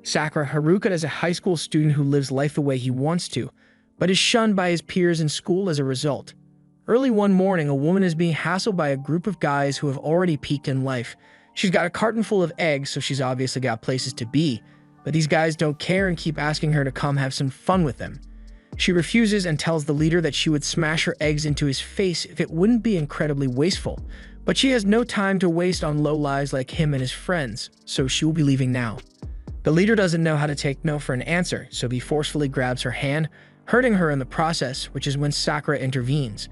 Sakura Haruka is a high school student who lives life the way he wants to, but is shunned by his peers in school as a result. Early one morning, a woman is being hassled by a group of guys who have already peaked in life. She's got a carton full of eggs, so she's obviously got places to be, but these guys don't care and keep asking her to come have some fun with them. She refuses and tells the leader that she would smash her eggs into his face if it wouldn't be incredibly wasteful, but she has no time to waste on lowlives like him and his friends, so she will be leaving now. The leader doesn't know how to take no for an answer, so he forcefully grabs her hand, hurting her in the process, which is when Sakura intervenes.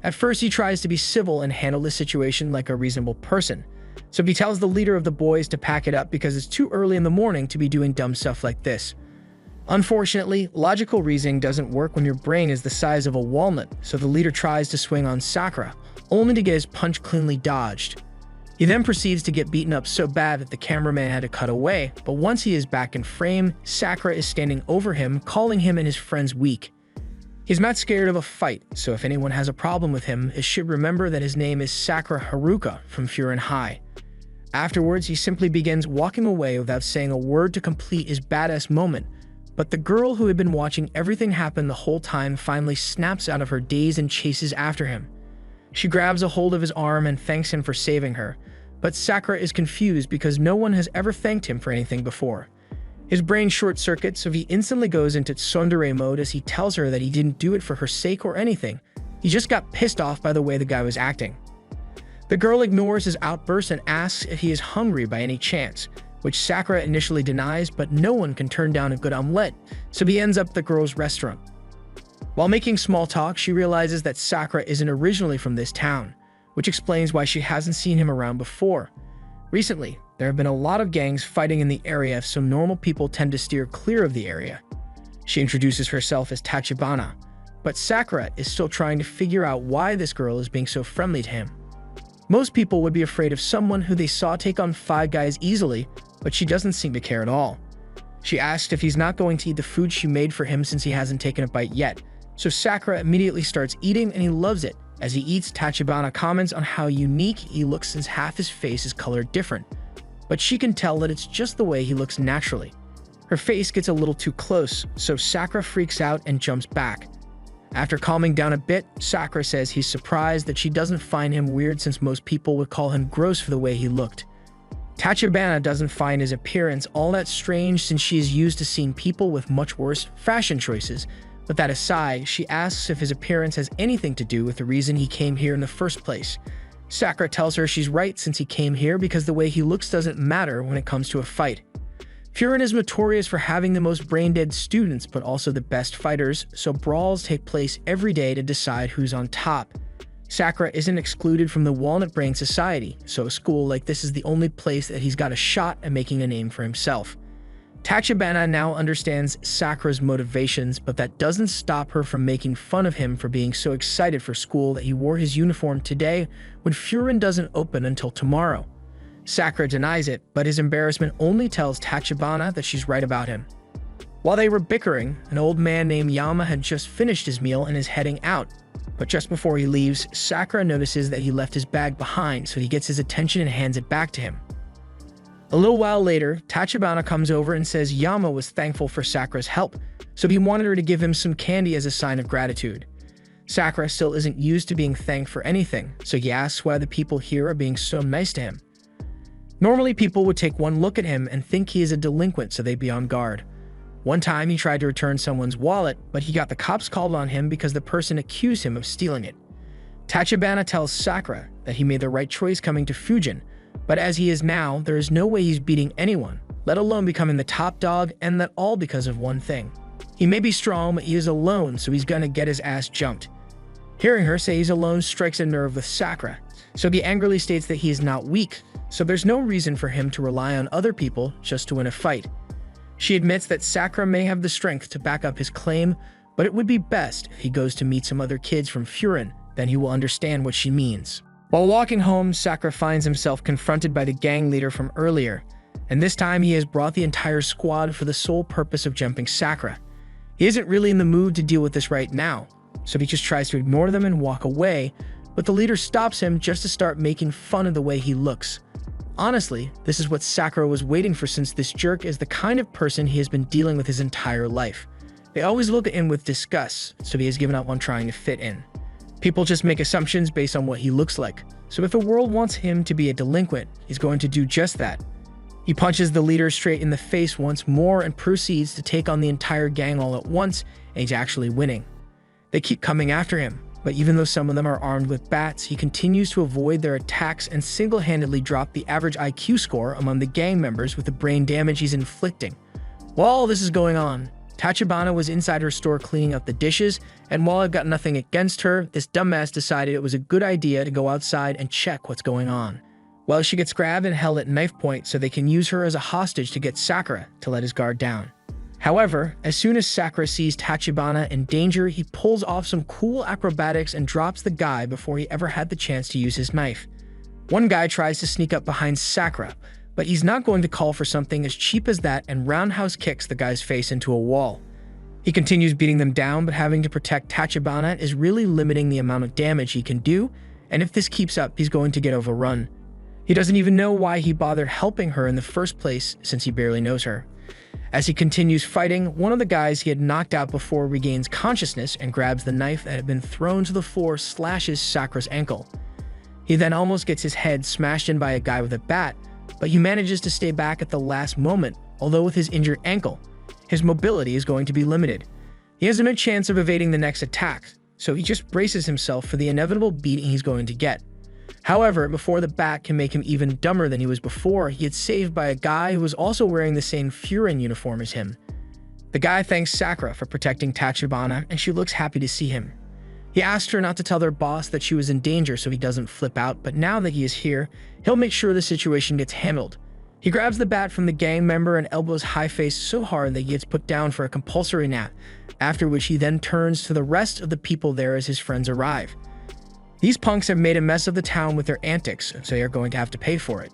At first, he tries to be civil and handle the situation like a reasonable person, so he tells the leader of the boys to pack it up because it's too early in the morning to be doing dumb stuff like this. Unfortunately, logical reasoning doesn't work when your brain is the size of a walnut, so the leader tries to swing on Sakura, only to get his punch cleanly dodged. He then proceeds to get beaten up so bad that the cameraman had to cut away, but once he is back in frame, Sakura is standing over him, calling him and his friends weak. He's not scared of a fight, so if anyone has a problem with him, it should remember that his name is Sakura Haruka from Furin High. Afterwards, he simply begins walking away without saying a word to complete his badass moment, but the girl who had been watching everything happen the whole time finally snaps out of her daze and chases after him. She grabs a hold of his arm and thanks him for saving her, but Sakura is confused because no one has ever thanked him for anything before. His brain short-circuits, so he instantly goes into tsundere mode as he tells her that he didn't do it for her sake or anything. He just got pissed off by the way the guy was acting. The girl ignores his outburst and asks if he is hungry by any chance, which Sakura initially denies, but no one can turn down a good omelette, so he ends up at the girl's restaurant. While making small talk, she realizes that Sakura isn't originally from this town, which explains why she hasn't seen him around before. Recently, there have been a lot of gangs fighting in the area, so normal people tend to steer clear of the area. She introduces herself as Tachibana, but Sakura is still trying to figure out why this girl is being so friendly to him. Most people would be afraid of someone who they saw take on 5 guys easily, but she doesn't seem to care at all. She asks if he's not going to eat the food she made for him since he hasn't taken a bite yet, so Sakura immediately starts eating and he loves it. As he eats, Tachibana comments on how unique he looks since half his face is colored different, but she can tell that it's just the way he looks naturally. Her face gets a little too close, so Sakura freaks out and jumps back. After calming down a bit, Sakura says he's surprised that she doesn't find him weird since most people would call him gross for the way he looked. Tachibana doesn't find his appearance all that strange since she is used to seeing people with much worse fashion choices. But that aside, she asks if his appearance has anything to do with the reason he came here in the first place. Sakura tells her she's right since he came here because the way he looks doesn't matter when it comes to a fight. Furin is notorious for having the most brain-dead students but also the best fighters, so brawls take place every day to decide who's on top. Sakura isn't excluded from the Walnut Brain Society, so a school like this is the only place that he's got a shot at making a name for himself. Tachibana now understands Sakura's motivations, but that doesn't stop her from making fun of him for being so excited for school that he wore his uniform today when Furin doesn't open until tomorrow. Sakura denies it, but his embarrassment only tells Tachibana that she's right about him. While they were bickering, an old man named Yama had just finished his meal and is heading out. But just before he leaves, Sakura notices that he left his bag behind, so he gets his attention and hands it back to him. A little while later, Tachibana comes over and says Yama was thankful for Sakura's help, so he wanted her to give him some candy as a sign of gratitude. Sakura still isn't used to being thanked for anything, so he asks why the people here are being so nice to him. Normally, people would take one look at him and think he is a delinquent, so they'd be on guard. One time, he tried to return someone's wallet, but he got the cops called on him because the person accused him of stealing it. Tachibana tells Sakura that he made the right choice coming to Fujin, but as he is now, there is no way he's beating anyone, let alone becoming the top dog, and that all because of one thing. He may be strong, but he is alone, so he's gonna get his ass jumped. Hearing her say he's alone strikes a nerve with Sakura, so he angrily states that he is not weak, so there's no reason for him to rely on other people just to win a fight. She admits that Sakura may have the strength to back up his claim, but it would be best if he goes to meet some other kids from Furin, then he will understand what she means. While walking home, Sakura finds himself confronted by the gang leader from earlier, and this time he has brought the entire squad for the sole purpose of jumping Sakura. He isn't really in the mood to deal with this right now, so he just tries to ignore them and walk away, but the leader stops him just to start making fun of the way he looks. Honestly, this is what Sakura was waiting for, since this jerk is the kind of person he has been dealing with his entire life. They always look at him with disgust, so he has given up on trying to fit in. People just make assumptions based on what he looks like, so if the world wants him to be a delinquent, he's going to do just that. He punches the leader straight in the face once more and proceeds to take on the entire gang all at once, and he's actually winning. They keep coming after him, but even though some of them are armed with bats, he continues to avoid their attacks and single-handedly drop the average IQ score among the gang members with the brain damage he's inflicting. While all this is going on, Tachibana was inside her store cleaning up the dishes, and while I've got nothing against her, this dumbass decided it was a good idea to go outside and check what's going on. Well, she gets grabbed and held at knife point so they can use her as a hostage to get Sakura to let his guard down. However, as soon as Sakura sees Tachibana in danger, he pulls off some cool acrobatics and drops the guy before he ever had the chance to use his knife. One guy tries to sneak up behind Sakura, but he's not going to call for something as cheap as that and roundhouse kicks the guy's face into a wall. He continues beating them down, but having to protect Tachibana is really limiting the amount of damage he can do, and if this keeps up, he's going to get overrun. He doesn't even know why he bothered helping her in the first place, since he barely knows her. As he continues fighting, one of the guys he had knocked out before regains consciousness and grabs the knife that had been thrown to the floor, slashes Sakura's ankle. He then almost gets his head smashed in by a guy with a bat, but he manages to stay back at the last moment, although with his injured ankle, his mobility is going to be limited. He has no chance of evading the next attack, so he just braces himself for the inevitable beating he's going to get. However, before the bat can make him even dumber than he was before, he gets saved by a guy who was also wearing the same Furin uniform as him. The guy thanks Sakura for protecting Tachibana, and she looks happy to see him. He asked her not to tell their boss that she was in danger so he doesn't flip out, but now that he is here, he'll make sure the situation gets handled. He grabs the bat from the gang member and elbows High-Face so hard that he gets put down for a compulsory nap, after which he then turns to the rest of the people there as his friends arrive. These punks have made a mess of the town with their antics, so they are going to have to pay for it.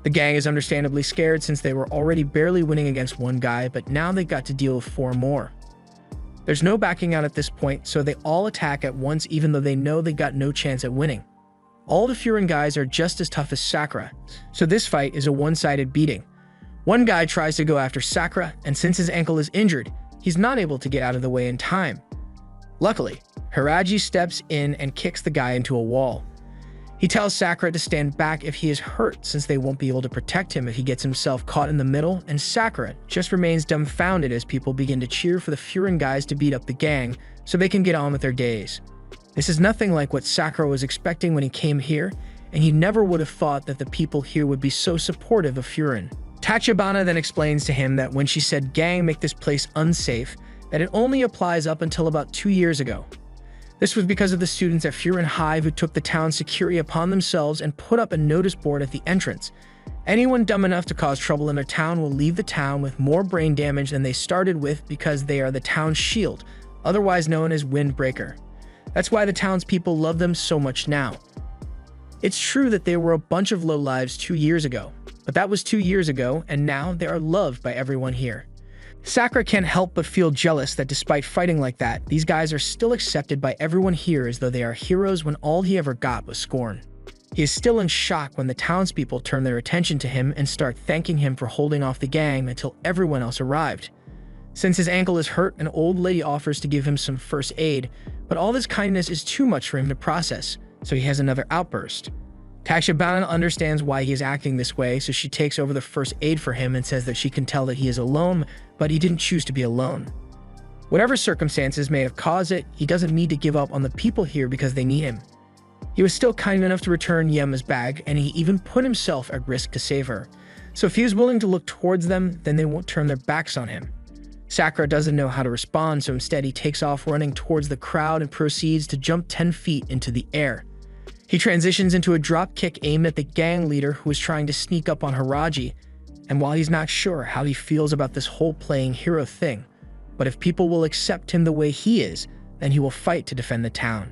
The gang is understandably scared since they were already barely winning against one guy, but now they've got to deal with 4 more. There's no backing out at this point, so they all attack at once even though they know they got no chance at winning. All the Furin guys are just as tough as Sakura, so this fight is a one-sided beating. One guy tries to go after Sakura, and since his ankle is injured, he's not able to get out of the way in time. Luckily, Hiraji steps in and kicks the guy into a wall. He tells Sakura to stand back if he is hurt, since they won't be able to protect him if he gets himself caught in the middle, and Sakura just remains dumbfounded as people begin to cheer for the Furin guys to beat up the gang so they can get on with their days. This is nothing like what Sakura was expecting when he came here, and he never would have thought that the people here would be so supportive of Furin. Tachibana then explains to him that when she said gang make this place unsafe, that it only applies up until about 2 years ago. This was because of the students at Furin High who took the town's security upon themselves and put up a notice board at the entrance. Anyone dumb enough to cause trouble in their town will leave the town with more brain damage than they started with because they are the town's shield, otherwise known as Windbreaker. That's why the townspeople love them so much now. It's true that they were a bunch of lowlives 2 years ago, but that was 2 years ago, and now they are loved by everyone here. Sakura can't help but feel jealous that despite fighting like that, these guys are still accepted by everyone here as though they are heroes when all he ever got was scorn. He is still in shock when the townspeople turn their attention to him and start thanking him for holding off the gang until everyone else arrived. Since his ankle is hurt, an old lady offers to give him some first aid, but all this kindness is too much for him to process, so he has another outburst. Tachibana understands why he is acting this way, so she takes over the first aid for him and says that she can tell that he is alone, but he didn't choose to be alone. Whatever circumstances may have caused it, he doesn't need to give up on the people here because they need him. He was still kind enough to return Yema's bag, and he even put himself at risk to save her. So if he is willing to look towards them, then they won't turn their backs on him. Sakura doesn't know how to respond, so instead he takes off running towards the crowd and proceeds to jump 10 feet into the air. He transitions into a drop kick aimed at the gang leader who is trying to sneak up on Hiraji, and while he's not sure how he feels about this whole playing hero thing, but if people will accept him the way he is, then he will fight to defend the town.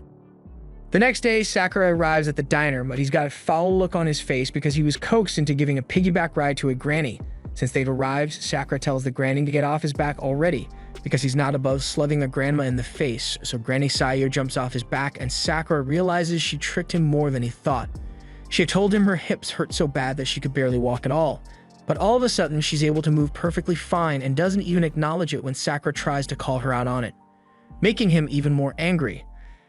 The next day, Sakura arrives at the diner, but he's got a foul look on his face because he was coaxed into giving a piggyback ride to a granny. Since they've arrived, Sakura tells the granny to get off his back already, because he's not above slugging the grandma in the face, so Granny Sayo jumps off his back and Sakura realizes she tricked him more than he thought. She had told him her hips hurt so bad that she could barely walk at all. But all of a sudden, she's able to move perfectly fine and doesn't even acknowledge it when Sakura tries to call her out on it, making him even more angry.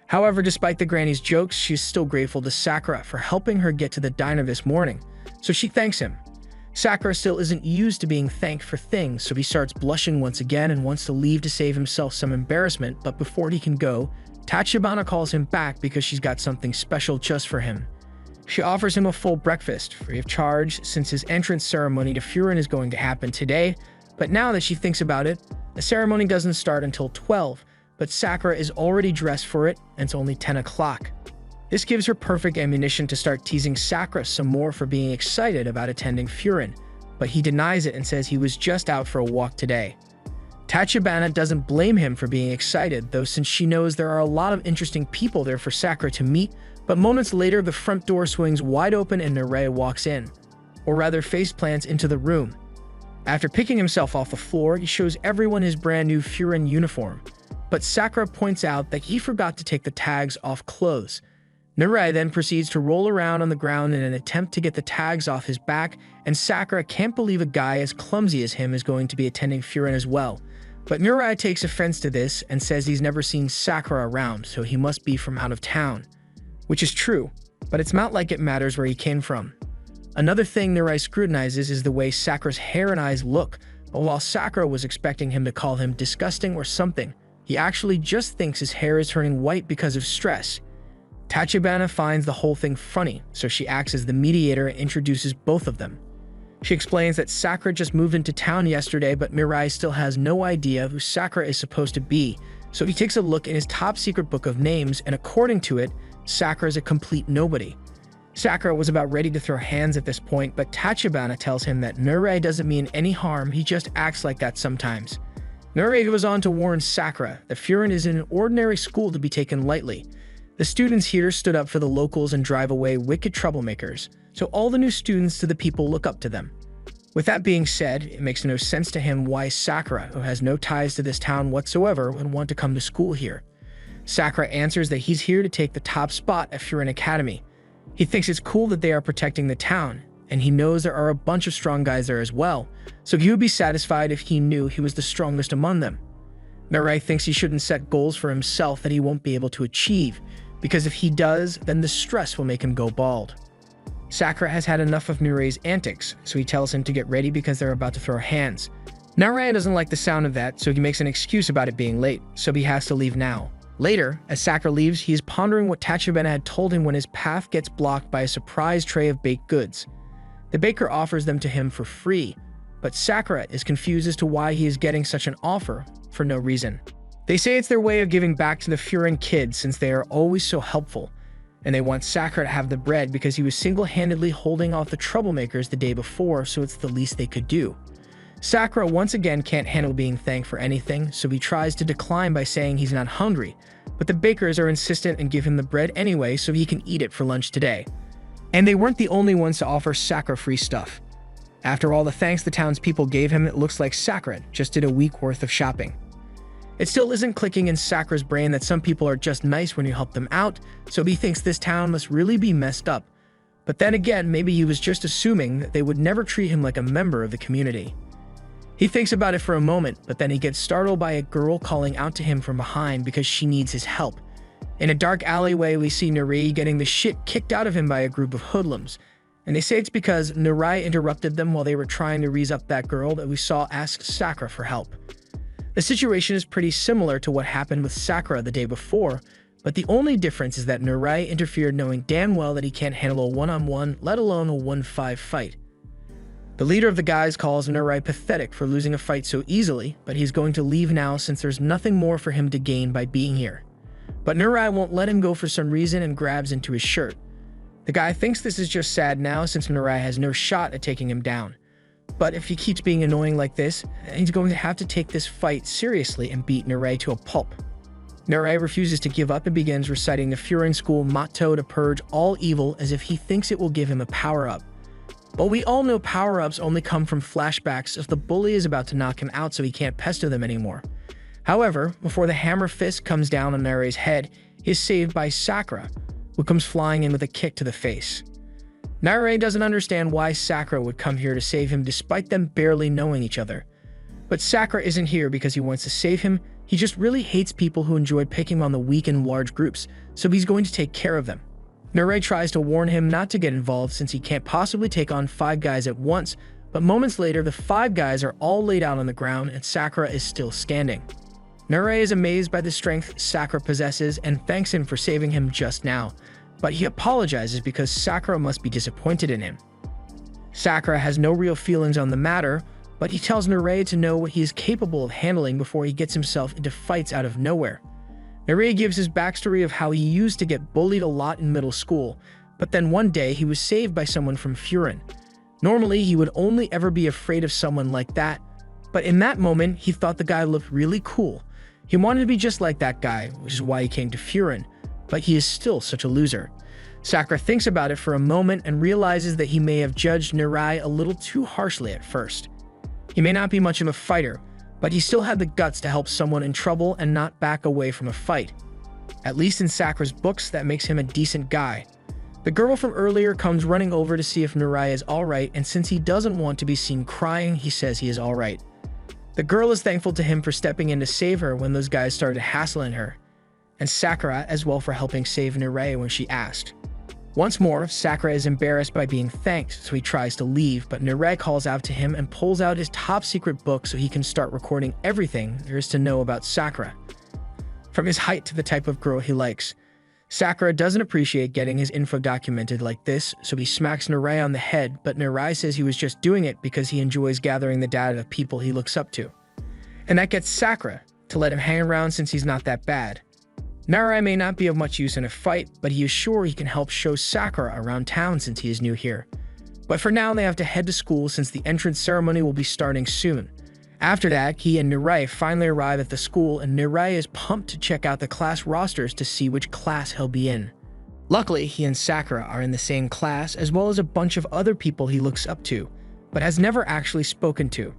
However, despite the granny's jokes, she's still grateful to Sakura for helping her get to the diner this morning, so she thanks him. Sakura still isn't used to being thanked for things, so he starts blushing once again and wants to leave to save himself some embarrassment, but before he can go, Tachibana calls him back because she's got something special just for him. She offers him a full breakfast, free of charge, since his entrance ceremony to Furin is going to happen today, but now that she thinks about it, the ceremony doesn't start until 12, but Sakura is already dressed for it, and it's only 10 o'clock. This gives her perfect ammunition to start teasing Sakura some more for being excited about attending Furin, but he denies it and says he was just out for a walk today. Tachibana doesn't blame him for being excited, though, since she knows there are a lot of interesting people there for Sakura to meet, but moments later the front door swings wide open and Nareya walks in, or rather faceplants into the room. After picking himself off the floor, he shows everyone his brand new Furin uniform, but Sakura points out that he forgot to take the tags off clothes. Nareya then proceeds to roll around on the ground in an attempt to get the tags off his back, and Sakura can't believe a guy as clumsy as him is going to be attending Furin as well. But Nareya takes offense to this and says he's never seen Sakura around, so he must be from out of town. Which is true, but it's not like it matters where he came from. Another thing Nareya scrutinizes is the way Sakura's hair and eyes look, but while Sakura was expecting him to call him disgusting or something, he actually just thinks his hair is turning white because of stress. Tachibana finds the whole thing funny, so she acts as the mediator and introduces both of them. She explains that Sakura just moved into town yesterday, but Mirai still has no idea who Sakura is supposed to be, so he takes a look in his top secret book of names, and according to it, Sakura is a complete nobody. Sakura was about ready to throw hands at this point, but Tachibana tells him that Nareya doesn't mean any harm, he just acts like that sometimes. Nareya goes on to warn Sakura that Furin is an ordinary school to be taken lightly. The students here stood up for the locals and drive away wicked troublemakers, so all the new students to the people look up to them. With that being said, it makes no sense to him why Sakura, who has no ties to this town whatsoever, would want to come to school here. Sakura answers that he's here to take the top spot at Furin Academy. He thinks it's cool that they are protecting the town, and he knows there are a bunch of strong guys there as well, so he would be satisfied if he knew he was the strongest among them. Nareya thinks he shouldn't set goals for himself that he won't be able to achieve, because if he does, then the stress will make him go bald. Sakura has had enough of Nareya's antics, so he tells him to get ready because they're about to throw hands. Nareya doesn't like the sound of that, so he makes an excuse about it being late, so he has to leave now. Later, as Sakura leaves, he is pondering what Tachibana had told him when his path gets blocked by a surprise tray of baked goods. The baker offers them to him for free, but Sakura is confused as to why he is getting such an offer for no reason. They say it's their way of giving back to the Furin kids since they are always so helpful, and they want Sakura to have the bread because he was single-handedly holding off the troublemakers the day before, so it's the least they could do. Sakura once again can't handle being thanked for anything, so he tries to decline by saying he's not hungry, but the bakers are insistent and give him the bread anyway so he can eat it for lunch today. And they weren't the only ones to offer Sakura free stuff. After all the thanks the townspeople gave him, it looks like Sakura just did a week worth of shopping. It still isn't clicking in Sakura's brain that some people are just nice when you help them out, so he thinks this town must really be messed up. But then again, maybe he was just assuming that they would never treat him like a member of the community. He thinks about it for a moment, but then he gets startled by a girl calling out to him from behind because she needs his help. In a dark alleyway, we see Nareya getting the shit kicked out of him by a group of hoodlums, and they say it's because Nareya interrupted them while they were trying to raise up that girl that we saw ask Sakura for help. The situation is pretty similar to what happened with Sakura the day before, but the only difference is that Nareya interfered knowing damn well that he can't handle a one-on-one, let alone a 1-5 fight. The leader of the guys calls Nareya pathetic for losing a fight so easily, but he's going to leave now since there's nothing more for him to gain by being here. But Nareya won't let him go for some reason and grabs into his shirt. The guy thinks this is just sad now since Nareya has no shot at taking him down. But if he keeps being annoying like this, he's going to have to take this fight seriously and beat Nareya to a pulp. Nareya refuses to give up and begins reciting the Furin school motto to purge all evil as if he thinks it will give him a power-up. But we all know power-ups only come from flashbacks if the bully is about to knock him out so he can't pester them anymore. However, before the hammer fist comes down on Nareya's head, he is saved by Sakura, who comes flying in with a kick to the face. Narei doesn't understand why Sakura would come here to save him despite them barely knowing each other. But Sakura isn't here because he wants to save him, he just really hates people who enjoy picking on the weak in large groups, so he's going to take care of them. Narei tries to warn him not to get involved since he can't possibly take on 5 guys at once, but moments later the 5 guys are all laid out on the ground and Sakura is still standing. Narei is amazed by the strength Sakura possesses and thanks him for saving him just now, but he apologizes because Sakura must be disappointed in him. Sakura has no real feelings on the matter, but he tells Narei to know what he is capable of handling before he gets himself into fights out of nowhere. Narei gives his backstory of how he used to get bullied a lot in middle school, but then one day he was saved by someone from Furin. Normally, he would only ever be afraid of someone like that, but in that moment, he thought the guy looked really cool. He wanted to be just like that guy, which is why he came to Furin, but he is still such a loser. Sakura thinks about it for a moment and realizes that he may have judged Narei a little too harshly at first. He may not be much of a fighter, but he still had the guts to help someone in trouble and not back away from a fight. At least in Sakura's books, that makes him a decent guy. The girl from earlier comes running over to see if Narei is alright, and since he doesn't want to be seen crying, he says he is alright. The girl is thankful to him for stepping in to save her when those guys started hassling her, and Sakura as well for helping save Narei when she asked. Once more, Sakura is embarrassed by being thanked, so he tries to leave, but Narei calls out to him and pulls out his top-secret book so he can start recording everything there is to know about Sakura. From his height to the type of girl he likes. Sakura doesn't appreciate getting his info documented like this, so he smacks Narei on the head, but Narei says he was just doing it because he enjoys gathering the data of people he looks up to. And that gets Sakura to let him hang around since he's not that bad. Narei may not be of much use in a fight, but he is sure he can help show Sakura around town since he is new here. But for now, they have to head to school since the entrance ceremony will be starting soon. After that, he and Narei finally arrive at the school, and Narei is pumped to check out the class rosters to see which class he'll be in. Luckily, he and Sakura are in the same class, as well as a bunch of other people he looks up to, but has never actually spoken to.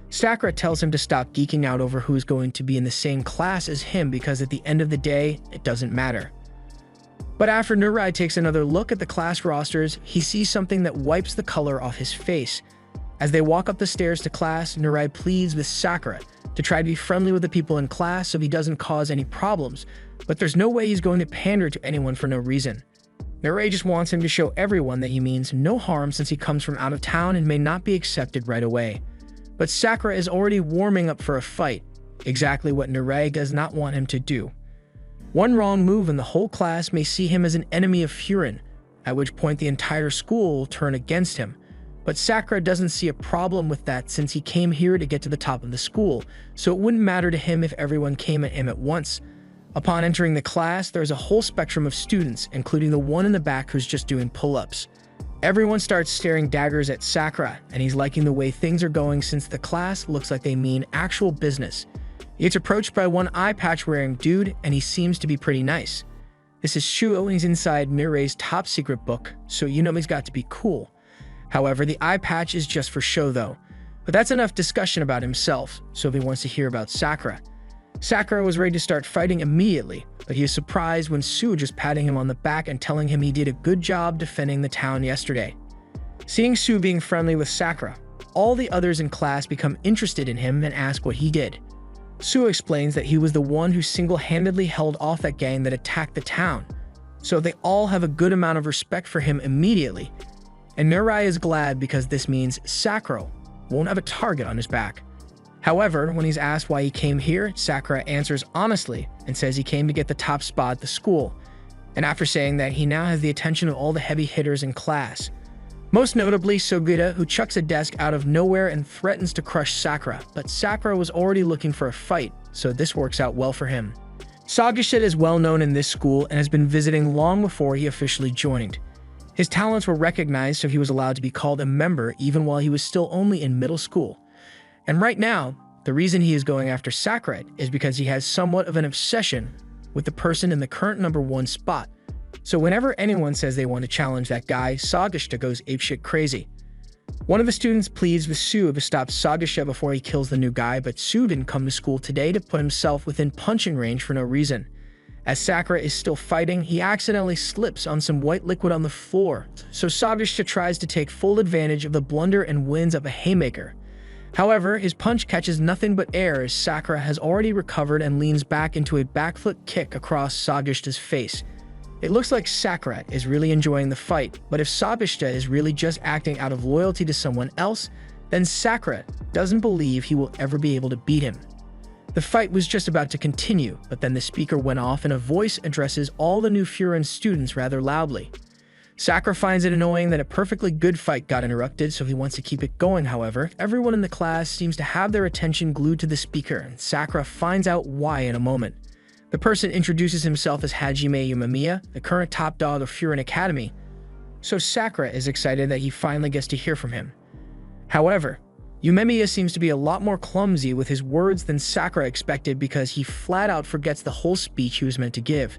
Sakura tells him to stop geeking out over who's going to be in the same class as him because at the end of the day, it doesn't matter. But after Narei takes another look at the class rosters, he sees something that wipes the color off his face. As they walk up the stairs to class, Narei pleads with Sakura to try to be friendly with the people in class so he doesn't cause any problems, but there's no way he's going to pander to anyone for no reason. Narei just wants him to show everyone that he means no harm since he comes from out of town and may not be accepted right away. But Sakura is already warming up for a fight, exactly what Narei does not want him to do. One wrong move and the whole class may see him as an enemy of Furin, at which point the entire school will turn against him. But Sakura doesn't see a problem with that since he came here to get to the top of the school, so it wouldn't matter to him if everyone came at him at once. Upon entering the class, there's a whole spectrum of students, including the one in the back who's just doing pull-ups. Everyone starts staring daggers at Sakura, and he's liking the way things are going since the class looks like they mean actual business. He gets approached by one eye patch-wearing dude, and he seems to be pretty nice. This is Shuo, and he's inside Mirei's top-secret book, so you know he's got to be cool. However, the eye patch is just for show though. But that's enough discussion about himself, so if he wants to hear about Sakura. Sakura was ready to start fighting immediately, but he is surprised when Sue just patting him on the back and telling him he did a good job defending the town yesterday. Seeing Sue being friendly with Sakura, all the others in class become interested in him and ask what he did. Sue explains that he was the one who single-handedly held off that gang that attacked the town, so they all have a good amount of respect for him immediately. And Narei is glad because this means Sakura won't have a target on his back. However, when he's asked why he came here, Sakura answers honestly and says he came to get the top spot at the school, and after saying that he now has the attention of all the heavy hitters in class. Most notably Sugita, who chucks a desk out of nowhere and threatens to crush Sakura, but Sakura was already looking for a fight, so this works out well for him. Sagashita is well known in this school and has been visiting long before he officially joined. His talents were recognized, so he was allowed to be called a member even while he was still only in middle school. And right now, the reason he is going after Sakura is because he has somewhat of an obsession with the person in the current #1 spot. So whenever anyone says they want to challenge that guy, Sagashita goes apeshit crazy. One of the students pleads with Sue to stop Sagashita before he kills the new guy, but Sue didn't come to school today to put himself within punching range for no reason. As Sakura is still fighting, he accidentally slips on some white liquid on the floor, so Sabeshita tries to take full advantage of the blunder and wins up a haymaker. However, his punch catches nothing but air as Sakura has already recovered and leans back into a backflip kick across Sabeshita's face. It looks like Sakura is really enjoying the fight, but if Sabeshita is really just acting out of loyalty to someone else, then Sakura doesn't believe he will ever be able to beat him. The fight was just about to continue, but then the speaker went off and a voice addresses all the new Furin students rather loudly. Sakura finds it annoying that a perfectly good fight got interrupted, so he wants to keep it going. However, everyone in the class seems to have their attention glued to the speaker, and Sakura finds out why in a moment. The person introduces himself as Hajime Umemiya, the current top dog of Furin Academy, so Sakura is excited that he finally gets to hear from him. However, Umemiya seems to be a lot more clumsy with his words than Sakura expected because he flat out forgets the whole speech he was meant to give.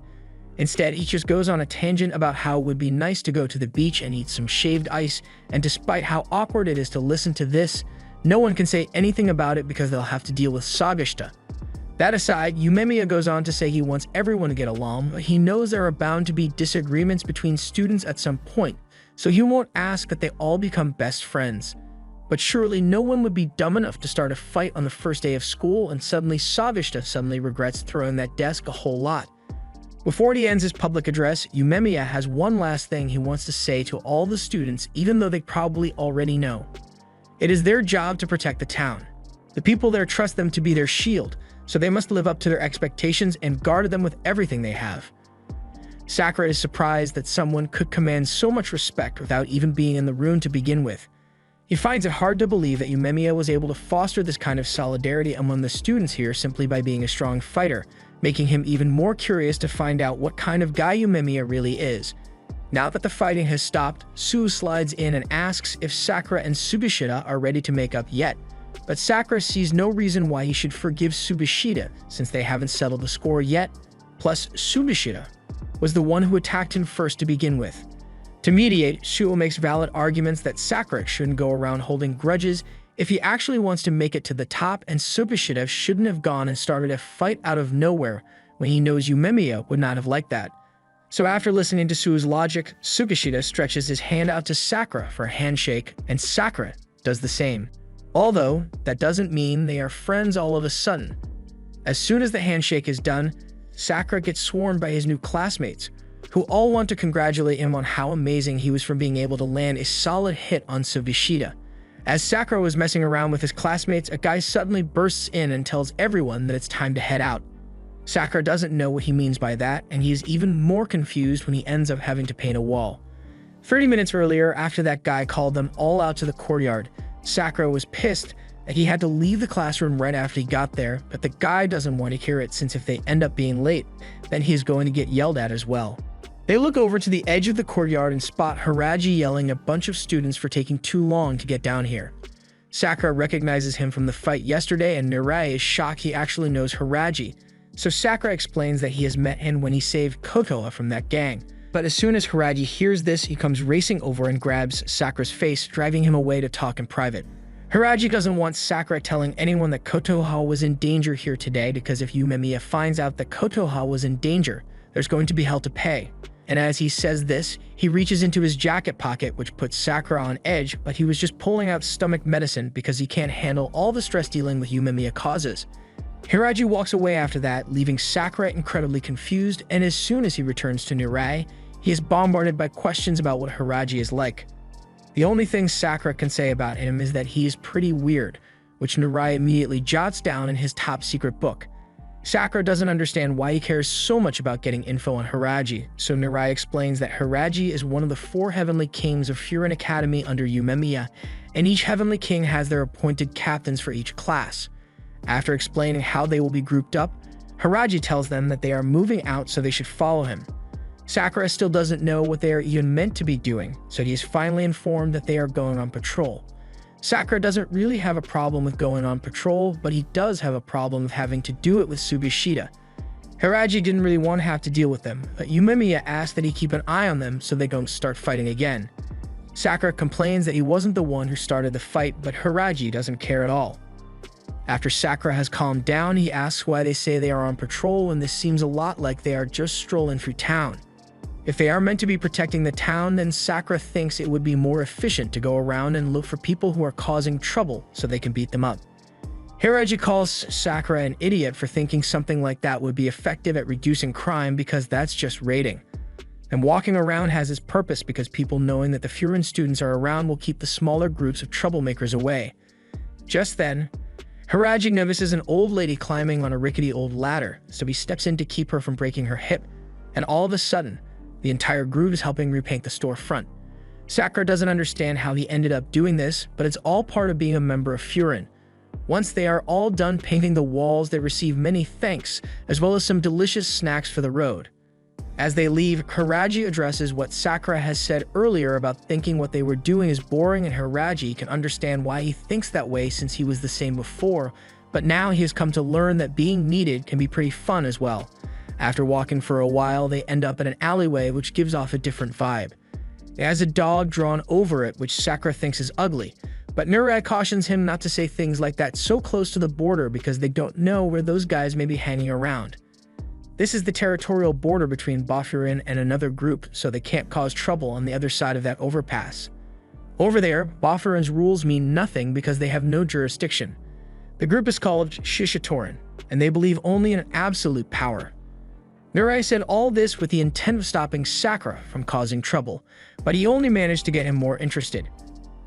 Instead, he just goes on a tangent about how it would be nice to go to the beach and eat some shaved ice, and despite how awkward it is to listen to this, no one can say anything about it because they'll have to deal with Sabeshita. That aside, Umemiya goes on to say he wants everyone to get along, but he knows there are bound to be disagreements between students at some point, so he won't ask that they all become best friends. But surely no one would be dumb enough to start a fight on the first day of school, and suddenly Sabeshita regrets throwing that desk a whole lot. Before he ends his public address, Umemiya has one last thing he wants to say to all the students, even though they probably already know. It is their job to protect the town. The people there trust them to be their shield, so they must live up to their expectations and guard them with everything they have. Sakura is surprised that someone could command so much respect without even being in the room to begin with. He finds it hard to believe that Umemiya was able to foster this kind of solidarity among the students here simply by being a strong fighter, making him even more curious to find out what kind of guy Umemiya really is. Now that the fighting has stopped, Sue slides in and asks if Sakura and Sabeshita are ready to make up yet, but Sakura sees no reason why he should forgive Sabeshita since they haven't settled the score yet, plus Sabeshita was the one who attacked him first to begin with. To mediate, Shuo makes valid arguments that Sakura shouldn't go around holding grudges if he actually wants to make it to the top, and Sabeshita shouldn't have gone and started a fight out of nowhere when he knows Umemiya would not have liked that. So after listening to Suo's logic, Sabeshita stretches his hand out to Sakura for a handshake, and Sakura does the same. Although, that doesn't mean they are friends all of a sudden. As soon as the handshake is done, Sakura gets swarmed by his new classmates, who all want to congratulate him on how amazing he was for being able to land a solid hit on Sabeshita. As Sakura was messing around with his classmates, a guy suddenly bursts in and tells everyone that it's time to head out. Sakura doesn't know what he means by that, and he is even more confused when he ends up having to paint a wall. 30 minutes earlier, after that guy called them all out to the courtyard, Sakura was pissed that he had to leave the classroom right after he got there, but the guy doesn't want to hear it since if they end up being late, then he is going to get yelled at as well. They look over to the edge of the courtyard and spot Haraji yelling at a bunch of students for taking too long to get down here. Sakura recognizes him from the fight yesterday, and Mirai is shocked he actually knows Haraji, so Sakura explains that he has met him when he saved Kotoha from that gang. But as soon as Haraji hears this, he comes racing over and grabs Sakura's face, driving him away to talk in private. Haraji doesn't want Sakura telling anyone that Kotoha was in danger here today, because if Umemiya finds out that Kotoha was in danger, there's going to be hell to pay. And as he says this, he reaches into his jacket pocket, which puts Sakura on edge, but he was just pulling out stomach medicine because he can't handle all the stress dealing with Umemiya causes. Haraji walks away after that, leaving Sakura incredibly confused, and as soon as he returns to Mirai, he is bombarded by questions about what Haraji is like. The only thing Sakura can say about him is that he is pretty weird, which Mirai immediately jots down in his top secret book. Sakura doesn't understand why he cares so much about getting info on Haraji, so Mirai explains that Haraji is one of the 4 Heavenly Kings of Furin Academy under Umemiya, and each Heavenly King has their appointed captains for each class. After explaining how they will be grouped up, Haraji tells them that they are moving out so they should follow him. Sakura still doesn't know what they are even meant to be doing, so he is finally informed that they are going on patrol. Sakura doesn't really have a problem with going on patrol, but he does have a problem with having to do it with Sabeshita. Haraji didn't really want to have to deal with them, but Umemiya asked that he keep an eye on them so they don't start fighting again. Sakura complains that he wasn't the one who started the fight, but Haraji doesn't care at all. After Sakura has calmed down, he asks why they say they are on patrol when this seems a lot like they are just strolling through town. If they are meant to be protecting the town, then Sakura thinks it would be more efficient to go around and look for people who are causing trouble so they can beat them up. Hiraji calls Sakura an idiot for thinking something like that would be effective at reducing crime because that's just raiding. And walking around has its purpose because people knowing that the Furin students are around will keep the smaller groups of troublemakers away. Just then, Hiraji notices an old lady climbing on a rickety old ladder, so he steps in to keep her from breaking her hip, and all of a sudden, the entire group is helping repaint the storefront. Sakura doesn't understand how he ended up doing this, but it's all part of being a member of Furin. Once they are all done painting the walls, they receive many thanks, as well as some delicious snacks for the road. As they leave, Hiraji addresses what Sakura has said earlier about thinking what they were doing is boring, and Hiraji can understand why he thinks that way since he was the same before, but now he has come to learn that being needed can be pretty fun as well. After walking for a while, they end up in an alleyway which gives off a different vibe. It has a dog drawn over it, which Sakura thinks is ugly, but Mirai cautions him not to say things like that so close to the border because they don't know where those guys may be hanging around. This is the territorial border between Bafurin and another group, so they can't cause trouble on the other side of that overpass. Over there, Bafurin's rules mean nothing because they have no jurisdiction. The group is called Shishitoran, and they believe only in absolute power. Mirai said all this with the intent of stopping Sakura from causing trouble, but he only managed to get him more interested.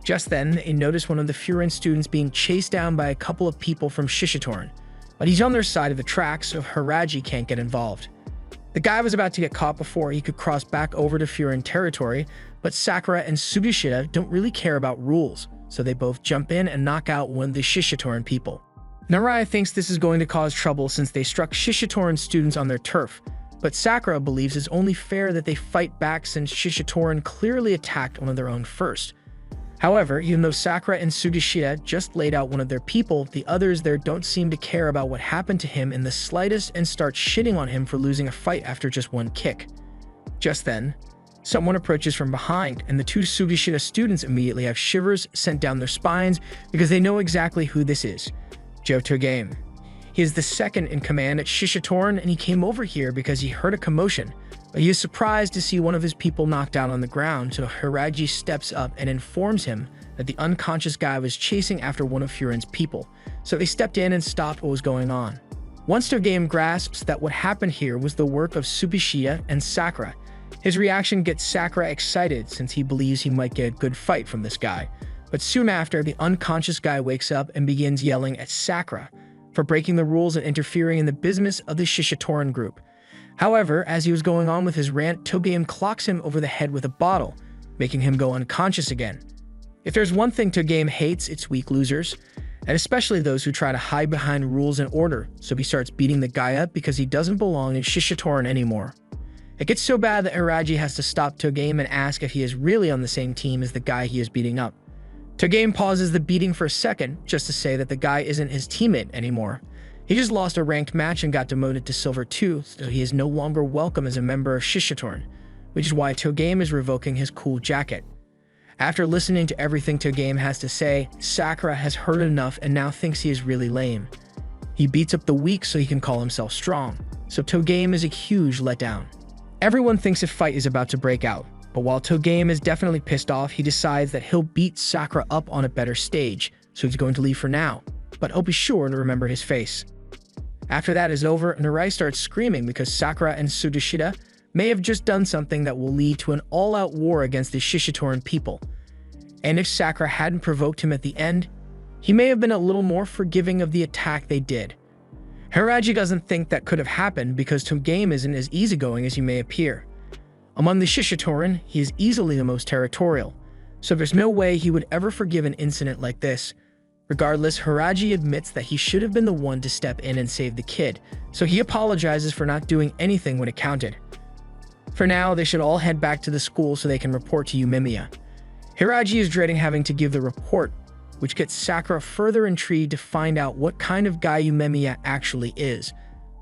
Just then, they notice one of the Furin students being chased down by a couple of people from Shishitoran, but he's on their side of the track, so Hiraji can't get involved. The guy was about to get caught before he could cross back over to Furin territory, but Sakura and Sugishita don't really care about rules, so they both jump in and knock out one of the Shishitoran people. Naraya thinks this is going to cause trouble since they struck Shishitoran students on their turf, but Sakura believes it's only fair that they fight back since Shishitoran clearly attacked one of their own first. However, even though Sakura and Sugishita just laid out one of their people, the others there don't seem to care about what happened to him in the slightest and start shitting on him for losing a fight after just one kick. Just then, someone approaches from behind, and the two Sugishita students immediately have shivers sent down their spines because they know exactly who this is: Joe Togame. He is the second in command at Shishitoran, and he came over here because he heard a commotion, but he is surprised to see one of his people knocked down on the ground, so Hiraji steps up and informs him that the unconscious guy was chasing after one of Furin's people, so they stepped in and stopped what was going on. Once Togame grasps that what happened here was the work of Sugishita and Sakura, his reaction gets Sakura excited since he believes he might get a good fight from this guy, but soon after, the unconscious guy wakes up and begins yelling at Sakura for breaking the rules and interfering in the business of the Shishitoran group. However, as he was going on with his rant, Togame clocks him over the head with a bottle, making him go unconscious again. If there's one thing Togame hates, it's weak losers, and especially those who try to hide behind rules and order, so he starts beating the guy up because he doesn't belong in Shishitoran anymore. It gets so bad that Hiraji has to stop Togame and ask if he is really on the same team as the guy he is beating up. Togame pauses the beating for a second just to say that the guy isn't his teammate anymore. He just lost a ranked match and got demoted to Silver 2, so he is no longer welcome as a member of Shishitoran, which is why Togame is revoking his cool jacket. After listening to everything Togame has to say, Sakura has heard enough and now thinks he is really lame. He beats up the weak so he can call himself strong, so Togame is a huge letdown. Everyone thinks a fight is about to break out, but while Togame is definitely pissed off, he decides that he'll beat Sakura up on a better stage, so he's going to leave for now, but he'll be sure to remember his face. After that is over, Narai starts screaming because Sakura and Sugishita may have just done something that will lead to an all-out war against the Shishitoran people. And if Sakura hadn't provoked him at the end, he may have been a little more forgiving of the attack they did. Hiraji doesn't think that could have happened because Togame isn't as easygoing as he may appear. Among the Shishitoran, he is easily the most territorial, so there's no way he would ever forgive an incident like this. Regardless, Hiraji admits that he should have been the one to step in and save the kid, so he apologizes for not doing anything when it counted. For now, they should all head back to the school so they can report to Yumemiya. Hiraji is dreading having to give the report, which gets Sakura further intrigued to find out what kind of guy Yumemiya actually is.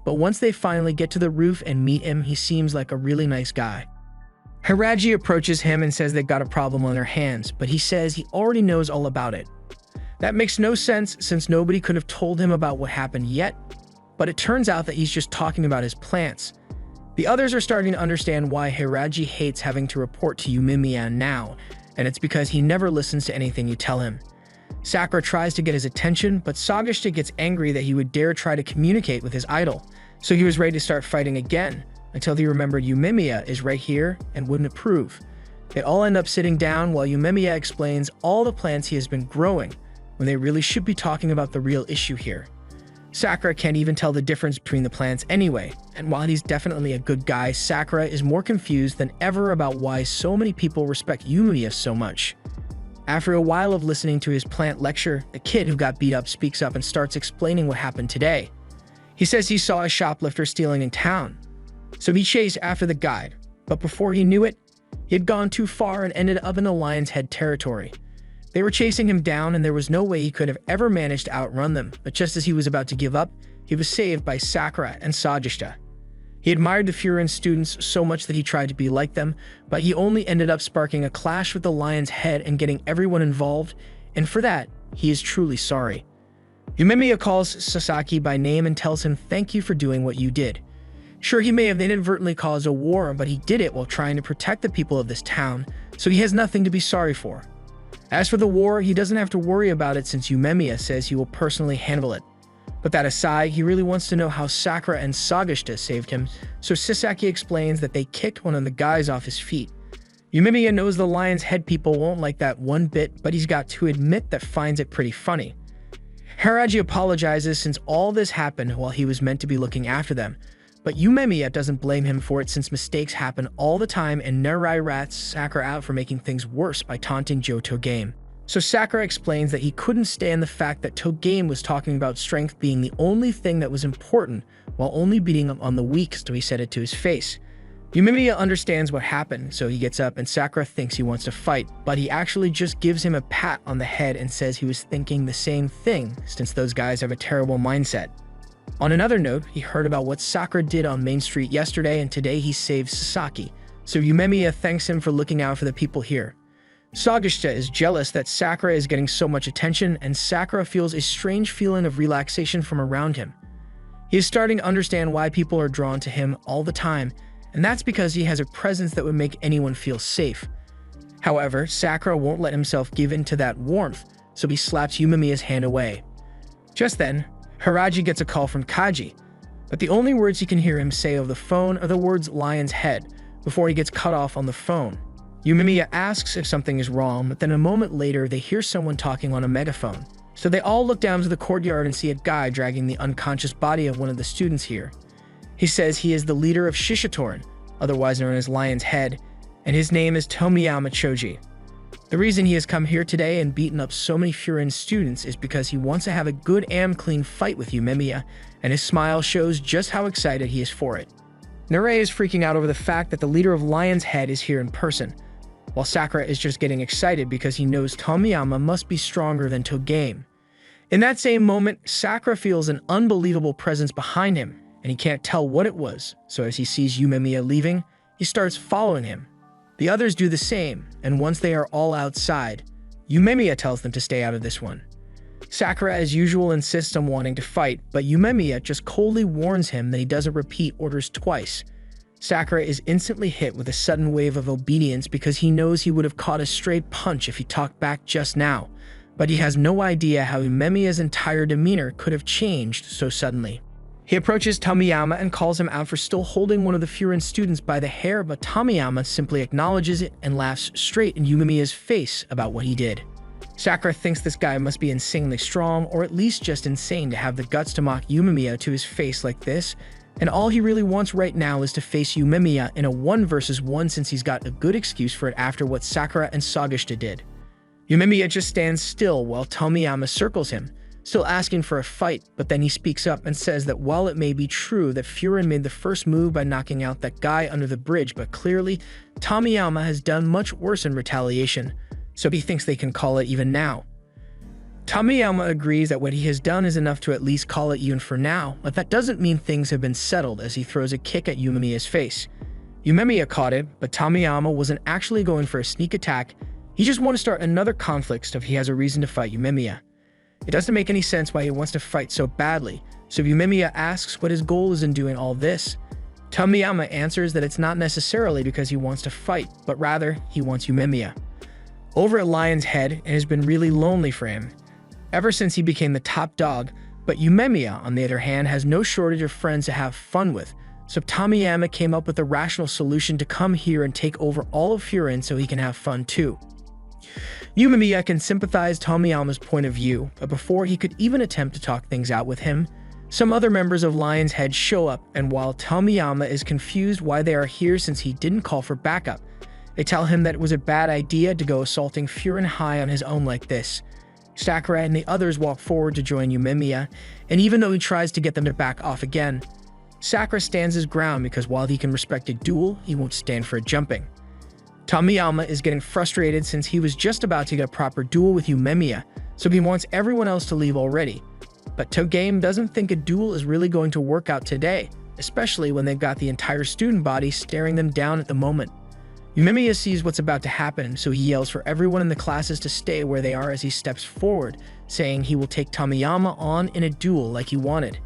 But once they finally get to the roof and meet him, he seems like a really nice guy. Hiraji approaches him and says they've got a problem on their hands, but he says he already knows all about it. That makes no sense since nobody could have told him about what happened yet, but it turns out that he's just talking about his plants. The others are starting to understand why Hiraji hates having to report to Yumemiya now, and it's because he never listens to anything you tell him. Sakura tries to get his attention, but Sagashita gets angry that he would dare try to communicate with his idol, so he was ready to start fighting again, until he remembered Yumemiya is right here and wouldn't approve. They all end up sitting down while Yumemiya explains all the plants he has been growing, when they really should be talking about the real issue here. Sakura can't even tell the difference between the plants anyway, and while he's definitely a good guy, Sakura is more confused than ever about why so many people respect Yumemiya so much. After a while of listening to his plant lecture, the kid who got beat up speaks up and starts explaining what happened today. He says he saw a shoplifter stealing in town, so he chased after the guide, but before he knew it, he had gone too far and ended up in the Lion's Head territory. They were chasing him down and there was no way he could have ever managed to outrun them, but just as he was about to give up, he was saved by Sakura and Sagashita. He admired the Furin students so much that he tried to be like them, but he only ended up sparking a clash with the Lion's Head and getting everyone involved, and for that, he is truly sorry. Yumemiya calls Sasaki by name and tells him thank you for doing what you did. Sure, he may have inadvertently caused a war, but he did it while trying to protect the people of this town, so he has nothing to be sorry for. As for the war, he doesn't have to worry about it since Yumemiya says he will personally handle it. But that aside, he really wants to know how Sakura and Sagashita saved him, so Sasaki explains that they kicked one of the guys off his feet. Yumemiya knows the Lion's Head people won't like that one bit, but he's got to admit that finds it pretty funny. Hiraji apologizes since all this happened while he was meant to be looking after them, but Yumemiya doesn't blame him for it since mistakes happen all the time and Narai rats Sakura out for making things worse by taunting Togame. So Sakura explains that he couldn't stand the fact that Togame was talking about strength being the only thing that was important while only beating him on the weak, so he said it to his face. Yumemiya understands what happened, so he gets up and Sakura thinks he wants to fight, but he actually just gives him a pat on the head and says he was thinking the same thing since those guys have a terrible mindset. On another note, he heard about what Sakura did on Main Street yesterday and today he saved Sasaki, so Yumemiya thanks him for looking out for the people here. Sagashita is jealous that Sakura is getting so much attention and Sakura feels a strange feeling of relaxation from around him. He is starting to understand why people are drawn to him all the time, and that's because he has a presence that would make anyone feel safe. However, Sakura won't let himself give in to that warmth, so he slaps Yumemiya's hand away. Just then, Hiraji gets a call from Kaji, but the only words he can hear him say over the phone are the words Lion's Head before he gets cut off on the phone. Yumemiya asks if something is wrong, but then a moment later they hear someone talking on a megaphone. So they all look down to the courtyard and see a guy dragging the unconscious body of one of the students here. He says he is the leader of Shishitorin, otherwise known as Lion's Head, and his name is Tomiyama Choji. The reason he has come here today and beaten up so many Furin students is because he wants to have a good and clean fight with Yumemiya, and his smile shows just how excited he is for it. Narei is freaking out over the fact that the leader of Lion's Head is here in person, while Sakura is just getting excited because he knows Tomiyama must be stronger than Togame. In that same moment, Sakura feels an unbelievable presence behind him, and he can't tell what it was, so as he sees Yumemiya leaving, he starts following him. The others do the same, and once they are all outside, Yumemiya tells them to stay out of this one. Sakura, as usual, insists on wanting to fight, but Yumemiya just coldly warns him that he doesn't repeat orders twice. Sakura is instantly hit with a sudden wave of obedience because he knows he would have caught a straight punch if he talked back just now, but he has no idea how Yumemiya's entire demeanor could have changed so suddenly. He approaches Tomiyama and calls him out for still holding one of the Furin students by the hair, but Tomiyama simply acknowledges it and laughs straight in Yumemiya's face about what he did. Sakura thinks this guy must be insanely strong, or at least just insane to have the guts to mock Yumemiya to his face like this, and all he really wants right now is to face Yumemiya in a 1 versus 1 since he's got a good excuse for it after what Sakura and Sagashita did. Yumemiya just stands still while Tomiyama circles him, still asking for a fight, but then he speaks up and says that while it may be true that Furin made the first move by knocking out that guy under the bridge, but clearly Tomiyama has done much worse in retaliation, so he thinks they can call it even now. Tomiyama agrees that what he has done is enough to at least call it even for now, but that doesn't mean things have been settled as he throws a kick at Yumemiya's face. Yumemiya caught it, but Tomiyama wasn't actually going for a sneak attack, he just wanted to start another conflict if he has a reason to fight Yumemiya. It doesn't make any sense why he wants to fight so badly, so Yumemiya asks what his goal is in doing all this. Tomiyama answers that it's not necessarily because he wants to fight, but rather he wants Yumemiya. Over at Lion's Head, it has been really lonely for him, ever since he became the top dog, but Yumemiya, on the other hand, has no shortage of friends to have fun with, so Tomiyama came up with a rational solution to come here and take over all of Furin so he can have fun too. Yumemiya can sympathize Tomiyama's point of view, but before he could even attempt to talk things out with him, some other members of Lion's Head show up, and while Tomiyama is confused why they are here since he didn't call for backup, they tell him that it was a bad idea to go assaulting Furin High on his own like this. Sakura and the others walk forward to join Yumemiya, and even though he tries to get them to back off again, Sakura stands his ground because while he can respect a duel, he won't stand for a jumping. Tomiyama is getting frustrated since he was just about to get a proper duel with Yumemiya, so he wants everyone else to leave already. But Togame doesn't think a duel is really going to work out today, especially when they've got the entire student body staring them down at the moment. Yumemiya sees what's about to happen, so he yells for everyone in the classes to stay where they are as he steps forward, saying he will take Tomiyama on in a duel like he wanted.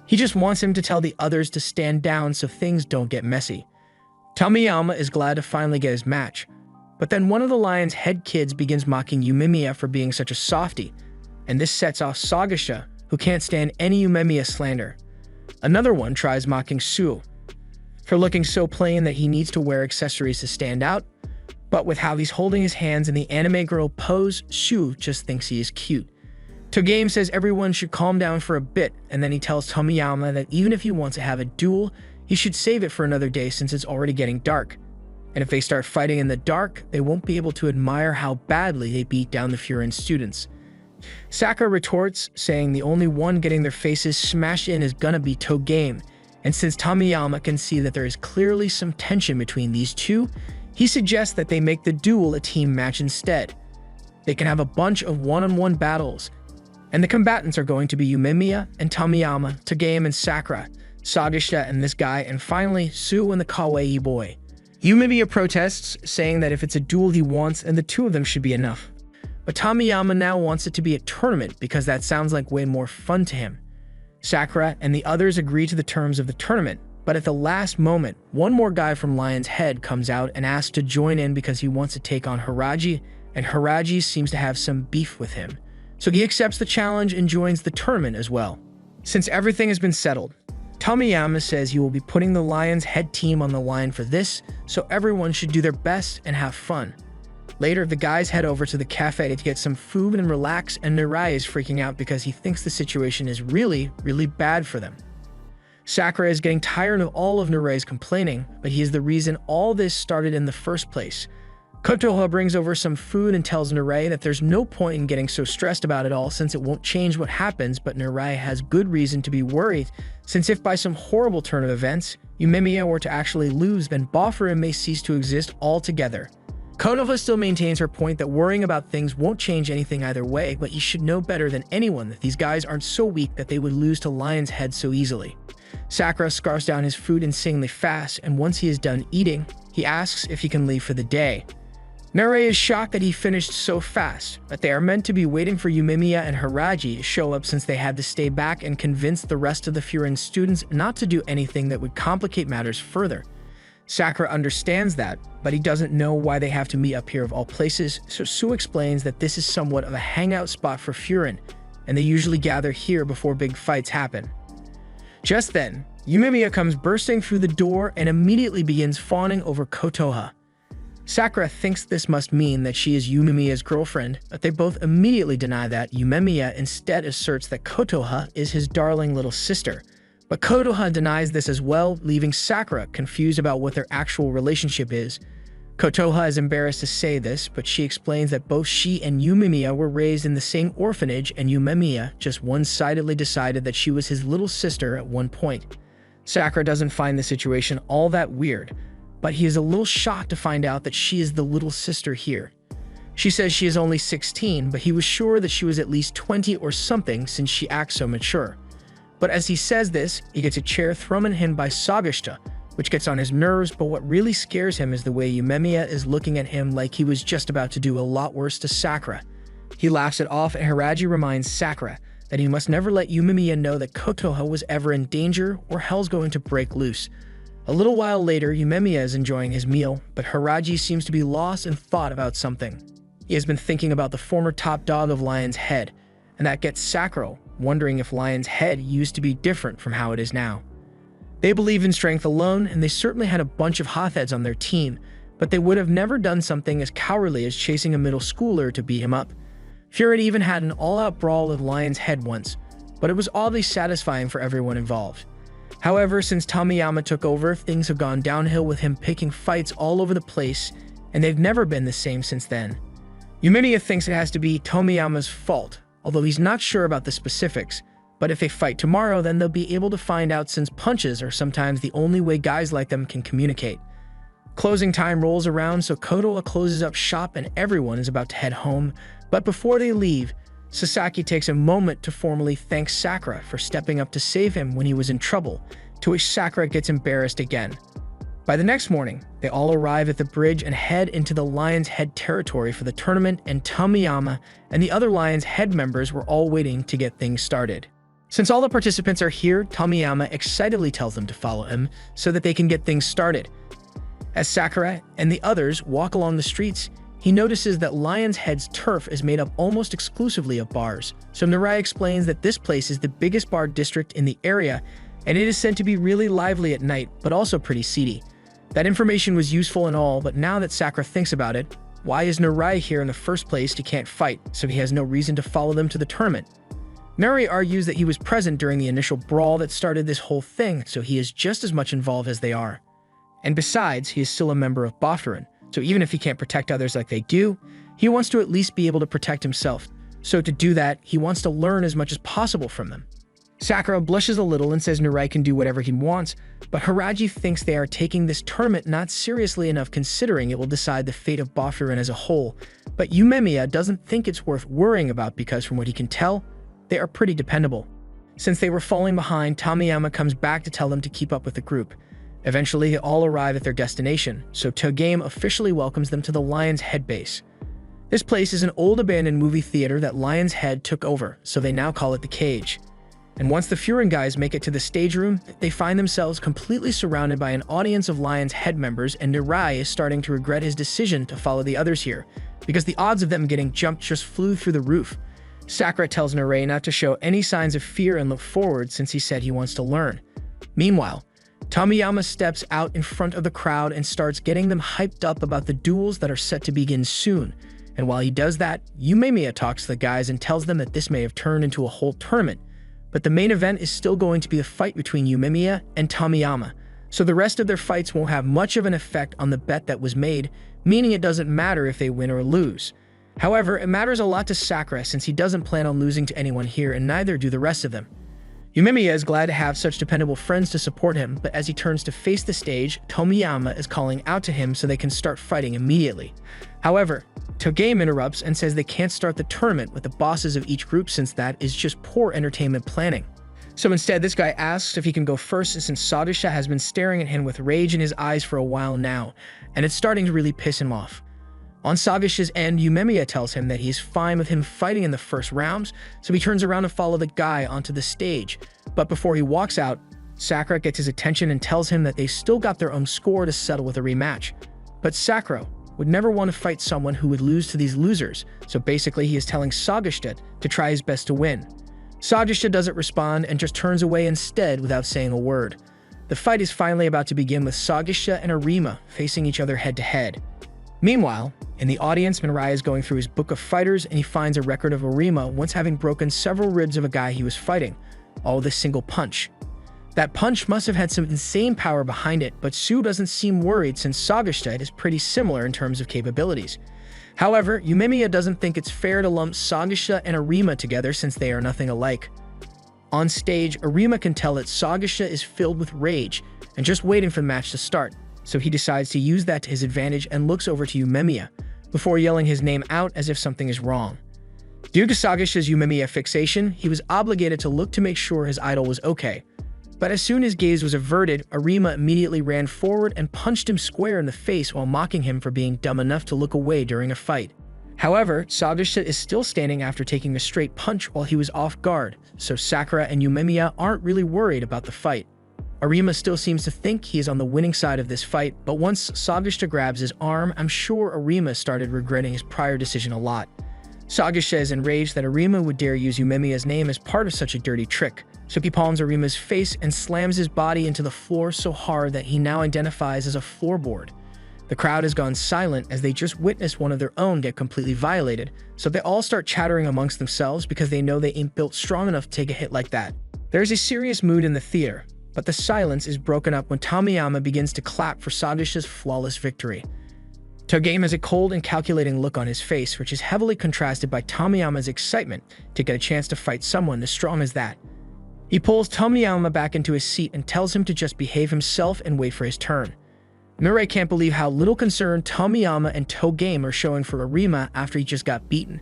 He just wants him to tell the others to stand down so things don't get messy. Tomiyama is glad to finally get his match, but then one of the Lion's Head kids begins mocking Yumemiya for being such a softie, and this sets off Sagasha, who can't stand any Yumemiya slander. Another one tries mocking Suo for looking so plain that he needs to wear accessories to stand out, but with how he's holding his hands in the anime girl pose, Suo just thinks he is cute. Togame says everyone should calm down for a bit, and then he tells Tomiyama that even if he wants to have a duel, he should save it for another day since it's already getting dark. And if they start fighting in the dark, they won't be able to admire how badly they beat down the Furin students. Sakura retorts, saying the only one getting their faces smashed in is gonna be Togame, and since Tomiyama can see that there is clearly some tension between these two, he suggests that they make the duel a team match instead. They can have a bunch of one-on-one battles, and the combatants are going to be Yumemiya and Tomiyama, Togame and Sakura, Sagasha and this guy, and finally, Suo and the kawaii boy. Yumemiya protests, saying that if it's a duel he wants, and the two of them should be enough. But Tomiyama now wants it to be a tournament because that sounds like way more fun to him. Sakura and the others agree to the terms of the tournament, but at the last moment, one more guy from Lion's Head comes out and asks to join in because he wants to take on Haraji, and Haraji seems to have some beef with him. So he accepts the challenge and joins the tournament as well. Since everything has been settled, Tomiyama says he will be putting the Lion's Head team on the line for this, so everyone should do their best and have fun. Later, the guys head over to the cafe to get some food and relax, and Narai is freaking out because he thinks the situation is really, really bad for them. Sakura is getting tired of all of Narai's complaining, but he is the reason all this started in the first place. Kotoha brings over some food and tells Narai that there's no point in getting so stressed about it all since it won't change what happens, but Narai has good reason to be worried, since if by some horrible turn of events, Yumemiya were to actually lose, then Bofura may cease to exist altogether. Konoha still maintains her point that worrying about things won't change anything either way, but you should know better than anyone that these guys aren't so weak that they would lose to Lion's Head so easily. Sakura scarfs down his food insanely fast, and once he is done eating, he asks if he can leave for the day. Narai is shocked that he finished so fast, but they are meant to be waiting for Yumemiya and Haraji to show up since they had to stay back and convince the rest of the Furin students not to do anything that would complicate matters further. Sakura understands that, but he doesn't know why they have to meet up here of all places, so Suo explains that this is somewhat of a hangout spot for Furin, and they usually gather here before big fights happen. Just then, Yumemiya comes bursting through the door and immediately begins fawning over Kotoha. Sakura thinks this must mean that she is Yumemiya's girlfriend, but they both immediately deny that. Yumemiya instead asserts that Kotoha is his darling little sister, but Kotoha denies this as well, leaving Sakura confused about what their actual relationship is. Kotoha is embarrassed to say this, but she explains that both she and Yumemiya were raised in the same orphanage, and Yumemiya just one-sidedly decided that she was his little sister at one point. Sakura doesn't find the situation all that weird, but he is a little shocked to find out that she is the little sister here. She says she is only 16, but he was sure that she was at least 20 or something since she acts so mature. But as he says this, he gets a chair thrown at him by Sagasha, which gets on his nerves, but what really scares him is the way Yumemiya is looking at him like he was just about to do a lot worse to Sakura. He laughs it off, and Hiraji reminds Sakura that he must never let Yumemiya know that Kotoha was ever in danger or hell's going to break loose. A little while later, Yumemiya is enjoying his meal, but Hiraji seems to be lost in thought about something. He has been thinking about the former top dog of Lion's Head, and that gets Sakura wondering if Lion's Head used to be different from how it is now. They believe in strength alone, and they certainly had a bunch of hotheads on their team, but they would have never done something as cowardly as chasing a middle schooler to beat him up. Fury even had an all-out brawl with Lion's Head once, but it was oddly satisfying for everyone involved. However, since Tomiyama took over, things have gone downhill with him picking fights all over the place, and they've never been the same since then. Yumemiya thinks it has to be Tomiyama's fault, although he's not sure about the specifics, but if they fight tomorrow, then they'll be able to find out since punches are sometimes the only way guys like them can communicate. Closing time rolls around, so Kotoha closes up shop and everyone is about to head home, but before they leave, Sasaki takes a moment to formally thank Sakura for stepping up to save him when he was in trouble, to which Sakura gets embarrassed again. By the next morning, they all arrive at the bridge and head into the Lion's Head territory for the tournament, and Tomiyama and the other Lion's Head members were all waiting to get things started. Since all the participants are here, Tomiyama excitedly tells them to follow him so that they can get things started. As Sakura and the others walk along the streets, he notices that Lion's Head's turf is made up almost exclusively of bars, so Mirai explains that this place is the biggest bar district in the area, and it is said to be really lively at night, but also pretty seedy. That information was useful and all, but now that Sakura thinks about it, why is Mirai here in the first place? He can't fight, so he has no reason to follow them to the tournament. Mirai argues that he was present during the initial brawl that started this whole thing, so he is just as much involved as they are. And besides, he is still a member of Boffurin, so even if he can't protect others like they do, he wants to at least be able to protect himself. So to do that, he wants to learn as much as possible from them. Sakura blushes a little and says Mirai can do whatever he wants, but Hiraji thinks they are taking this tournament not seriously enough considering it will decide the fate of Boffurin as a whole, but Yumemiya doesn't think it's worth worrying about because from what he can tell, they are pretty dependable. Since they were falling behind, Tomiyama comes back to tell them to keep up with the group. Eventually, they all arrive at their destination, so Togame officially welcomes them to the Lion's Head base. This place is an old abandoned movie theater that Lion's Head took over, so they now call it the Cage. And once the Furin guys make it to the stage room, they find themselves completely surrounded by an audience of Lion's Head members, and Mirai is starting to regret his decision to follow the others here, because the odds of them getting jumped just flew through the roof. Sakura tells Mirai not to show any signs of fear and look forward since he said he wants to learn. Meanwhile, Tomiyama steps out in front of the crowd and starts getting them hyped up about the duels that are set to begin soon. And while he does that, Yumemiya talks to the guys and tells them that this may have turned into a whole tournament, but the main event is still going to be the fight between Yumemiya and Tomiyama, so the rest of their fights won't have much of an effect on the bet that was made, meaning it doesn't matter if they win or lose. However, it matters a lot to Sakura since he doesn't plan on losing to anyone here, and neither do the rest of them. Yumemiya is glad to have such dependable friends to support him, but as he turns to face the stage, Tomiyama is calling out to him so they can start fighting immediately. However, Togame interrupts and says they can't start the tournament with the bosses of each group since that is just poor entertainment planning. So instead, this guy asks if he can go first since Sagisha has been staring at him with rage in his eyes for a while now, and it's starting to really piss him off. On Sagisha's end, Yumemiya tells him that he's fine with him fighting in the first rounds, so he turns around to follow the guy onto the stage. But before he walks out, Sakura gets his attention and tells him that they still got their own score to settle with a rematch. But Sakura would never want to fight someone who would lose to these losers, so basically he is telling Sagisha to try his best to win. Sagisha doesn't respond and just turns away instead without saying a word. The fight is finally about to begin with Sagisha and Arima facing each other head to head. Meanwhile, in the audience, Mirai is going through his book of fighters and he finds a record of Arima once having broken several ribs of a guy he was fighting, all with a single punch. That punch must have had some insane power behind it, but Sue doesn't seem worried since Sagisha is pretty similar in terms of capabilities. However, Yumemiya doesn't think it's fair to lump Sagisha and Arima together since they are nothing alike. On stage, Arima can tell that Sagisha is filled with rage and just waiting for the match to start, so he decides to use that to his advantage and looks over to Yumemiya, before yelling his name out as if something is wrong. Due to Sagisha's Yumemiya fixation, he was obligated to look to make sure his idol was okay. But as soon as gaze was averted, Arima immediately ran forward and punched him square in the face while mocking him for being dumb enough to look away during a fight. However, Sagisha is still standing after taking a straight punch while he was off guard, so Sakura and Yumemiya aren't really worried about the fight. Arima still seems to think he is on the winning side of this fight, but once Sagisha grabs his arm, I'm sure Arima started regretting his prior decision a lot. Sagisha is enraged that Arima would dare use Yumemiya's name as part of such a dirty trick, so he palms Arima's face and slams his body into the floor so hard that he now identifies as a floorboard. The crowd has gone silent as they just witnessed one of their own get completely violated, so they all start chattering amongst themselves because they know they ain't built strong enough to take a hit like that. There's a serious mood in the theater, but the silence is broken up when Tomiyama begins to clap for Sagisha's flawless victory. Togame has a cold and calculating look on his face, which is heavily contrasted by Tomiyama's excitement to get a chance to fight someone as strong as that. He pulls Tomiyama back into his seat and tells him to just behave himself and wait for his turn. Mirai can't believe how little concern Tomiyama and Togame are showing for Arima after he just got beaten,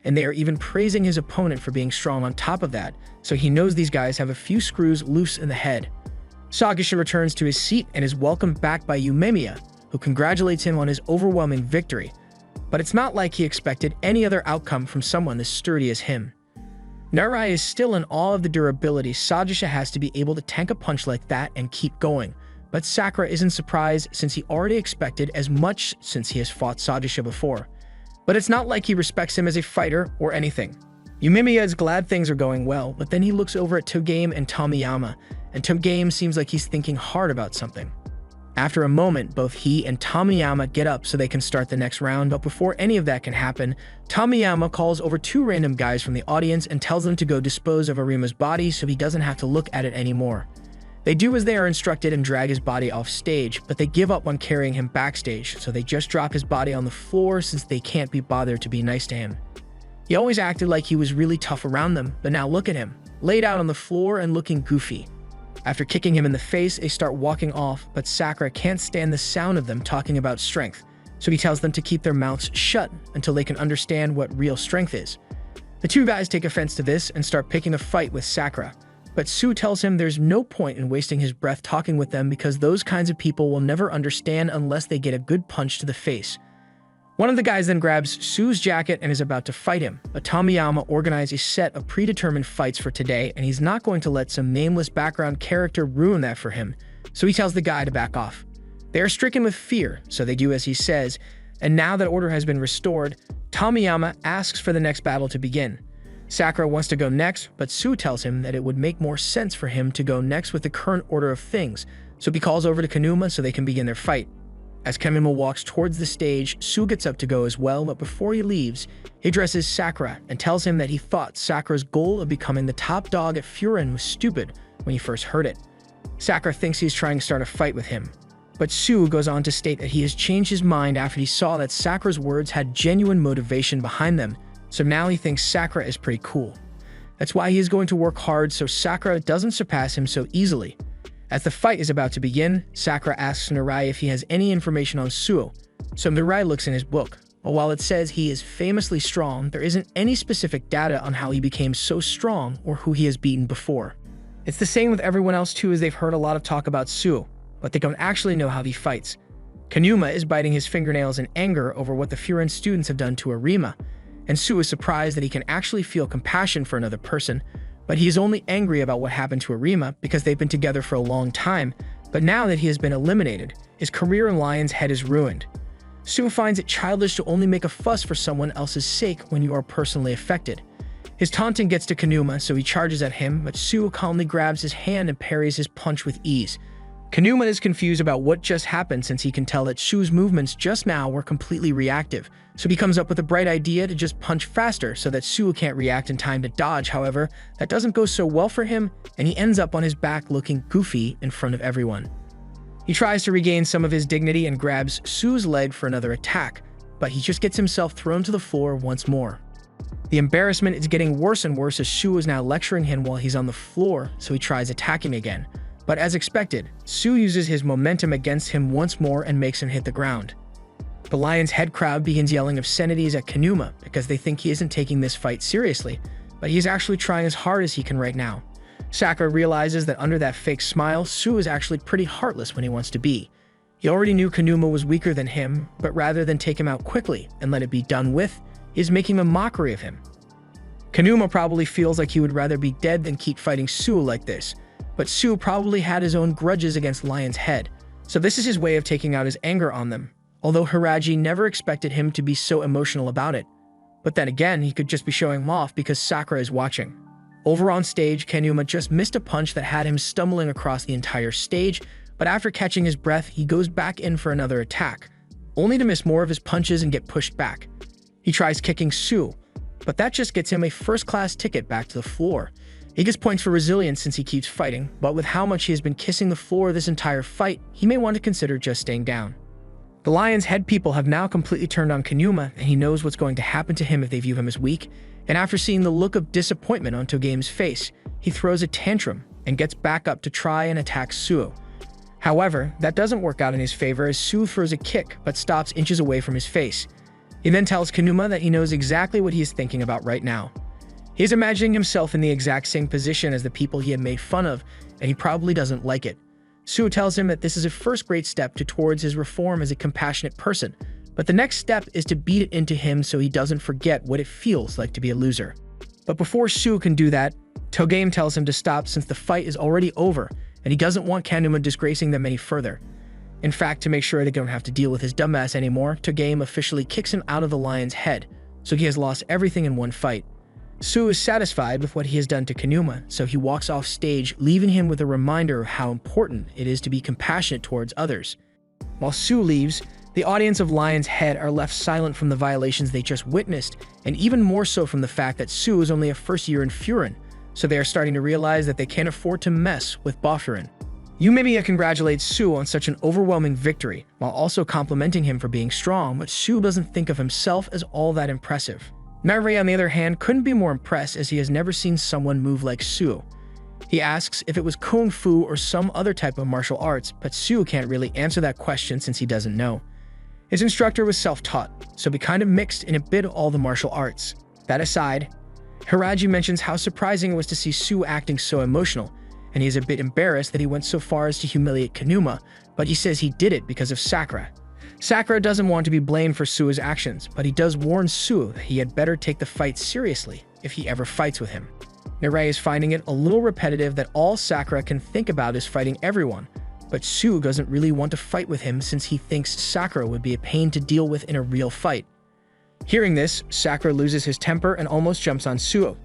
and they are even praising his opponent for being strong on top of that, so he knows these guys have a few screws loose in the head. Sagisha returns to his seat and is welcomed back by Yumemiya, who congratulates him on his overwhelming victory, but it's not like he expected any other outcome from someone as sturdy as him. Narai is still in awe of the durability Sagisha has to be able to tank a punch like that and keep going, but Sakura isn't surprised since he already expected as much since he has fought Sagisha before. But it's not like he respects him as a fighter or anything. Yumemiya is glad things are going well, but then he looks over at Togame and Tomiyama, and Togame seems like he's thinking hard about something. After a moment, both he and Tomiyama get up so they can start the next round, but before any of that can happen, Tomiyama calls over two random guys from the audience and tells them to go dispose of Arima's body so he doesn't have to look at it anymore. They do as they are instructed and drag his body off stage, but they give up on carrying him backstage, so they just drop his body on the floor since they can't be bothered to be nice to him. He always acted like he was really tough around them, but now look at him, laid out on the floor and looking goofy. After kicking him in the face, they start walking off, but Sakura can't stand the sound of them talking about strength, so he tells them to keep their mouths shut until they can understand what real strength is. The two guys take offense to this and start picking a fight with Sakura, but Sue tells him there's no point in wasting his breath talking with them because those kinds of people will never understand unless they get a good punch to the face. One of the guys then grabs Sue's jacket and is about to fight him, but Tomiyama organized a set of predetermined fights for today, and he's not going to let some nameless background character ruin that for him, so he tells the guy to back off. They are stricken with fear, so they do as he says, and now that order has been restored, Tomiyama asks for the next battle to begin. Sakura wants to go next, but Sue tells him that it would make more sense for him to go next with the current order of things, so he calls over to Kanuma so they can begin their fight. As Kanuma walks towards the stage, Sue gets up to go as well, but before he leaves, he addresses Sakura and tells him that he thought Sakura's goal of becoming the top dog at Furin was stupid when he first heard it. Sakura thinks he's trying to start a fight with him, but Sue goes on to state that he has changed his mind after he saw that Sakura's words had genuine motivation behind them, so now he thinks Sakura is pretty cool. That's why he is going to work hard so Sakura doesn't surpass him so easily. As the fight is about to begin, Sakura asks Narai if he has any information on Suo, so Narai looks in his book. But while it says he is famously strong, there isn't any specific data on how he became so strong or who he has beaten before. It's the same with everyone else too, as they've heard a lot of talk about Suo, but they don't actually know how he fights. Kanuma is biting his fingernails in anger over what the Furin students have done to Arima, and Suo is surprised that he can actually feel compassion for another person, but he is only angry about what happened to Arima because they've been together for a long time, but now that he has been eliminated, his career in Lion's Head is ruined. Suo finds it childish to only make a fuss for someone else's sake when you are personally affected. His taunting gets to Kanuma, so he charges at him, but Suo calmly grabs his hand and parries his punch with ease. Kanuma is confused about what just happened since he can tell that Suo's movements just now were completely reactive, so he comes up with a bright idea to just punch faster so that Suo can't react in time to dodge. However, that doesn't go so well for him, and he ends up on his back looking goofy in front of everyone. He tries to regain some of his dignity and grabs Suo's leg for another attack, but he just gets himself thrown to the floor once more. The embarrassment is getting worse and worse as Suo is now lecturing him while he's on the floor, so he tries attacking again. But as expected, Suo uses his momentum against him once more and makes him hit the ground. The Lion's Head crowd begins yelling obscenities at Kanuma because they think he isn't taking this fight seriously, but he is actually trying as hard as he can right now. Sakura realizes that under that fake smile, Suo is actually pretty heartless when he wants to be. He already knew Kanuma was weaker than him, but rather than take him out quickly and let it be done with, is making a mockery of him. Kanuma probably feels like he would rather be dead than keep fighting Suo like this, but Suo probably had his own grudges against Lion's Head, so this is his way of taking out his anger on them, although Hiraji never expected him to be so emotional about it. But then again, he could just be showing him off because Sakura is watching. Over on stage, Kanuma just missed a punch that had him stumbling across the entire stage, but after catching his breath, he goes back in for another attack, only to miss more of his punches and get pushed back. He tries kicking Suo, but that just gets him a first-class ticket back to the floor. He gets points for resilience since he keeps fighting, but with how much he has been kissing the floor this entire fight, he may want to consider just staying down. The Lion's Head people have now completely turned on Kanuma, and he knows what's going to happen to him if they view him as weak, and after seeing the look of disappointment on Togame's face, he throws a tantrum and gets back up to try and attack Suo. However, that doesn't work out in his favor as Suo throws a kick but stops inches away from his face. He then tells Kanuma that he knows exactly what he is thinking about right now. He is imagining himself in the exact same position as the people he had made fun of, and he probably doesn't like it. Suo tells him that this is a first great step towards his reform as a compassionate person, but the next step is to beat it into him so he doesn't forget what it feels like to be a loser. But before Suo can do that, Togame tells him to stop since the fight is already over, and he doesn't want Kanuma disgracing them any further. In fact, to make sure they don't have to deal with his dumbass anymore, Togame officially kicks him out of the Lion's Head, so he has lost everything in one fight. Suo is satisfied with what he has done to Kanuma, so he walks off stage, leaving him with a reminder of how important it is to be compassionate towards others. While Suo leaves, the audience of Lion's Head are left silent from the violations they just witnessed, and even more so from the fact that Suo is only a first year in Furin, so they are starting to realize that they can't afford to mess with Boffurin. Yumiya congratulates Suo on such an overwhelming victory, while also complimenting him for being strong, but Suo doesn't think of himself as all that impressive. Narei, on the other hand, couldn't be more impressed as he has never seen someone move like Suo. He asks if it was Kung Fu or some other type of martial arts, but Suo can't really answer that question since he doesn't know. His instructor was self-taught, so he kind of mixed in a bit of all the martial arts. That aside, Hiraji mentions how surprising it was to see Suo acting so emotional, and he is a bit embarrassed that he went so far as to humiliate Kanuma, but he says he did it because of Sakura. Sakura doesn't want to be blamed for Suo's actions, but he does warn Suo that he had better take the fight seriously if he ever fights with him. Narei is finding it a little repetitive that all Sakura can think about is fighting everyone, but Suo doesn't really want to fight with him since he thinks Sakura would be a pain to deal with in a real fight. Hearing this, Sakura loses his temper and almost jumps on Suo.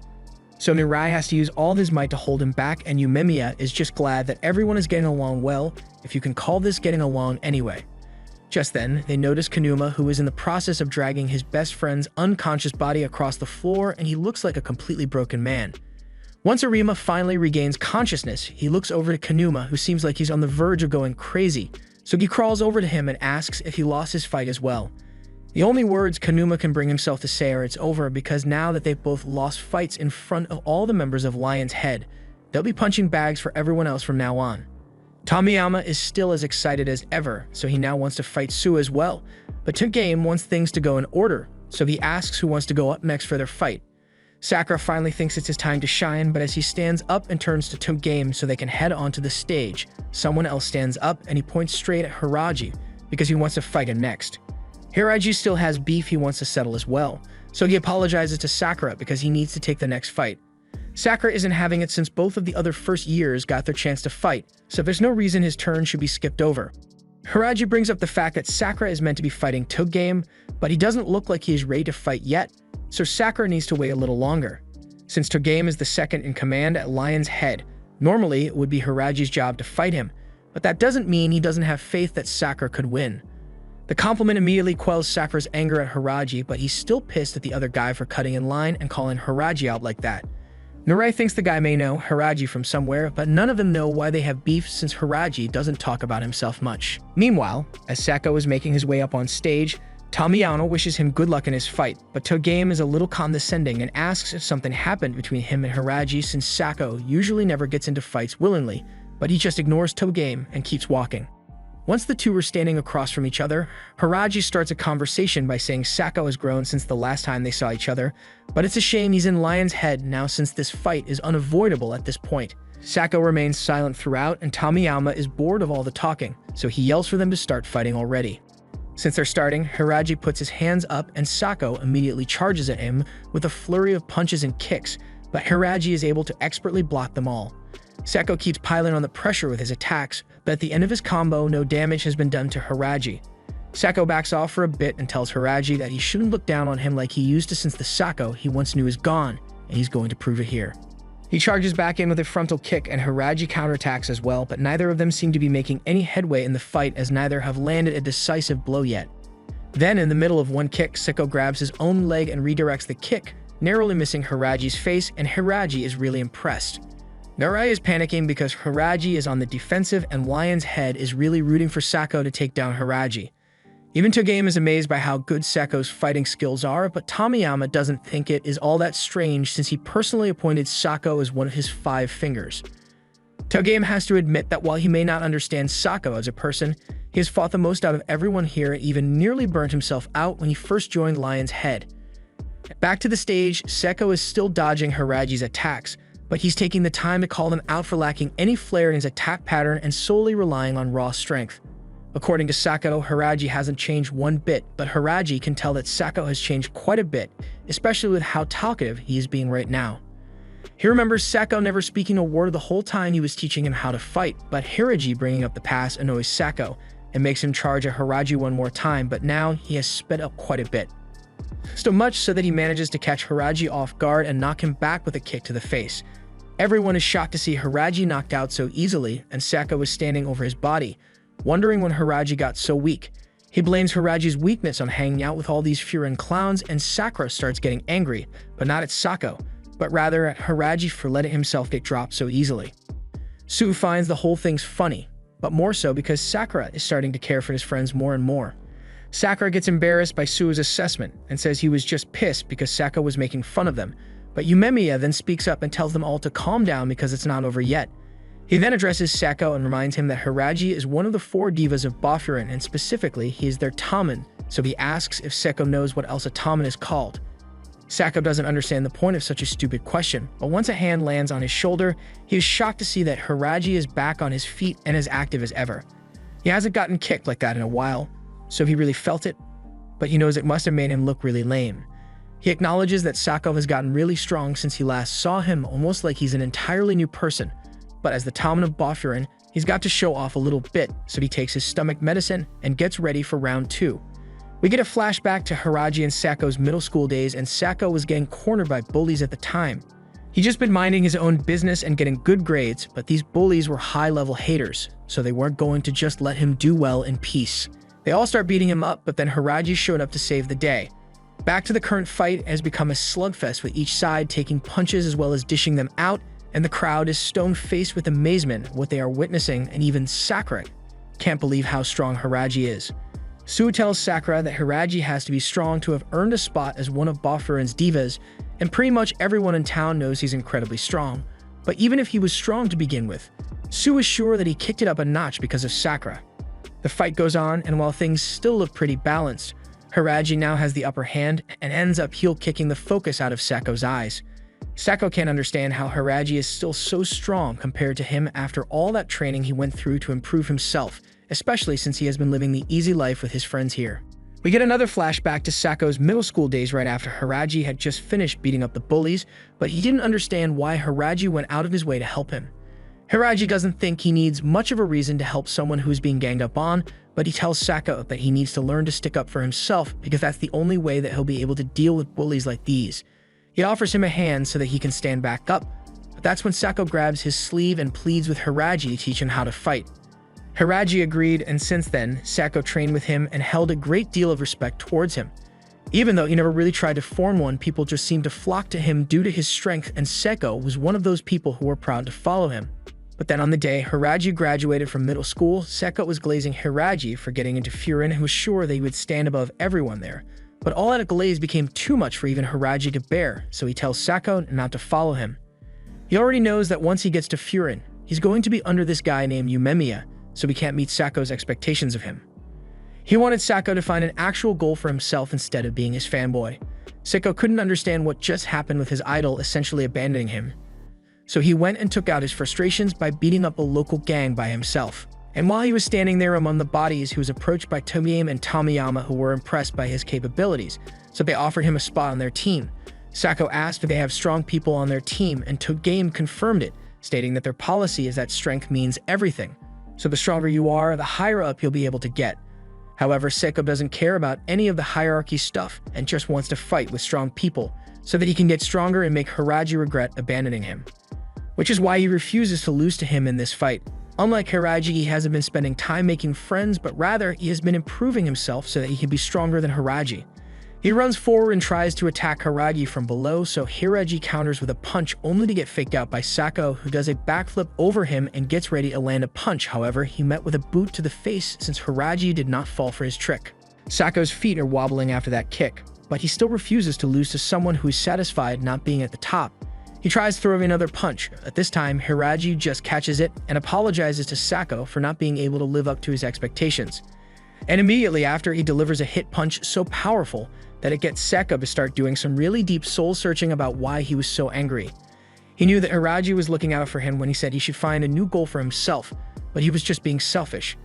So Narei has to use all his might to hold him back, and Yumiya is just glad that everyone is getting along well, if you can call this getting along anyway. Just then, they notice Kanuma, who is in the process of dragging his best friend's unconscious body across the floor, and he looks like a completely broken man. Once Arima finally regains consciousness, he looks over to Kanuma, who seems like he's on the verge of going crazy, so he crawls over to him and asks if he lost his fight as well. The only words Kanuma can bring himself to say are it's over, because now that they've both lost fights in front of all the members of Lion's Head, they'll be punching bags for everyone else from now on. Tomiyama is still as excited as ever, so he now wants to fight Suo as well, but Togame wants things to go in order, so he asks who wants to go up next for their fight. Sakura finally thinks it's his time to shine, but as he stands up and turns to Togame so they can head onto the stage, someone else stands up and he points straight at Hiraji because he wants to fight him next. Hiraji still has beef he wants to settle as well, so he apologizes to Sakura because he needs to take the next fight. Sakura isn't having it since both of the other first years got their chance to fight, so there's no reason his turn should be skipped over. Hiraji brings up the fact that Sakura is meant to be fighting Togame, but he doesn't look like he is ready to fight yet, so Sakura needs to wait a little longer. Since Togame is the second in command at Lion's Head, normally it would be Hiraji's job to fight him, but that doesn't mean he doesn't have faith that Sakura could win. The compliment immediately quells Sakura's anger at Hiraji, but he's still pissed at the other guy for cutting in line and calling Hiraji out like that. Narei thinks the guy may know Hiraji from somewhere, but none of them know why they have beef since Hiraji doesn't talk about himself much. Meanwhile, as Sako is making his way up on stage, Tomiyama wishes him good luck in his fight, but Togame is a little condescending and asks if something happened between him and Hiraji since Sako usually never gets into fights willingly, but he just ignores Togame and keeps walking. Once the two were standing across from each other, Hiraji starts a conversation by saying Sako has grown since the last time they saw each other, but it's a shame he's in Lion's Head now since this fight is unavoidable at this point. Sako remains silent throughout, and Tomiyama is bored of all the talking, so he yells for them to start fighting already. Since they're starting, Hiraji puts his hands up and Sako immediately charges at him with a flurry of punches and kicks, but Hiraji is able to expertly block them all. Sako keeps piling on the pressure with his attacks, but at the end of his combo, no damage has been done to Hiraji. Sako backs off for a bit and tells Hiraji that he shouldn't look down on him like he used to, since the Sako he once knew is gone, and he's going to prove it here. He charges back in with a frontal kick and Hiraji counterattacks as well, but neither of them seem to be making any headway in the fight, as neither have landed a decisive blow yet. Then, in the middle of one kick, Sako grabs his own leg and redirects the kick, narrowly missing Hiraji's face, and Hiraji is really impressed. Narai is panicking because Hiraji is on the defensive and Lion's Head is really rooting for Sako to take down Hiraji. Even Togame is amazed by how good Sako's fighting skills are, but Tomiyama doesn't think it is all that strange since he personally appointed Sako as one of his 5 fingers. Togame has to admit that while he may not understand Sako as a person, he has fought the most out of everyone here and even nearly burnt himself out when he first joined Lion's Head. Back to the stage, Sako is still dodging Hiraji's attacks, but he's taking the time to call them out for lacking any flair in his attack pattern and solely relying on raw strength. According to Sako, Hiraji hasn't changed one bit, but Hiraji can tell that Sako has changed quite a bit, especially with how talkative he is being right now. He remembers Sako never speaking a word the whole time he was teaching him how to fight, but Hiraji bringing up the past annoys Sako and makes him charge at Hiraji one more time, but now he has sped up quite a bit. So much so that he manages to catch Hiraji off guard and knock him back with a kick to the face. Everyone is shocked to see Hiraji knocked out so easily, and Sako is standing over his body, wondering when Hiraji got so weak. He blames Hiraji's weakness on hanging out with all these Furin clowns, and Sakura starts getting angry, but not at Sako, but rather at Hiraji for letting himself get dropped so easily. Sue finds the whole thing's funny, but more so because Sakura is starting to care for his friends more and more. Sakura gets embarrassed by Sue's assessment and says he was just pissed because Sako was making fun of them, but Yumemiya then speaks up and tells them all to calm down because it's not over yet. He then addresses Sako and reminds him that Hiraji is one of the 4 divas of Boffurin, and specifically, he is their Taman, so he asks if Sako knows what else a Taman is called. Sako doesn't understand the point of such a stupid question, but once a hand lands on his shoulder, he is shocked to see that Hiraji is back on his feet and as active as ever. He hasn't gotten kicked like that in a while, so he really felt it, but he knows it must have made him look really lame. He acknowledges that Sako has gotten really strong since he last saw him, almost like he's an entirely new person. But as the Taman of Boffurin, he's got to show off a little bit, so he takes his stomach medicine and gets ready for round 2. We get a flashback to Hiraji and Sako's middle school days, and Sako was getting cornered by bullies at the time. He'd just been minding his own business and getting good grades, but these bullies were high-level haters, so they weren't going to just let him do well in peace. They all start beating him up, but then Hiraji showed up to save the day. Back to the current fight has become a slugfest with each side taking punches as well as dishing them out, and the crowd is stone-faced with amazement at what they are witnessing, and even Sakura can't believe how strong Hiraji is. Sue tells Sakura that Hiraji has to be strong to have earned a spot as one of Boffurin's divas, and pretty much everyone in town knows he's incredibly strong. But even if he was strong to begin with, Sue is sure that he kicked it up a notch because of Sakura. The fight goes on, and while things still look pretty balanced, Hiraji now has the upper hand and ends up heel-kicking the focus out of Sako's eyes. Sako can't understand how Hiraji is still so strong compared to him after all that training he went through to improve himself, especially since he has been living the easy life with his friends here. We get another flashback to Sako's middle school days right after Hiraji had just finished beating up the bullies, but he didn't understand why Hiraji went out of his way to help him. Hiraji doesn't think he needs much of a reason to help someone who's being ganged up on, but he tells Sako that he needs to learn to stick up for himself because that's the only way that he'll be able to deal with bullies like these. He offers him a hand so that he can stand back up, but that's when Sako grabs his sleeve and pleads with Hiraji to teach him how to fight. Hiraji agreed, and since then, Sako trained with him and held a great deal of respect towards him. Even though he never really tried to form one, people just seemed to flock to him due to his strength, and Sako was one of those people who were proud to follow him. But then on the day Hiraji graduated from middle school, Sako was glazing Hiraji for getting into Furin and was sure that he would stand above everyone there. But all that glaze became too much for even Hiraji to bear, so he tells Sako not to follow him. He already knows that once he gets to Furin, he's going to be under this guy named Yumemiya, so he can't meet Sako's expectations of him. He wanted Sako to find an actual goal for himself instead of being his fanboy. Sako couldn't understand what just happened with his idol essentially abandoning him. So he went and took out his frustrations by beating up a local gang by himself. And while he was standing there among the bodies, he was approached by Togame and Tomiyama, who were impressed by his capabilities, so they offered him a spot on their team. Sako asked if they have strong people on their team, and Togame confirmed it, stating that their policy is that strength means everything. So the stronger you are, the higher up you'll be able to get. However, Sako doesn't care about any of the hierarchy stuff and just wants to fight with strong people so that he can get stronger and make Hiraji regret abandoning him. Which is why he refuses to lose to him in this fight. Unlike Hiraji, he hasn't been spending time making friends, but rather he has been improving himself so that he can be stronger than Hiraji. He runs forward and tries to attack Hiraji from below, so Hiraji counters with a punch only to get faked out by Sako, who does a backflip over him and gets ready to land a punch. However, he met with a boot to the face since Hiraji did not fall for his trick. Sako's feet are wobbling after that kick, but he still refuses to lose to someone who is satisfied not being at the top. He tries throwing another punch. At this time, Hiraji just catches it and apologizes to Sako for not being able to live up to his expectations. And immediately after, he delivers a hit punch so powerful that it gets Sako to start doing some really deep soul-searching about why he was so angry. He knew that Hiraji was looking out for him when he said he should find a new goal for himself, but he was just being selfish.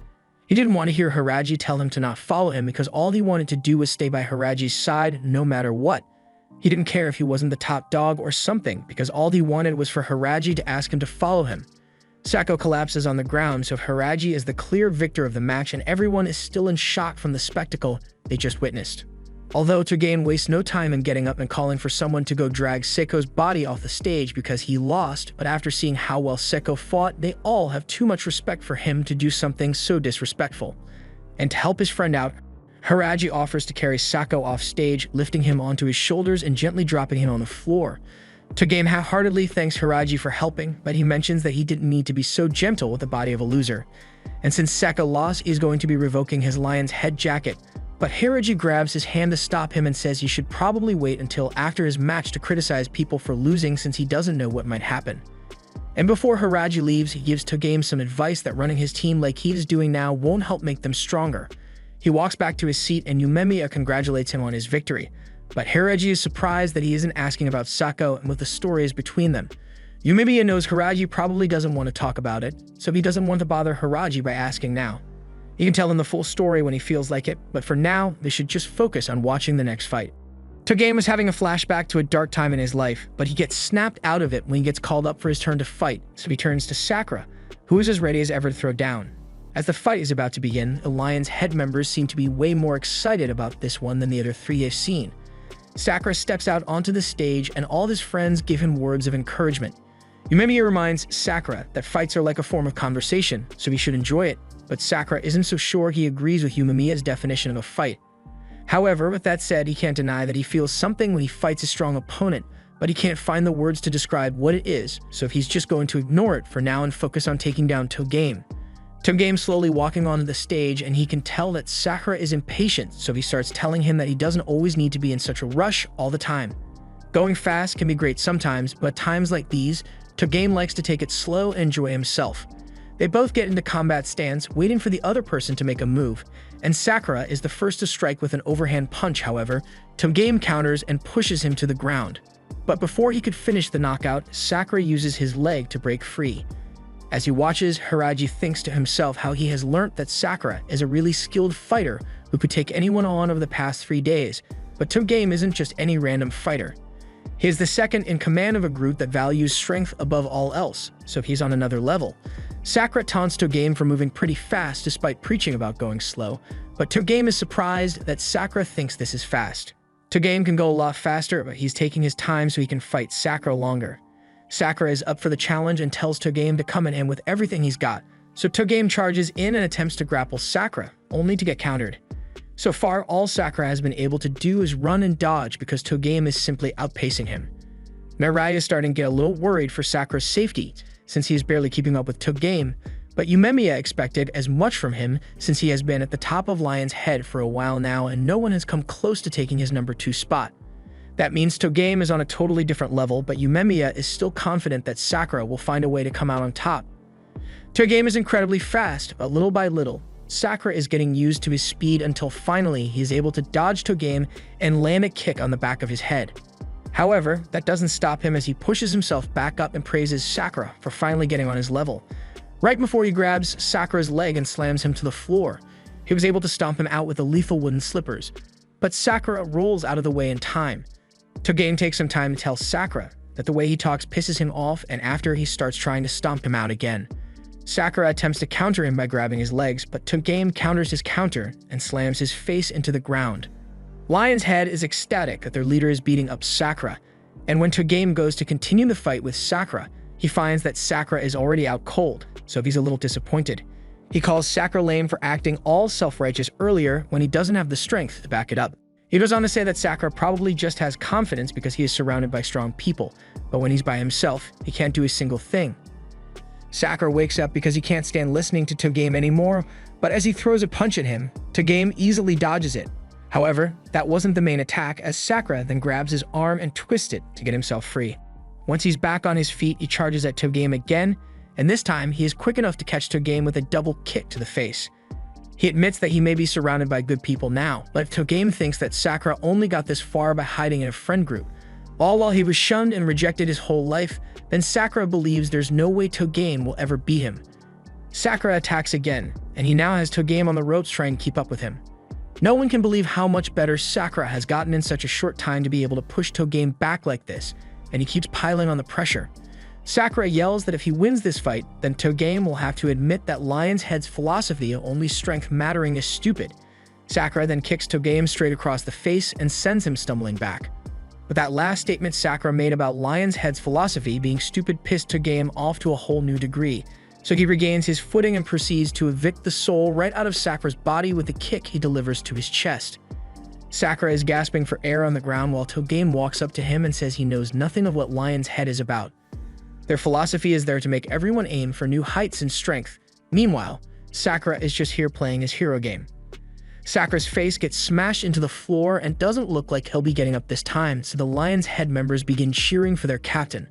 He didn't want to hear Hiraji tell him to not follow him because all he wanted to do was stay by Hiraji's side no matter what. He didn't care if he wasn't the top dog or something because all he wanted was for Hiraji to ask him to follow him. Sako collapses on the ground, so Hiraji is the clear victor of the match and everyone is still in shock from the spectacle they just witnessed. Although Togame wastes no time in getting up and calling for someone to go drag Sako's body off the stage because he lost, but after seeing how well Sako fought, they all have too much respect for him to do something so disrespectful. And to help his friend out, Hiraji offers to carry Sako off stage, lifting him onto his shoulders and gently dropping him on the floor. Togame half-heartedly thanks Hiraji for helping, but he mentions that he didn't need to be so gentle with the body of a loser. And since Sako lost, he's going to be revoking his lion's head jacket. But Hiraji grabs his hand to stop him and says he should probably wait until after his match to criticize people for losing since he doesn't know what might happen. And before Hiraji leaves, he gives Togame some advice that running his team like he is doing now won't help make them stronger. He walks back to his seat and Yumemiya congratulates him on his victory. But Hiraji is surprised that he isn't asking about Sako and what the story is between them. Yumemiya knows Hiraji probably doesn't want to talk about it, so he doesn't want to bother Hiraji by asking now. He can tell him the full story when he feels like it, but for now, they should just focus on watching the next fight. Togame is having a flashback to a dark time in his life, but he gets snapped out of it when he gets called up for his turn to fight, so he turns to Sakura, who is as ready as ever to throw down. As the fight is about to begin, the Lion's Head members seem to be way more excited about this one than the other three they've seen. Sakura steps out onto the stage and all his friends give him words of encouragement. Yumemiya reminds Sakura that fights are like a form of conversation, so he should enjoy it, but Sakura isn't so sure he agrees with Yumemiya's definition of a fight. However, with that said, he can't deny that he feels something when he fights a strong opponent, but he can't find the words to describe what it is, so he's just going to ignore it for now and focus on taking down Togame. Togame slowly walking onto the stage, and he can tell that Sakura is impatient, so he starts telling him that he doesn't always need to be in such a rush all the time. Going fast can be great sometimes, but at times like these, Togame likes to take it slow and enjoy himself. They both get into combat stance, waiting for the other person to make a move, and Sakura is the first to strike with an overhand punch. However, Togame counters and pushes him to the ground. But before he could finish the knockout, Sakura uses his leg to break free. As he watches, Hiraji thinks to himself how he has learnt that Sakura is a really skilled fighter who could take anyone on over the past 3 days, but Togame isn't just any random fighter. He is the second in command of a group that values strength above all else, so he's on another level. Sakura taunts Togame for moving pretty fast despite preaching about going slow, but Togame is surprised that Sakura thinks this is fast. Togame can go a lot faster, but he's taking his time so he can fight Sakura longer. Sakura is up for the challenge and tells Togame to come at him with everything he's got, so Togame charges in and attempts to grapple Sakura, only to get countered. So far, all Sakura has been able to do is run and dodge because Togame is simply outpacing him. Mirai is starting to get a little worried for Sakura's safety, since he is barely keeping up with Togame, but Yumemiya expected as much from him since he has been at the top of Lion's Head for a while now and no one has come close to taking his number 2 spot. That means Togame is on a totally different level, but Yumemiya is still confident that Sakura will find a way to come out on top. Togame is incredibly fast, but little by little, Sakura is getting used to his speed until finally he is able to dodge Togame and land a kick on the back of his head. However, that doesn't stop him as he pushes himself back up and praises Sakura for finally getting on his level. Right before he grabs Sakura's leg and slams him to the floor, he was able to stomp him out with the lethal wooden slippers, but Sakura rolls out of the way in time. Togame takes some time to tell Sakura that the way he talks pisses him off, and after he starts trying to stomp him out again. Sakura attempts to counter him by grabbing his legs, but Togame counters his counter and slams his face into the ground. Lion's Head is ecstatic that their leader is beating up Sakura, and when Togame goes to continue the fight with Sakura, he finds that Sakura is already out cold, so he's a little disappointed. He calls Sakura lame for acting all self-righteous earlier when he doesn't have the strength to back it up. He goes on to say that Sakura probably just has confidence because he is surrounded by strong people, but when he's by himself, he can't do a single thing. Sakura wakes up because he can't stand listening to Togame anymore, but as he throws a punch at him, Togame easily dodges it. However, that wasn't the main attack, as Sakura then grabs his arm and twists it to get himself free. Once he's back on his feet, he charges at Togame again, and this time he is quick enough to catch Togame with a double kick to the face. He admits that he may be surrounded by good people now, but Togame thinks that Sakura only got this far by hiding in a friend group. All while he was shunned and rejected his whole life, then Sakura believes there's no way Togame will ever beat him. Sakura attacks again, and he now has Togame on the ropes trying to keep up with him. No one can believe how much better Sakura has gotten in such a short time to be able to push Togame back like this, and he keeps piling on the pressure. Sakura yells that if he wins this fight, then Togame will have to admit that Lion's Head's philosophy of only strength mattering is stupid. Sakura then kicks Togame straight across the face and sends him stumbling back. But that last statement Sakura made about Lion's Head's philosophy being stupid pissed Togame off to a whole new degree, so he regains his footing and proceeds to evict the soul right out of Sakura's body with a kick he delivers to his chest. Sakura is gasping for air on the ground while Togame walks up to him and says he knows nothing of what Lion's Head is about. Their philosophy is there to make everyone aim for new heights in strength. Meanwhile, Sakura is just here playing his hero game. Sakura's face gets smashed into the floor and doesn't look like he'll be getting up this time, so the Lion's Head members begin cheering for their captain.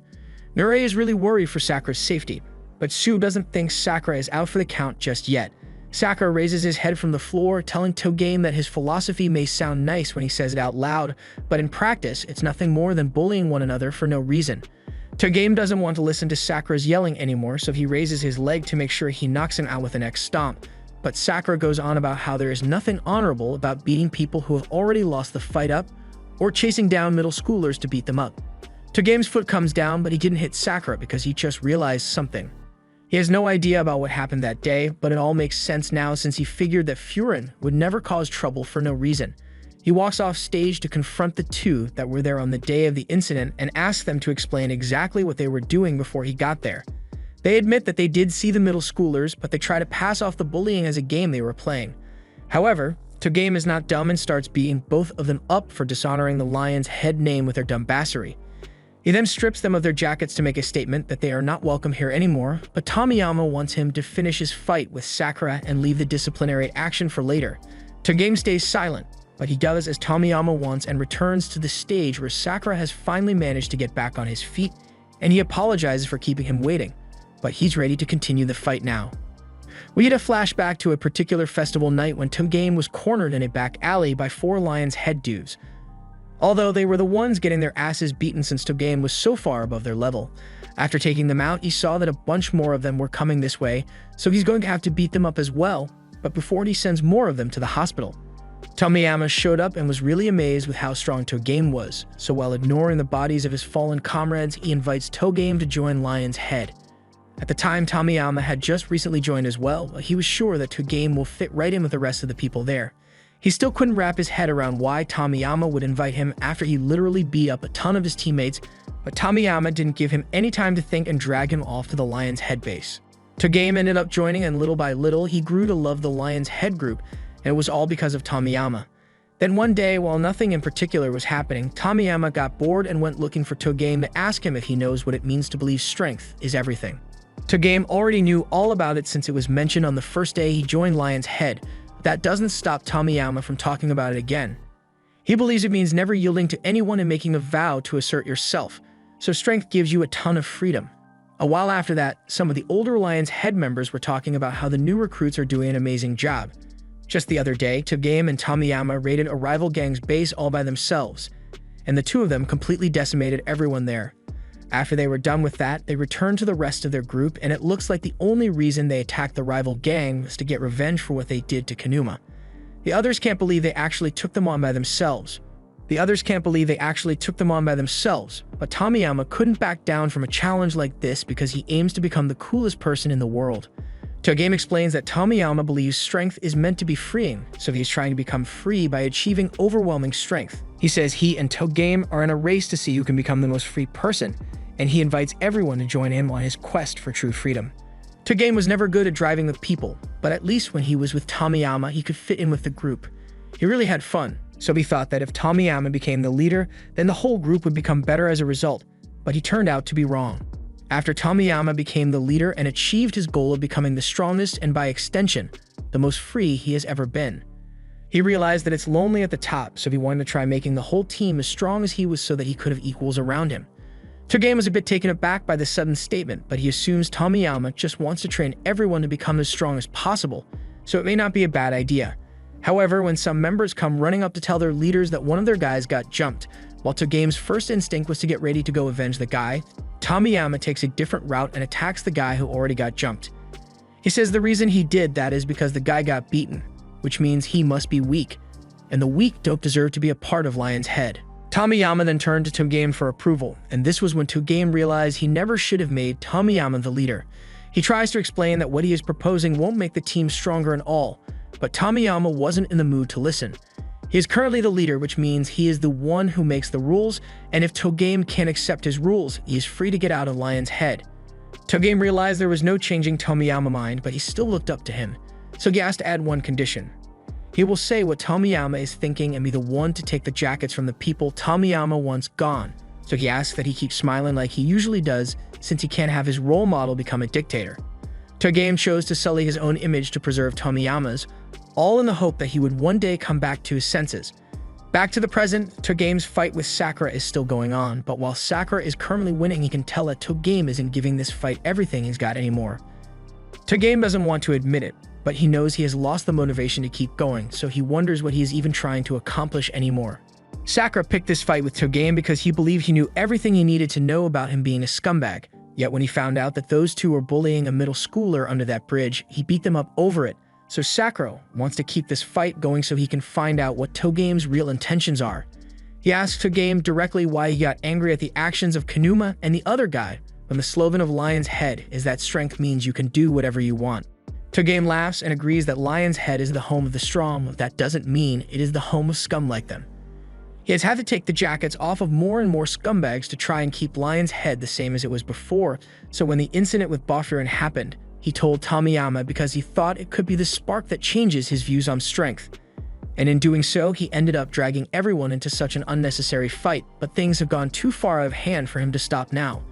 Nurei is really worried for Sakura's safety, but Sue doesn't think Sakura is out for the count just yet. Sakura raises his head from the floor, telling Togame that his philosophy may sound nice when he says it out loud, but in practice, it's nothing more than bullying one another for no reason. Togame doesn't want to listen to Sakura's yelling anymore, so he raises his leg to make sure he knocks him out with the next stomp. But Sakura goes on about how there is nothing honorable about beating people who have already lost the fight up, or chasing down middle schoolers to beat them up. Togame's foot comes down, but he didn't hit Sakura because he just realized something. He has no idea about what happened that day, but it all makes sense now since he figured that Furin would never cause trouble for no reason. He walks off stage to confront the two that were there on the day of the incident and asks them to explain exactly what they were doing before he got there. They admit that they did see the middle schoolers, but they try to pass off the bullying as a game they were playing. However, Togame is not dumb and starts beating both of them up for dishonoring the Lion's Head name with their dumbassery. He then strips them of their jackets to make a statement that they are not welcome here anymore, but Tomiyama wants him to finish his fight with Sakura and leave the disciplinary action for later. Togame stays silent, but he does as Tomiyama wants and returns to the stage where Sakura has finally managed to get back on his feet, and he apologizes for keeping him waiting, but he's ready to continue the fight now. We get a flashback to a particular festival night when Togame was cornered in a back alley by 4 Lion's Head dudes. Although they were the ones getting their asses beaten since Togame was so far above their level. After taking them out, he saw that a bunch more of them were coming this way, so he's going to have to beat them up as well, but before he sends more of them to the hospital. Tomiyama showed up and was really amazed with how strong Togame was, so while ignoring the bodies of his fallen comrades, he invites Togame to join Lion's Head. At the time, Tomiyama had just recently joined as well, but he was sure that Togame will fit right in with the rest of the people there. He still couldn't wrap his head around why Tomiyama would invite him after he literally beat up a ton of his teammates, but Tomiyama didn't give him any time to think and drag him off to the Lion's Head base. Togame ended up joining, and little by little, he grew to love the Lion's Head group, and it was all because of Tomiyama. Then one day, while nothing in particular was happening, Tomiyama got bored and went looking for Togame to ask him if he knows what it means to believe strength is everything. Togame already knew all about it since it was mentioned on the first day he joined Lion's Head. That doesn't stop Tomiyama from talking about it again. He believes it means never yielding to anyone and making a vow to assert yourself, so strength gives you a ton of freedom. A while after that, some of the older Lion's Head members were talking about how the new recruits are doing an amazing job. Just the other day, Togame and Tomiyama raided a rival gang's base all by themselves, and the two of them completely decimated everyone there. After they were done with that, they returned to the rest of their group, and it looks like the only reason they attacked the rival gang was to get revenge for what they did to Kanuma. The others can't believe they actually took them on by themselves. But Tomiyama couldn't back down from a challenge like this because he aims to become the coolest person in the world. Togame explains that Tomiyama believes strength is meant to be freeing, so he's trying to become free by achieving overwhelming strength. He says he and Togame are in a race to see who can become the most free person, and he invites everyone to join him on his quest for true freedom. Togame was never good at driving with people, but at least when he was with Tomiyama, he could fit in with the group. He really had fun, so he thought that if Tomiyama became the leader, then the whole group would become better as a result, but he turned out to be wrong. After Tomiyama became the leader and achieved his goal of becoming the strongest and by extension, the most free he has ever been, he realized that it's lonely at the top, so he wanted to try making the whole team as strong as he was so that he could have equals around him. Togame was a bit taken aback by this sudden statement, but he assumes Tomiyama just wants to train everyone to become as strong as possible, so it may not be a bad idea. However, when some members come running up to tell their leaders that one of their guys got jumped, while Togame's first instinct was to get ready to go avenge the guy, Tomiyama takes a different route and attacks the guy who already got jumped. He says the reason he did that is because the guy got beaten, which means he must be weak, and the weak don't deserve to be a part of Lion's Head. Tomiyama then turned to Togame for approval, and this was when Togame realized he never should have made Tomiyama the leader. He tries to explain that what he is proposing won't make the team stronger and all, but Tomiyama wasn't in the mood to listen. He is currently the leader, which means he is the one who makes the rules, and if Togame can't accept his rules, he is free to get out of Lion's Head. Togame realized there was no changing Tomiyama's mind, but he still looked up to him, so he asked to add one condition. He will say what Tomiyama is thinking and be the one to take the jackets from the people Tomiyama wants gone, so he asks that he keep smiling like he usually does since he can't have his role model become a dictator. Togame chose to sully his own image to preserve Tomiyama's, all in the hope that he would one day come back to his senses. Back to the present, Togame's fight with Sakura is still going on, but while Sakura is currently winning, he can tell that Togame isn't giving this fight everything he's got anymore. Togame doesn't want to admit it, but he knows he has lost the motivation to keep going, so he wonders what he is even trying to accomplish anymore. Sakura picked this fight with Togame because he believed he knew everything he needed to know about him being a scumbag, yet when he found out that those two were bullying a middle schooler under that bridge, he beat them up over it. So Sakura wants to keep this fight going so he can find out what Togame's real intentions are. He asks Togame directly why he got angry at the actions of Kanuma and the other guy, when the slogan of Lion's Head is that strength means you can do whatever you want. Togame laughs and agrees that Lion's Head is the home of the strong, but that doesn't mean it is the home of scum like them. He has had to take the jackets off of more and more scumbags to try and keep Lion's Head the same as it was before, so when the incident with Boffurin happened, he told Tomiyama because he thought it could be the spark that changes his views on strength. And in doing so, he ended up dragging everyone into such an unnecessary fight, but things have gone too far out of hand for him to stop now.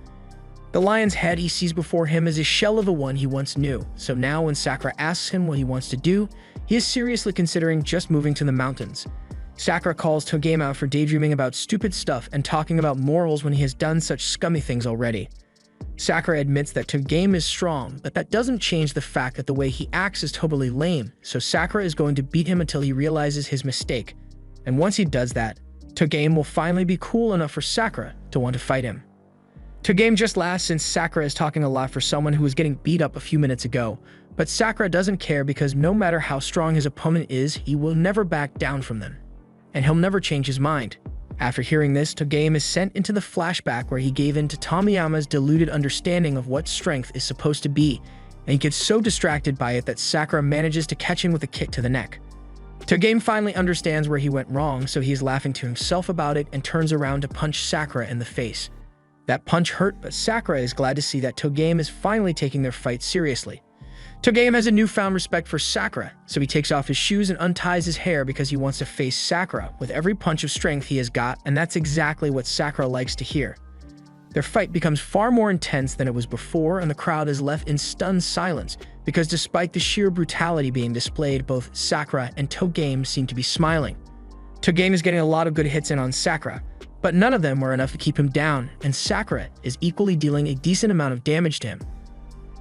The Lion's Head he sees before him is a shell of the one he once knew, so now when Sakura asks him what he wants to do, he is seriously considering just moving to the mountains. Sakura calls Togame out for daydreaming about stupid stuff and talking about morals when he has done such scummy things already. Sakura admits that Togame is strong, but that doesn't change the fact that the way he acts is totally lame, so Sakura is going to beat him until he realizes his mistake. And once he does that, Togame will finally be cool enough for Sakura to want to fight him. Togame just laughs since Sakura is talking a lot for someone who was getting beat up a few minutes ago, but Sakura doesn't care because no matter how strong his opponent is, he will never back down from them. And he'll never change his mind. After hearing this, Togame is sent into the flashback where he gave in to Tomiyama's deluded understanding of what strength is supposed to be, and he gets so distracted by it that Sakura manages to catch him with a kick to the neck. Togame finally understands where he went wrong, so he is laughing to himself about it and turns around to punch Sakura in the face. That punch hurt, but Sakura is glad to see that Togame is finally taking their fight seriously. Togame has a newfound respect for Sakura, so he takes off his shoes and unties his hair because he wants to face Sakura with every punch of strength he has got, and that's exactly what Sakura likes to hear. Their fight becomes far more intense than it was before, and the crowd is left in stunned silence because despite the sheer brutality being displayed, both Sakura and Togame seem to be smiling. Togame is getting a lot of good hits in on Sakura, but none of them were enough to keep him down, and Sakura is equally dealing a decent amount of damage to him.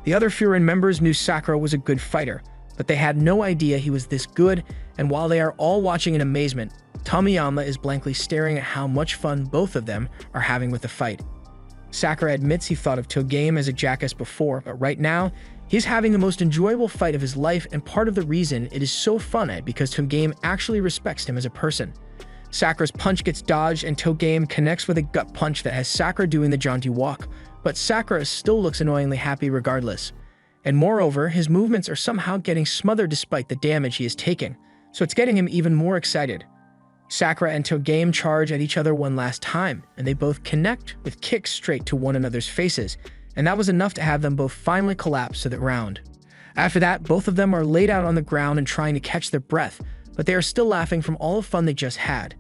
The other Furin members knew Sakura was a good fighter, but they had no idea he was this good, and while they are all watching in amazement, Tomiyama is blankly staring at how much fun both of them are having with the fight. Sakura admits he thought of Togame as a jackass before, but right now, he's having the most enjoyable fight of his life, and part of the reason it is so fun is because Togame actually respects him as a person. Sakura's punch gets dodged, and Togame connects with a gut punch that has Sakura doing the jaunty walk, but Sakura still looks annoyingly happy regardless. And moreover, his movements are somehow getting smothered despite the damage he is taking, so it's getting him even more excited. Sakura and Togame charge at each other one last time, and they both connect with kicks straight to one another's faces, and that was enough to have them both finally collapse to the ground. After that, both of them are laid out on the ground and trying to catch their breath, but they are still laughing from all the fun they just had.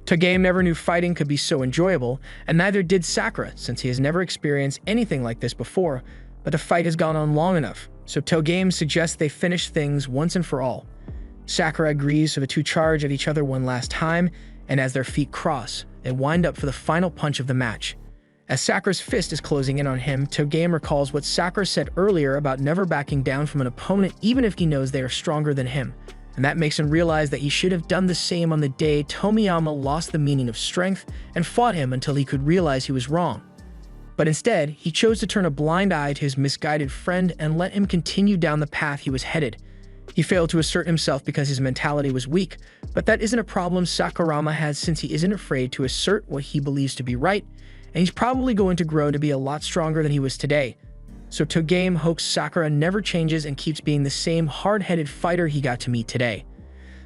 Togame never knew fighting could be so enjoyable, and neither did Sakura, since he has never experienced anything like this before, but the fight has gone on long enough, so Togame suggests they finish things once and for all. Sakura agrees, so the two charge at each other one last time, and as their feet cross, they wind up for the final punch of the match. As Sakura's fist is closing in on him, Togame recalls what Sakura said earlier about never backing down from an opponent even if he knows they are stronger than him, and that makes him realize that he should have done the same on the day Tomiyama lost the meaning of strength and fought him until he could realize he was wrong. But instead, he chose to turn a blind eye to his misguided friend and let him continue down the path he was headed. He failed to assert himself because his mentality was weak, but that isn't a problem Sakurama has since he isn't afraid to assert what he believes to be right, and he's probably going to grow to be a lot stronger than he was today. So Togame hopes Sakura never changes and keeps being the same hard-headed fighter he got to meet today.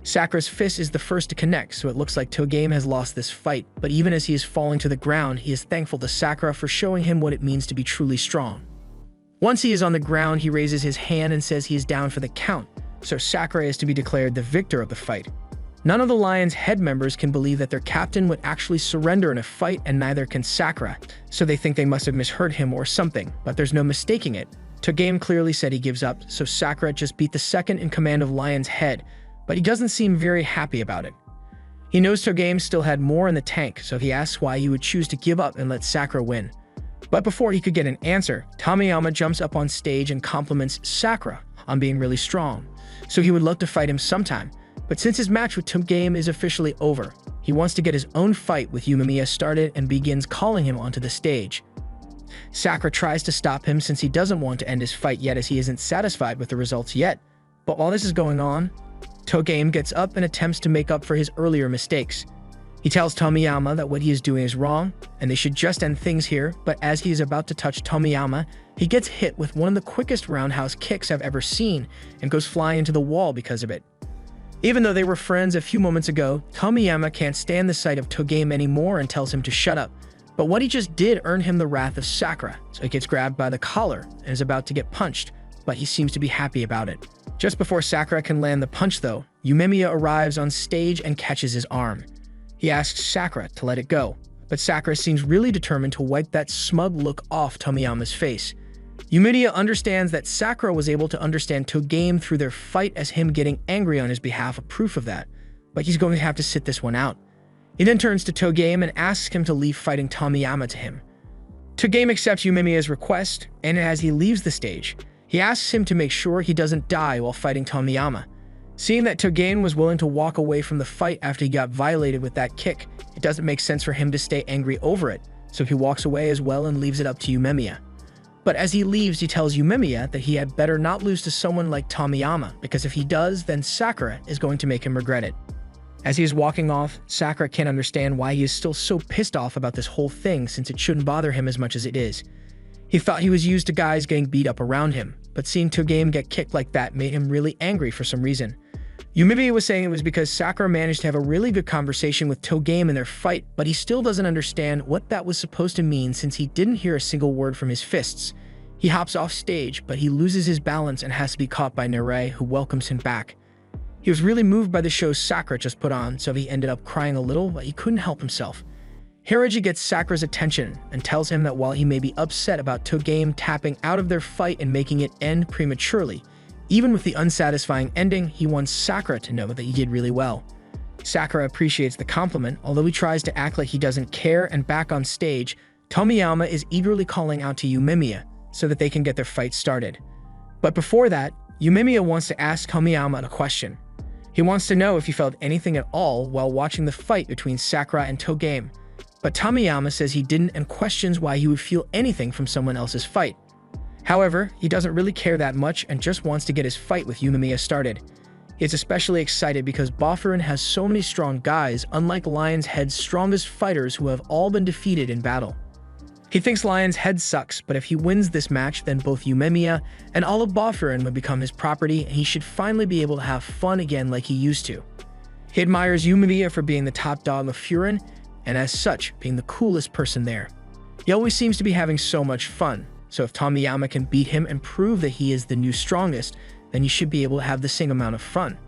Sakura's fist is the first to connect, so it looks like Togame has lost this fight, but even as he is falling to the ground, he is thankful to Sakura for showing him what it means to be truly strong. Once he is on the ground, he raises his hand and says he is down for the count, so Sakura is to be declared the victor of the fight. None of the Lion's head members can believe that their captain would actually surrender in a fight, and neither can Sakura, so they think they must have misheard him or something, but there's no mistaking it. Togame clearly said he gives up, so Sakura just beat the second in command of Lion's head, but he doesn't seem very happy about it. He knows Togame still had more in the tank, so he asks why he would choose to give up and let Sakura win. But before he could get an answer, Tomiyama jumps up on stage and compliments Sakura on being really strong, so he would love to fight him sometime. But since his match with Togame is officially over, he wants to get his own fight with Umemiya started and begins calling him onto the stage. Sakura tries to stop him since he doesn't want to end his fight yet, as he isn't satisfied with the results yet. But while this is going on, Togame gets up and attempts to make up for his earlier mistakes. He tells Tomiyama that what he is doing is wrong, and they should just end things here, but as he is about to touch Tomiyama, he gets hit with one of the quickest roundhouse kicks I've ever seen and goes flying into the wall because of it. Even though they were friends a few moments ago, Tomiyama can't stand the sight of Togame anymore and tells him to shut up. But what he just did earned him the wrath of Sakura, so he gets grabbed by the collar and is about to get punched, but he seems to be happy about it. Just before Sakura can land the punch though, Umemiya arrives on stage and catches his arm. He asks Sakura to let it go, but Sakura seems really determined to wipe that smug look off Tomiyama's face. Umemiya understands that Sakura was able to understand Togame through their fight, as him getting angry on his behalf a proof of that, but he's going to have to sit this one out. He then turns to Togame and asks him to leave fighting Tomiyama to him. Togame accepts Umemiya's request, and as he leaves the stage, he asks him to make sure he doesn't die while fighting Tomiyama. Seeing that Togame was willing to walk away from the fight after he got violated with that kick, it doesn't make sense for him to stay angry over it, so he walks away as well and leaves it up to Umemiya. But as he leaves, he tells Umemiya that he had better not lose to someone like Tomiyama, because if he does, then Sakura is going to make him regret it. As he is walking off, Sakura can't understand why he is still so pissed off about this whole thing, since it shouldn't bother him as much as it is. He thought he was used to guys getting beat up around him, but seeing Togame get kicked like that made him really angry for some reason. Umemiya was saying it was because Sakura managed to have a really good conversation with Togame in their fight, but he still doesn't understand what that was supposed to mean since he didn't hear a single word from his fists. He hops off stage, but he loses his balance and has to be caught by Narei, who welcomes him back. He was really moved by the show Sakura just put on, so he ended up crying a little, but he couldn't help himself. Hiraji gets Sakura's attention and tells him that while he may be upset about Togame tapping out of their fight and making it end prematurely, even with the unsatisfying ending, he wants Sakura to know that he did really well. Sakura appreciates the compliment, although he tries to act like he doesn't care, and back on stage, Tomiyama is eagerly calling out to Umemiya so that they can get their fight started. But before that, Umemiya wants to ask Tomiyama a question. He wants to know if he felt anything at all while watching the fight between Sakura and Togame. But Tomiyama says he didn't and questions why he would feel anything from someone else's fight. However, he doesn't really care that much and just wants to get his fight with Yumemiya started. He is especially excited because Bofurun has so many strong guys, unlike Lion's Head's strongest fighters who have all been defeated in battle. He thinks Lion's Head sucks, but if he wins this match, then both Yumemiya and all of Bofurun would become his property, and he should finally be able to have fun again like he used to. He admires Yumemiya for being the top dog of Furin, and as such, being the coolest person there. He always seems to be having so much fun, so if Tomiyama can beat him and prove that he is the new strongest, then he should be able to have the same amount of fun.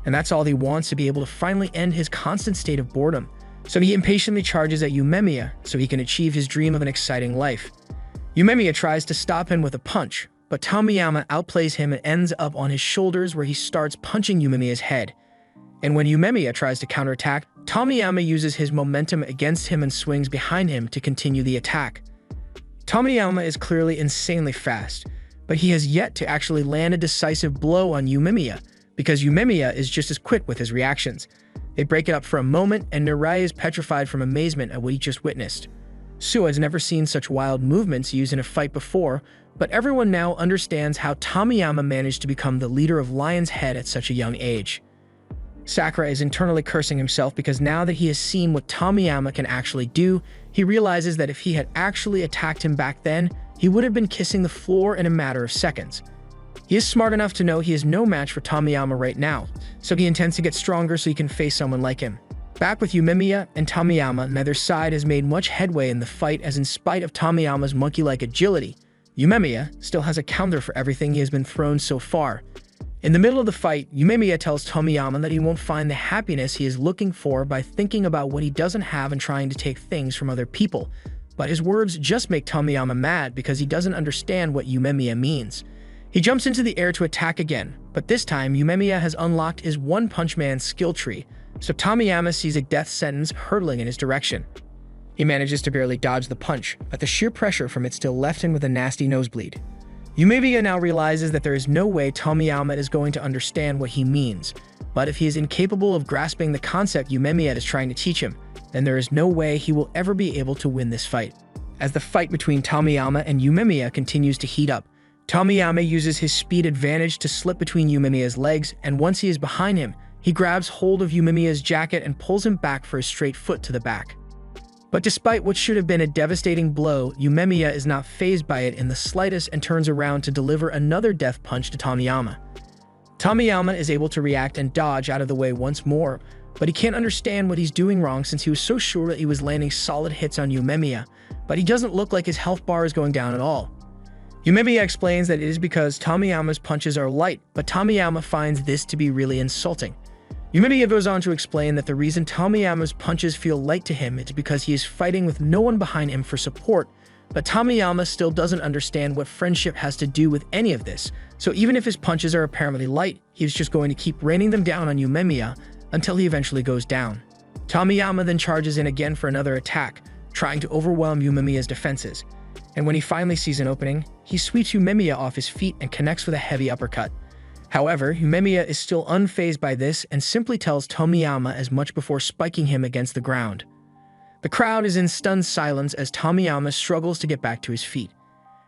And that's all he wants, to be able to finally end his constant state of boredom. So he impatiently charges at Yumemiya so he can achieve his dream of an exciting life. Yumemiya tries to stop him with a punch, but Tomiyama outplays him and ends up on his shoulders where he starts punching Yumemiya's head. And when Yumemiya tries to counterattack, Tomiyama uses his momentum against him and swings behind him to continue the attack. Tomiyama is clearly insanely fast, but he has yet to actually land a decisive blow on Yumemiya, because Yumemiya is just as quick with his reactions. They break it up for a moment, and Narai is petrified from amazement at what he just witnessed. Suwa has never seen such wild movements used in a fight before, but everyone now understands how Tomiyama managed to become the leader of Lion's Head at such a young age. Sakura is internally cursing himself because now that he has seen what Tomiyama can actually do, he realizes that if he had actually attacked him back then, he would have been kissing the floor in a matter of seconds. He is smart enough to know he is no match for Tomiyama right now, so he intends to get stronger so he can face someone like him. Back with Yumemiya and Tomiyama, neither side has made much headway in the fight, as in spite of Tomiyama's monkey-like agility, Yumemiya still has a counter for everything he has been thrown so far. In the middle of the fight, Yumemiya tells Tomiyama that he won't find the happiness he is looking for by thinking about what he doesn't have and trying to take things from other people. But his words just make Tomiyama mad because he doesn't understand what Yumemiya means. He jumps into the air to attack again, but this time Yumemiya has unlocked his One Punch Man skill tree, so Tomiyama sees a death sentence hurtling in his direction. He manages to barely dodge the punch, but the sheer pressure from it still left him with a nasty nosebleed. Yumemiya now realizes that there is no way Tomiyama is going to understand what he means, but if he is incapable of grasping the concept Yumemiya is trying to teach him, then there is no way he will ever be able to win this fight. As the fight between Tomiyama and Yumemiya continues to heat up, Tomiyama uses his speed advantage to slip between Yumemiya's legs, and once he is behind him, he grabs hold of Yumemiya's jacket and pulls him back for a straight foot to the back. But despite what should have been a devastating blow, Yumemiya is not fazed by it in the slightest and turns around to deliver another death punch to Tomiyama. Tomiyama is able to react and dodge out of the way once more, but he can't understand what he's doing wrong since he was so sure that he was landing solid hits on Yumemiya, but he doesn't look like his health bar is going down at all. Yumemiya explains that it is because Tomiyama's punches are light, but Tomiyama finds this to be really insulting. Yumemiya goes on to explain that the reason Tomiyama's punches feel light to him is because he is fighting with no one behind him for support, but Tomiyama still doesn't understand what friendship has to do with any of this, so even if his punches are apparently light, he's just going to keep raining them down on Yumemiya until he eventually goes down. Tomiyama then charges in again for another attack, trying to overwhelm Yumemiya's defenses, and when he finally sees an opening, he sweeps Yumemiya off his feet and connects with a heavy uppercut. However, Yumemiya is still unfazed by this and simply tells Tomiyama as much before spiking him against the ground. The crowd is in stunned silence as Tomiyama struggles to get back to his feet.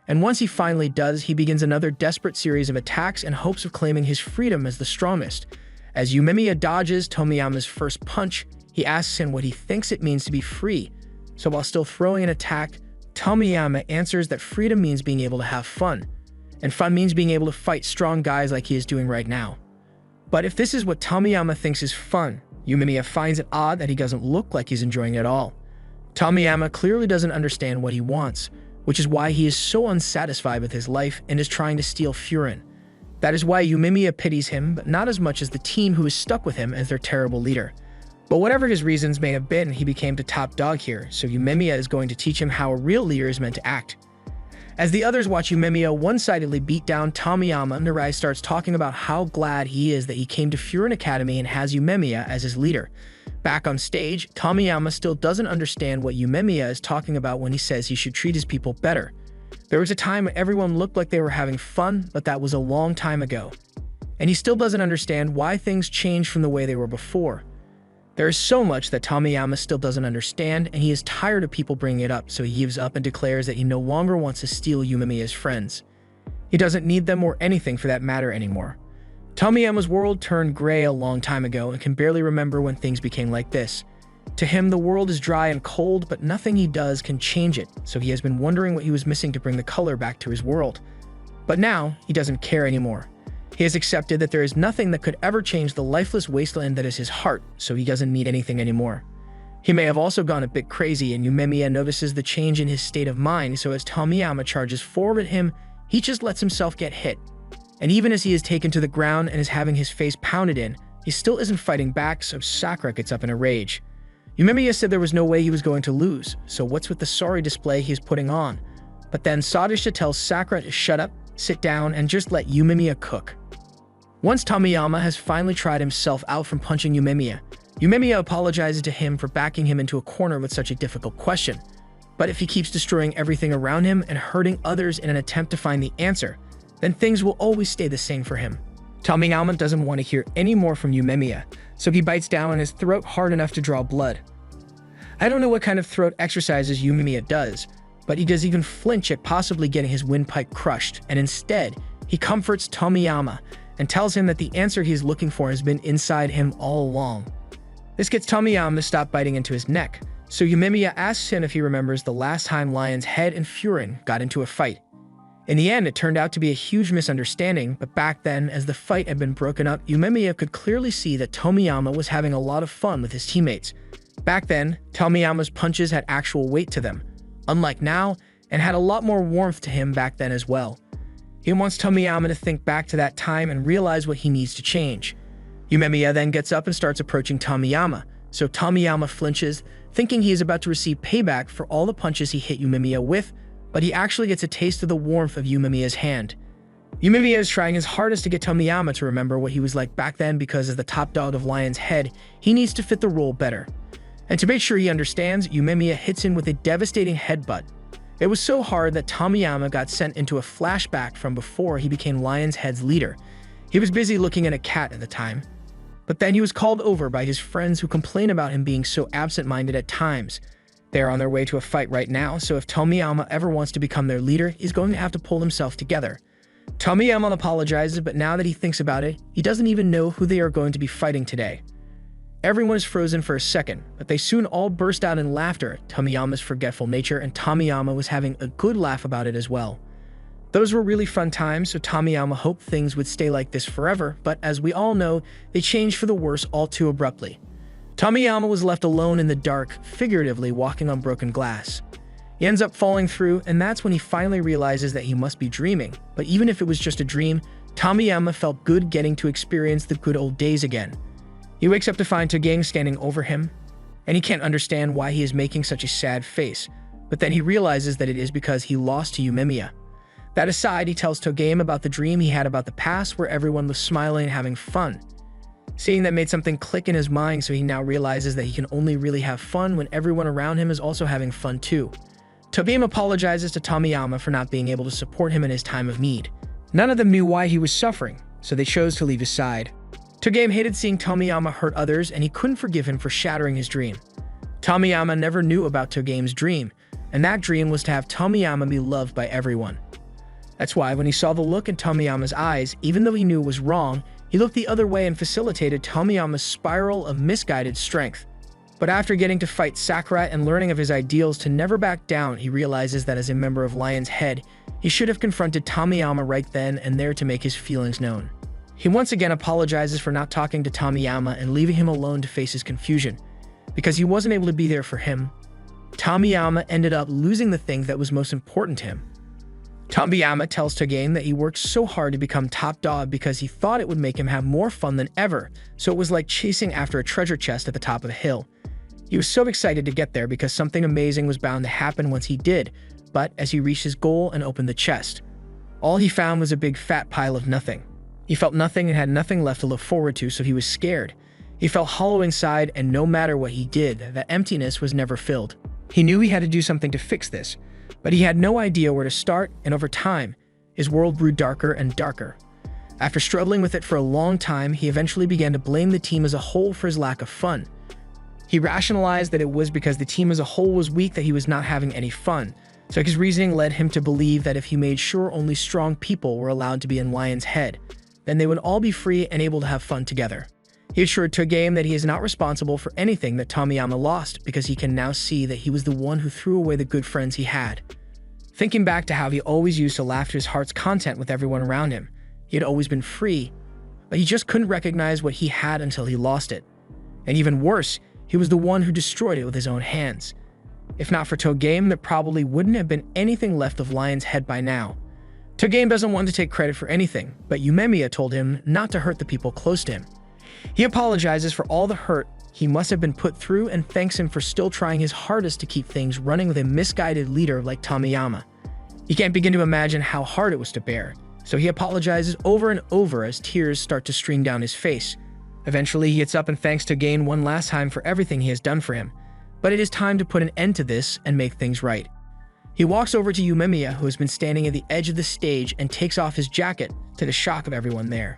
And once he finally does, he begins another desperate series of attacks in hopes of claiming his freedom as the strongest. As Yumemiya dodges Tomiyama's first punch, he asks him what he thinks it means to be free. So while still throwing an attack, Tomiyama answers that freedom means being able to have fun. And fun means being able to fight strong guys like he is doing right now. But if this is what Tomiyama thinks is fun, Yumemiya finds it odd that he doesn't look like he's enjoying it at all. Tomiyama clearly doesn't understand what he wants, which is why he is so unsatisfied with his life and is trying to steal Furin. That is why Yumemiya pities him, but not as much as the team who is stuck with him as their terrible leader. But whatever his reasons may have been, he became the top dog here, so Yumemiya is going to teach him how a real leader is meant to act. As the others watch Yumemiya one-sidedly beat down Tomiyama, Narai starts talking about how glad he is that he came to Furin Academy and has Yumemiya as his leader. Back on stage, Tomiyama still doesn't understand what Yumemiya is talking about when he says he should treat his people better. There was a time when everyone looked like they were having fun, but that was a long time ago. And he still doesn't understand why things changed from the way they were before. There is so much that Tomiyama still doesn't understand, and he is tired of people bringing it up, so he gives up and declares that he no longer wants to steal Yumemiya's friends. He doesn't need them or anything for that matter anymore. Tomiyama's world turned gray a long time ago and can barely remember when things became like this. To him, the world is dry and cold, but nothing he does can change it, so he has been wondering what he was missing to bring the color back to his world. But now, he doesn't care anymore. He has accepted that there is nothing that could ever change the lifeless wasteland that is his heart, so he doesn't need anything anymore. He may have also gone a bit crazy, and Yumemiya notices the change in his state of mind, so as Tomiyama charges forward at him, he just lets himself get hit. And even as he is taken to the ground and is having his face pounded in, he still isn't fighting back, so Sakura gets up in a rage. Yumemiya said there was no way he was going to lose, so what's with the sorry display he is putting on? But then Sadisha tells Sakura to shut up, sit down, and just let Yumemiya cook. Once Tomiyama has finally tried himself out from punching Yumemiya, Yumemiya apologizes to him for backing him into a corner with such a difficult question. But if he keeps destroying everything around him and hurting others in an attempt to find the answer, then things will always stay the same for him. Tomiyama doesn't want to hear any more from Yumemiya, so he bites down on his throat hard enough to draw blood. I don't know what kind of throat exercises Yumemiya does, but he does even flinch at possibly getting his windpipe crushed, and instead, he comforts Tomiyama and tells him that the answer he's looking for has been inside him all along. This gets Tomiyama to stop biting into his neck, so Yumemiya asks him if he remembers the last time Lion's Head and Furin got into a fight. In the end, it turned out to be a huge misunderstanding, but back then, as the fight had been broken up, Yumemiya could clearly see that Tomiyama was having a lot of fun with his teammates. Back then, Tomiyama's punches had actual weight to them, unlike now, and had a lot more warmth to him back then as well. He wants Tomiyama to think back to that time and realize what he needs to change. Yumemiya then gets up and starts approaching Tomiyama, so Tomiyama flinches, thinking he is about to receive payback for all the punches he hit Yumemiya with, but he actually gets a taste of the warmth of Yumemiya's hand. Yumemiya is trying his hardest to get Tomiyama to remember what he was like back then because as the top dog of Lion's Head, he needs to fit the role better. And to make sure he understands, Yumemiya hits him with a devastating headbutt. It was so hard that Tomiyama got sent into a flashback from before he became Lion's Head's leader. He was busy looking at a cat at the time. But then he was called over by his friends who complain about him being so absent-minded at times. They are on their way to a fight right now, so if Tomiyama ever wants to become their leader, he's going to have to pull himself together. Tomiyama apologizes, but now that he thinks about it, he doesn't even know who they are going to be fighting today. Everyone is frozen for a second, but they soon all burst out in laughter at Tomiyama's forgetful nature, and Tomiyama was having a good laugh about it as well. Those were really fun times, so Tomiyama hoped things would stay like this forever, but as we all know, they changed for the worse all too abruptly. Tomiyama was left alone in the dark, figuratively walking on broken glass. He ends up falling through, and that's when he finally realizes that he must be dreaming. But even if it was just a dream, Tomiyama felt good getting to experience the good old days again. He wakes up to find Togame standing over him, and he can't understand why he is making such a sad face, but then he realizes that it is because he lost to Yumemiya. That aside, he tells Togame about the dream he had about the past where everyone was smiling and having fun. Seeing that made something click in his mind, so he now realizes that he can only really have fun when everyone around him is also having fun too. Togame apologizes to Tomiyama for not being able to support him in his time of need. None of them knew why he was suffering, so they chose to leave his side. Togame hated seeing Tomiyama hurt others, and he couldn't forgive him for shattering his dream. Tomiyama never knew about Togame's dream, and that dream was to have Tomiyama be loved by everyone. That's why when he saw the look in Tomiyama's eyes, even though he knew it was wrong, he looked the other way and facilitated Tomiyama's spiral of misguided strength. But after getting to fight Sakura and learning of his ideals to never back down, he realizes that as a member of Lion's Head, he should have confronted Tomiyama right then and there to make his feelings known. He once again apologizes for not talking to Tomiyama and leaving him alone to face his confusion. Because he wasn't able to be there for him, Tomiyama ended up losing the thing that was most important to him. Tomiyama tells Togame that he worked so hard to become top dog because he thought it would make him have more fun than ever, so it was like chasing after a treasure chest at the top of a hill. He was so excited to get there because something amazing was bound to happen once he did, but as he reached his goal and opened the chest, all he found was a big fat pile of nothing. He felt nothing and had nothing left to look forward to, so he was scared. He felt hollow inside, and no matter what he did, that emptiness was never filled. He knew he had to do something to fix this, but he had no idea where to start, and over time, his world grew darker and darker. After struggling with it for a long time, he eventually began to blame the team as a whole for his lack of fun. He rationalized that it was because the team as a whole was weak that he was not having any fun, so his reasoning led him to believe that if he made sure only strong people were allowed to be in Lion's Head, then they would all be free and able to have fun together. He assured Togame that he is not responsible for anything that Tomiyama lost because he can now see that he was the one who threw away the good friends he had. Thinking back to how he always used to laugh to his heart's content with everyone around him, he had always been free, but he just couldn't recognize what he had until he lost it. And even worse, he was the one who destroyed it with his own hands. If not for Togame, there probably wouldn't have been anything left of Lion's Head by now. Togame doesn't want to take credit for anything, but Yumemiya told him not to hurt the people close to him. He apologizes for all the hurt he must have been put through and thanks him for still trying his hardest to keep things running with a misguided leader like Tomiyama. He can't begin to imagine how hard it was to bear, so he apologizes over and over as tears start to stream down his face. Eventually, he gets up and thanks Togame one last time for everything he has done for him, but it is time to put an end to this and make things right. He walks over to Yumemiya, who has been standing at the edge of the stage, and takes off his jacket to the shock of everyone there.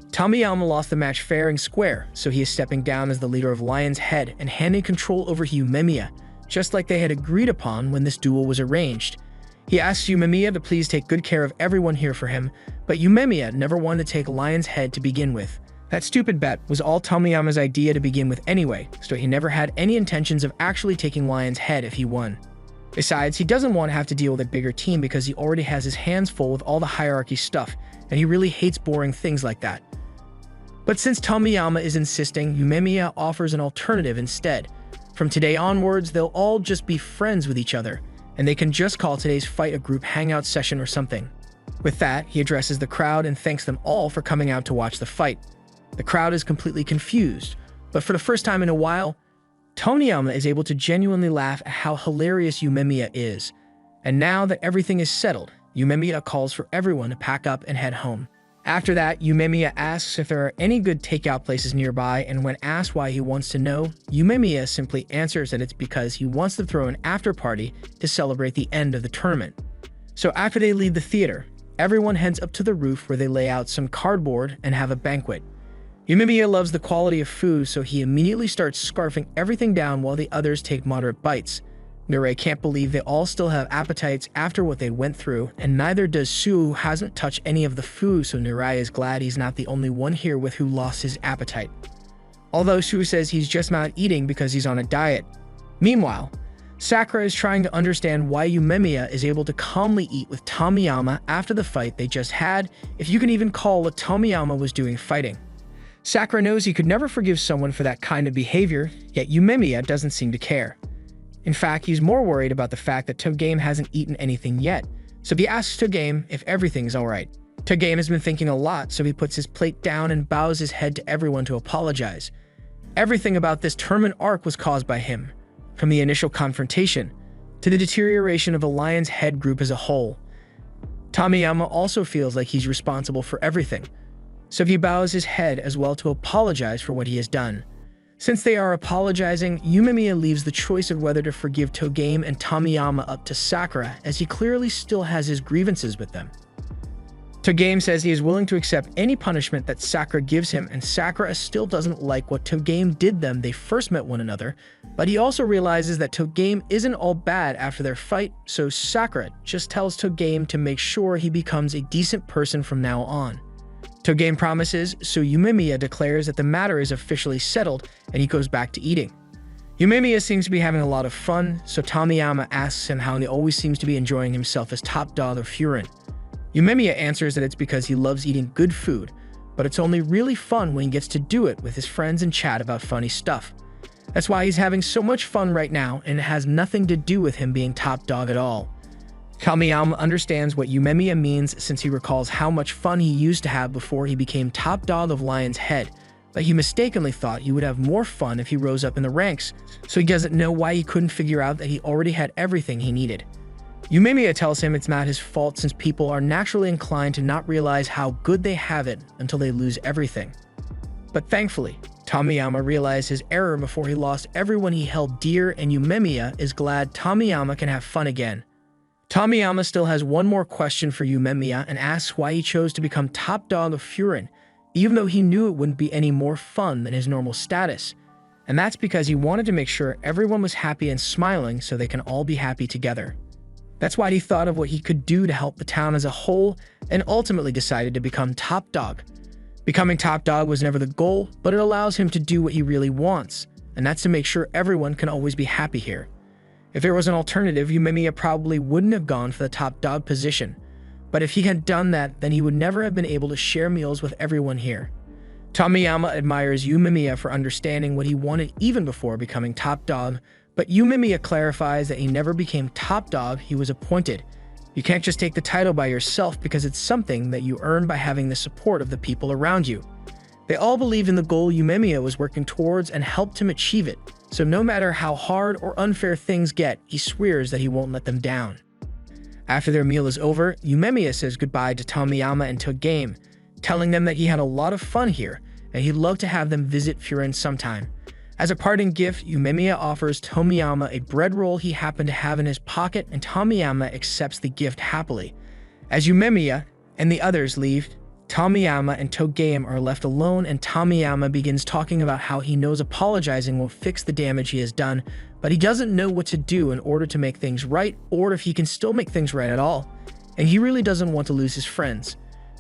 Tomiyama lost the match fair and square, so he is stepping down as the leader of Lion's Head and handing control over to Yumemiya, just like they had agreed upon when this duel was arranged. He asks Yumemiya to please take good care of everyone here for him, but Yumemiya never wanted to take Lion's Head to begin with. That stupid bet was all Tomiyama's idea to begin with anyway, so he never had any intentions of actually taking Lion's Head if he won. Besides, he doesn't want to have to deal with a bigger team because he already has his hands full with all the hierarchy stuff, and he really hates boring things like that. But since Tomiyama is insisting, Yumemiya offers an alternative instead. From today onwards, they'll all just be friends with each other, and they can just call today's fight a group hangout session or something. With that, he addresses the crowd and thanks them all for coming out to watch the fight. The crowd is completely confused, but for the first time in a while, Tomiyama is able to genuinely laugh at how hilarious Yumemiya is. And now that everything is settled, Yumemiya calls for everyone to pack up and head home. After that, Yumemiya asks if there are any good takeout places nearby, and when asked why he wants to know, Yumemiya simply answers that it's because he wants to throw an after party to celebrate the end of the tournament. So after they leave the theater, everyone heads up to the roof where they lay out some cardboard and have a banquet. Yumemiya loves the quality of food, so he immediately starts scarfing everything down while the others take moderate bites. Mirai can't believe they all still have appetites after what they went through, and neither does Sue, who hasn't touched any of the food, so Mirai is glad he's not the only one here with who lost his appetite. Although Sue says he's just not eating because he's on a diet. Meanwhile, Sakura is trying to understand why Yumemiya is able to calmly eat with Tomiyama after the fight they just had, if you can even call what Tomiyama was doing fighting. Sakura knows he could never forgive someone for that kind of behavior, yet Yumemiya doesn't seem to care. In fact, he's more worried about the fact that Togame hasn't eaten anything yet, so he asks Togame if everything's alright. Togame has been thinking a lot, so he puts his plate down and bows his head to everyone to apologize. Everything about this tournament arc was caused by him, from the initial confrontation to the deterioration of the Lion's Head group as a whole. Tomiyama also feels like he's responsible for everything, so he bows his head as well to apologize for what he has done. Since they are apologizing, Yumemiya leaves the choice of whether to forgive Togame and Tomiyama up to Sakura, as he clearly still has his grievances with them. Togame says he is willing to accept any punishment that Sakura gives him, and Sakura still doesn't like what Togame did them they first met one another, but he also realizes that Togame isn't all bad after their fight, so Sakura just tells Togame to make sure he becomes a decent person from now on. Togame promises, so Yumemiya declares that the matter is officially settled and he goes back to eating. Yumemiya seems to be having a lot of fun, so Tomiyama asks him how he always seems to be enjoying himself as top dog of Furin. Yumemiya answers that it's because he loves eating good food, but it's only really fun when he gets to do it with his friends and chat about funny stuff. That's why he's having so much fun right now, and it has nothing to do with him being top dog at all. Tomiyama understands what Yumemiya means since he recalls how much fun he used to have before he became top dog of Lion's Head, but he mistakenly thought he would have more fun if he rose up in the ranks, so he doesn't know why he couldn't figure out that he already had everything he needed. Yumemiya tells him it's not his fault since people are naturally inclined to not realize how good they have it until they lose everything. But thankfully, Tomiyama realized his error before he lost everyone he held dear, and Yumemiya is glad Tomiyama can have fun again. Tomiyama still has one more question for Yumemiya and asks why he chose to become top dog of Furin, even though he knew it wouldn't be any more fun than his normal status. And that's because he wanted to make sure everyone was happy and smiling so they can all be happy together. That's why he thought of what he could do to help the town as a whole and ultimately decided to become top dog. Becoming top dog was never the goal, but it allows him to do what he really wants, and that's to make sure everyone can always be happy here. If there was an alternative, Yumemiya probably wouldn't have gone for the top dog position. But if he had done that, then he would never have been able to share meals with everyone here. Tomiyama admires Yumemiya for understanding what he wanted even before becoming top dog, but Yumemiya clarifies that he never became top dog, he was appointed. You can't just take the title by yourself because it's something that you earn by having the support of the people around you. They all believed in the goal Yumemiya was working towards and helped him achieve it, so no matter how hard or unfair things get, he swears that he won't let them down. After their meal is over, Yumemiya says goodbye to Tomiyama and Togame, telling them that he had a lot of fun here and he'd love to have them visit Furin sometime. As a parting gift, Yumemiya offers Tomiyama a bread roll he happened to have in his pocket, and Tomiyama accepts the gift happily. As Yumemiya and the others leave, Tomiyama and Togame are left alone, and Tomiyama begins talking about how he knows apologizing won't fix the damage he has done, but he doesn't know what to do in order to make things right, or if he can still make things right at all. And he really doesn't want to lose his friends.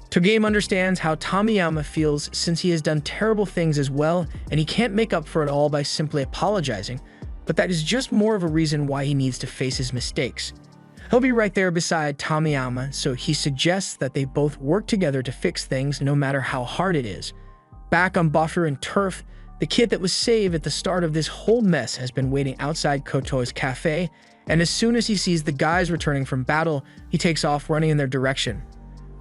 Togame understands how Tomiyama feels since he has done terrible things as well, and he can't make up for it all by simply apologizing, but that is just more of a reason why he needs to face his mistakes. He'll be right there beside Tomiyama, so he suggests that they both work together to fix things no matter how hard it is. Back on Buffer and Turf, the kid that was saved at the start of this whole mess has been waiting outside Koto's cafe, and as soon as he sees the guys returning from battle, he takes off running in their direction.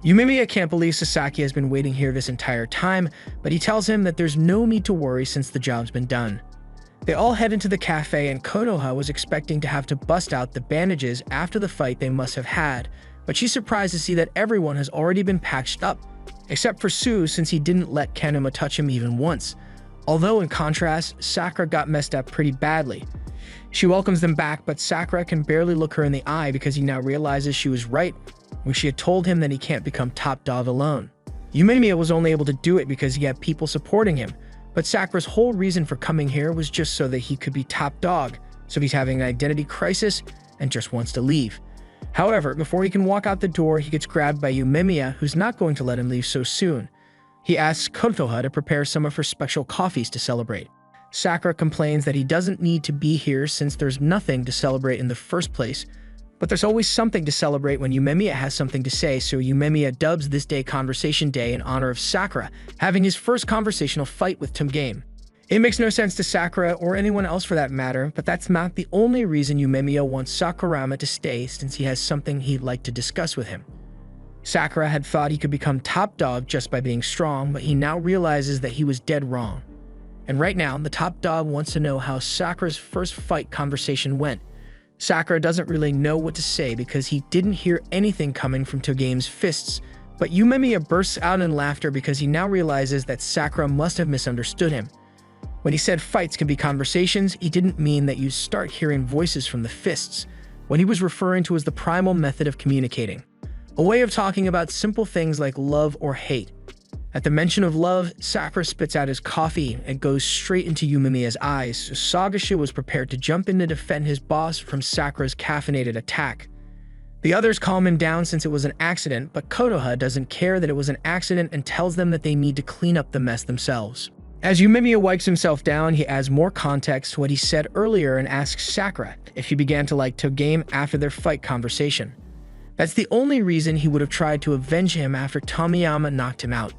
Yumemiya can't believe Sasaki has been waiting here this entire time, but he tells him that there's no need to worry since the job's been done. They all head into the cafe, and Konoha was expecting to have to bust out the bandages after the fight they must have had, but she's surprised to see that everyone has already been patched up, except for Sue since he didn't let Kanuma touch him even once. Although in contrast, Sakura got messed up pretty badly. She welcomes them back, but Sakura can barely look her in the eye because he now realizes she was right when she had told him that he can't become top dog alone. Yumemiya was only able to do it because he had people supporting him, but Sakura's whole reason for coming here was just so that he could be top dog, so he's having an identity crisis and just wants to leave. However, before he can walk out the door, he gets grabbed by Yumemiya, who's not going to let him leave so soon. He asks Kotoha to prepare some of her special coffees to celebrate. Sakura complains that he doesn't need to be here since there's nothing to celebrate in the first place, but there's always something to celebrate when Yumemiya has something to say, so Yumemiya dubs this day Conversation Day in honor of Sakura having his first conversational fight with Togame. It makes no sense to Sakura or anyone else for that matter, but that's not the only reason Yumemiya wants Sakurama to stay since he has something he'd like to discuss with him. Sakura had thought he could become top dog just by being strong, but he now realizes that he was dead wrong. And right now, the top dog wants to know how Sakura's first fight conversation went. Sakura doesn't really know what to say because he didn't hear anything coming from Togame's fists, but Yumemiya bursts out in laughter because he now realizes that Sakura must have misunderstood him. When he said fights can be conversations, he didn't mean that you start hearing voices from the fists. What he was referring to was the primal method of communicating, a way of talking about simple things like love or hate. At the mention of love, Sakura spits out his coffee and goes straight into Yumemiya's eyes, so Sagasha was prepared to jump in to defend his boss from Sakura's caffeinated attack. The others calm him down since it was an accident, but Kotoha doesn't care that it was an accident and tells them that they need to clean up the mess themselves. As Yumemiya wipes himself down, he adds more context to what he said earlier and asks Sakura if he began to like Togame after their fight conversation. That's the only reason he would have tried to avenge him after Tomiyama knocked him out.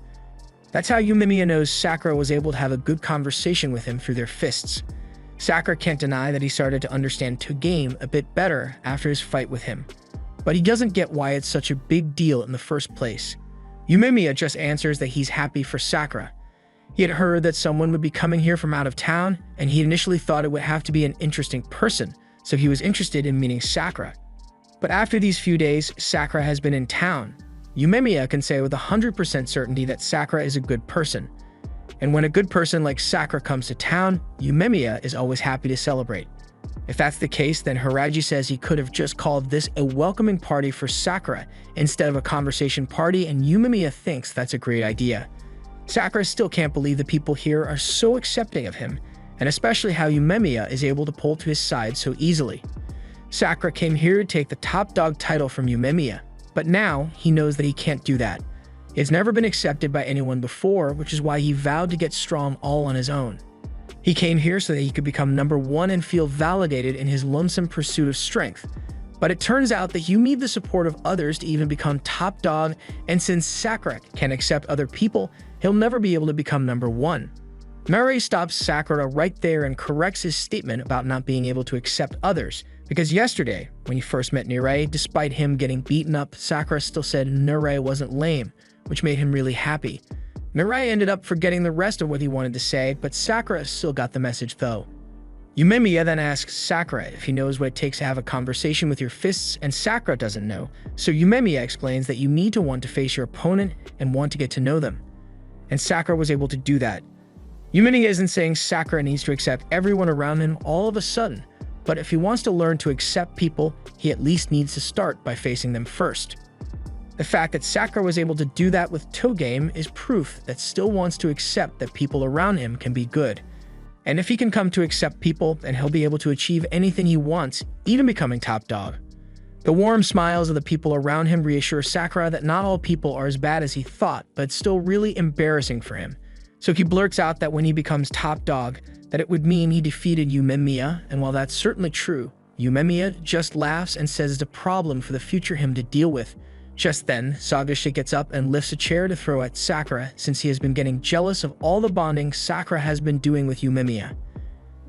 That's how Yumemiya knows Sakura was able to have a good conversation with him through their fists. Sakura can't deny that he started to understand Togame a bit better after his fight with him, but he doesn't get why it's such a big deal in the first place. Yumemiya just answers that he's happy for Sakura. He had heard that someone would be coming here from out of town, and he initially thought it would have to be an interesting person, so he was interested in meeting Sakura. But after these few days, Sakura has been in town. Yumemiya can say with 100% certainty that Sakura is a good person. And when a good person like Sakura comes to town, Yumemiya is always happy to celebrate. If that's the case, then Hiraji says he could have just called this a welcoming party for Sakura instead of a conversation party, and Yumemiya thinks that's a great idea. Sakura still can't believe the people here are so accepting of him, and especially how Yumemiya is able to pull to his side so easily. Sakura came here to take the top dog title from Yumemiya, but now he knows that he can't do that. It's never been accepted by anyone before, which is why he vowed to get strong all on his own. He came here so that he could become number one and feel validated in his lonesome pursuit of strength. But it turns out that you need the support of others to even become top dog, and since Sakura can accept other people, he'll never be able to become number one. Narei stops Sakura right there and corrects his statement about not being able to accept others, because yesterday, when he first met Narei, despite him getting beaten up, Sakura still said Narei wasn't lame, which made him really happy. Narei ended up forgetting the rest of what he wanted to say, but Sakura still got the message though. Yumemiya then asks Sakura if he knows what it takes to have a conversation with your fists, and Sakura doesn't know, so Yumemiya explains that you need to want to face your opponent and want to get to know them. And Sakura was able to do that. Yumemiya isn't saying Sakura needs to accept everyone around him all of a sudden, but if he wants to learn to accept people, he at least needs to start by facing them first. The fact that Sakura was able to do that with Togame is proof that still wants to accept that people around him can be good. And if he can come to accept people, then he'll be able to achieve anything he wants, even becoming top dog. The warm smiles of the people around him reassure Sakura that not all people are as bad as he thought, but it's still really embarrassing for him. So he blurts out that when he becomes top dog, that it would mean he defeated Yumemiya, and while that's certainly true, Yumemiya just laughs and says it's a problem for the future him to deal with. Just then, Sagisha gets up and lifts a chair to throw at Sakura since he has been getting jealous of all the bonding Sakura has been doing with Yumemiya.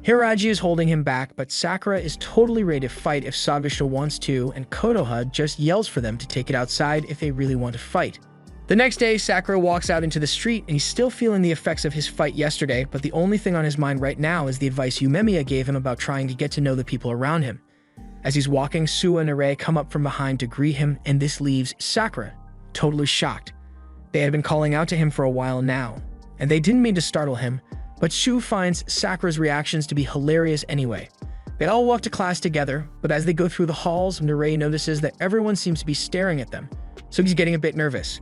Hiraji is holding him back, but Sakura is totally ready to fight if Sagisha wants to, and Konoha just yells for them to take it outside if they really want to fight. The next day, Sakura walks out into the street and he's still feeling the effects of his fight yesterday, but the only thing on his mind right now is the advice Yumemiya gave him about trying to get to know the people around him. As he's walking, Suwa and Narei come up from behind to greet him, and this leaves Sakura totally shocked. They had been calling out to him for a while now, and they didn't mean to startle him, but Shu finds Sakura's reactions to be hilarious anyway. They all walk to class together, but as they go through the halls, Narei notices that everyone seems to be staring at them, so he's getting a bit nervous.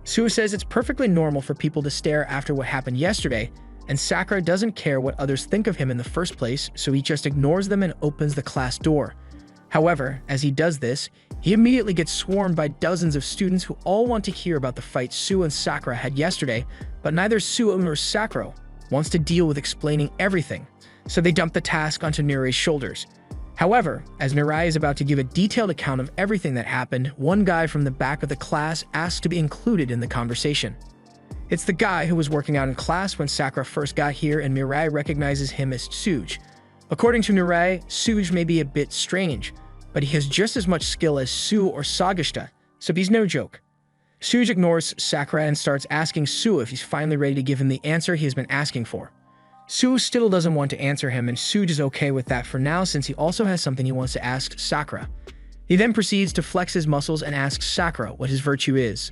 Suwa says it's perfectly normal for people to stare after what happened yesterday, and Sakura doesn't care what others think of him in the first place, so he just ignores them and opens the class door. However, as he does this, he immediately gets swarmed by dozens of students who all want to hear about the fight Suwa and Sakura had yesterday, but neither Suwa nor Sakura wants to deal with explaining everything, so they dump the task onto Narei's shoulders. However, as Narei is about to give a detailed account of everything that happened, one guy from the back of the class asks to be included in the conversation. It's the guy who was working out in class when Sakura first got here, and Mirai recognizes him as Tsuge. According to Narei, Tsuge may be a bit strange, but he has just as much skill as Su or Sagishita, so he's no joke. Tsuge ignores Sakura and starts asking Su if he's finally ready to give him the answer he has been asking for. Su still doesn't want to answer him, and Tsuge is okay with that for now since he also has something he wants to ask Sakura. He then proceeds to flex his muscles and asks Sakura what his virtue is.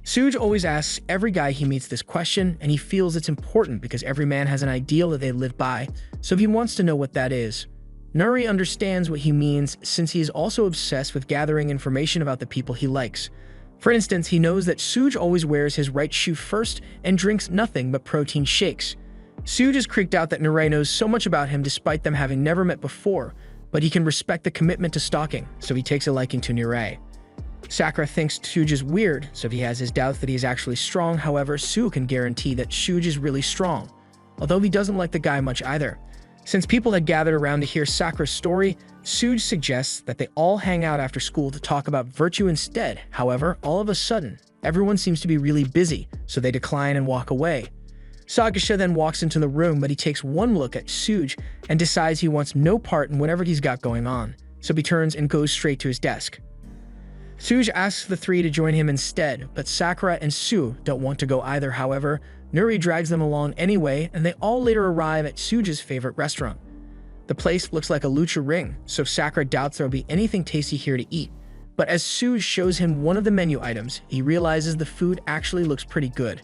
Tsuge always asks every guy he meets this question, and he feels it's important because every man has an ideal that they live by, so he wants to know what that is. Narei understands what he means since he is also obsessed with gathering information about the people he likes. For instance, he knows that Tsuge always wears his right shoe first and drinks nothing but protein shakes. Tsuge is creeped out that Narei knows so much about him despite them having never met before, but he can respect the commitment to stalking, so he takes a liking to Narei. Sakura thinks Tsuge is weird, so he has his doubts that he is actually strong. However, Su can guarantee that Tsuge is really strong, although he doesn't like the guy much either. Since people had gathered around to hear Sakura's story, Tsuge suggests that they all hang out after school to talk about virtue instead. However, all of a sudden, everyone seems to be really busy, so they decline and walk away. Sagisha then walks into the room, but he takes one look at Tsuge and decides he wants no part in whatever he's got going on, so he turns and goes straight to his desk. Tsuge asks the three to join him instead, but Sakura and Su don't want to go either. However, Narei drags them along anyway, and they all later arrive at Tsuge's favorite restaurant. The place looks like a lucha ring, so Sakura doubts there will be anything tasty here to eat. But as Tsuge shows him one of the menu items, he realizes the food actually looks pretty good.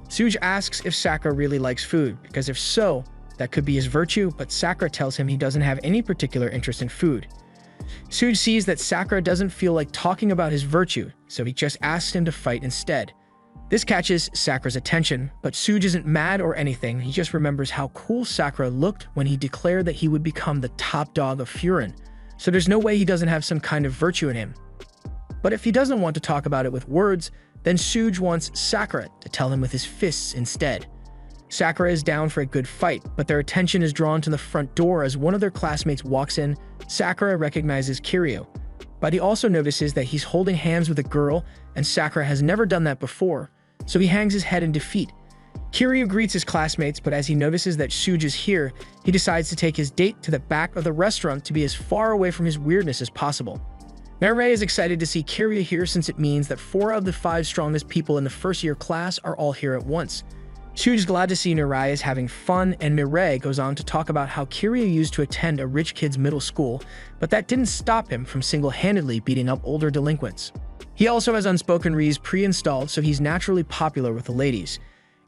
Tsuge asks if Sakura really likes food, because if so, that could be his virtue, but Sakura tells him he doesn't have any particular interest in food. Tsuge sees that Sakura doesn't feel like talking about his virtue, so he just asks him to fight instead. This catches Sakura's attention, but Suge isn't mad or anything. He just remembers how cool Sakura looked when he declared that he would become the top dog of Furin, so there's no way he doesn't have some kind of virtue in him. But if he doesn't want to talk about it with words, then Suge wants Sakura to tell him with his fists instead. Sakura is down for a good fight, but their attention is drawn to the front door as one of their classmates walks in. Sakura recognizes Kiryu, but he also notices that he's holding hands with a girl, and Sakura has never done that before, so he hangs his head in defeat. Kiryu greets his classmates, but as he notices that Suge is here, he decides to take his date to the back of the restaurant to be as far away from his weirdness as possible. Mireille is excited to see Kiryu here since it means that 4 of the 5 strongest people in the first-year class are all here at once. Suge is glad to see Mireille is having fun, and Mireille goes on to talk about how Kiryu used to attend a rich kid's middle school, but that didn't stop him from single-handedly beating up older delinquents. He also has Unspoken Re's pre-installed, so he's naturally popular with the ladies.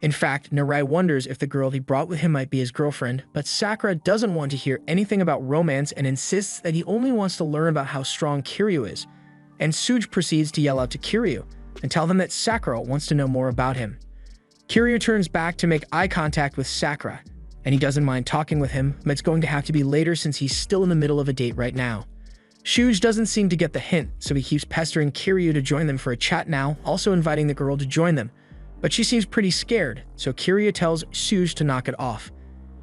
In fact, Mireille wonders if the girl he brought with him might be his girlfriend, but Sakura doesn't want to hear anything about romance and insists that he only wants to learn about how strong Kiryu is. And Suge proceeds to yell out to Kiryu and tell them that Sakura wants to know more about him. Kiryu turns back to make eye contact with Sakura, and he doesn't mind talking with him, but it's going to have to be later since he's still in the middle of a date right now. Suge doesn't seem to get the hint, so he keeps pestering Kiryu to join them for a chat now, also inviting the girl to join them. But she seems pretty scared, so Kiryu tells Suge to knock it off.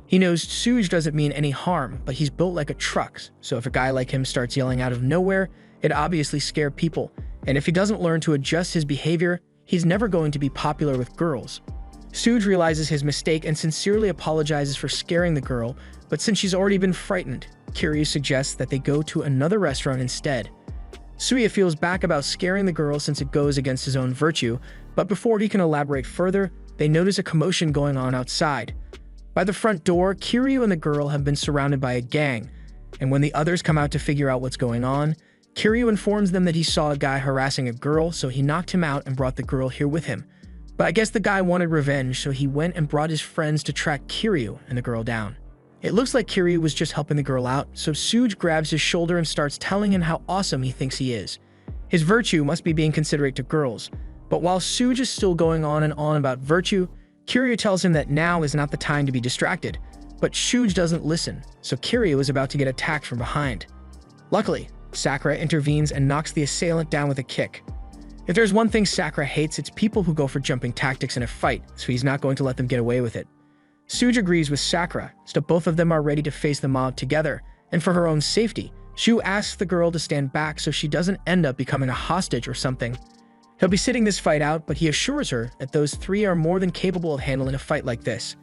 He knows Suge doesn't mean any harm, but he's built like a truck, so if a guy like him starts yelling out of nowhere, it'd obviously scare people, and if he doesn't learn to adjust his behavior, he's never going to be popular with girls. Suge realizes his mistake and sincerely apologizes for scaring the girl, but since she's already been frightened, Kiryu suggests that they go to another restaurant instead. Suya feels bad about scaring the girl since it goes against his own virtue, but before he can elaborate further, they notice a commotion going on outside. By the front door, Kiryu and the girl have been surrounded by a gang, and when the others come out to figure out what's going on, Kiryu informs them that he saw a guy harassing a girl, so he knocked him out and brought the girl here with him. But I guess the guy wanted revenge, so he went and brought his friends to track Kiryu and the girl down. It looks like Kiryu was just helping the girl out, so Suge grabs his shoulder and starts telling him how awesome he thinks he is. His virtue must be being considerate to girls, but while Suge is still going on and on about virtue, Kiryu tells him that now is not the time to be distracted. But Suge doesn't listen, so Kiryu is about to get attacked from behind. Luckily, Sakura intervenes and knocks the assailant down with a kick. If there's one thing Sakura hates, it's people who go for jumping tactics in a fight, so he's not going to let them get away with it. Suge agrees with Sakura, so both of them are ready to face the mob together, and for her own safety, Shu asks the girl to stand back so she doesn't end up becoming a hostage or something. He'll be sitting this fight out, but he assures her that those 3 are more than capable of handling a fight like this.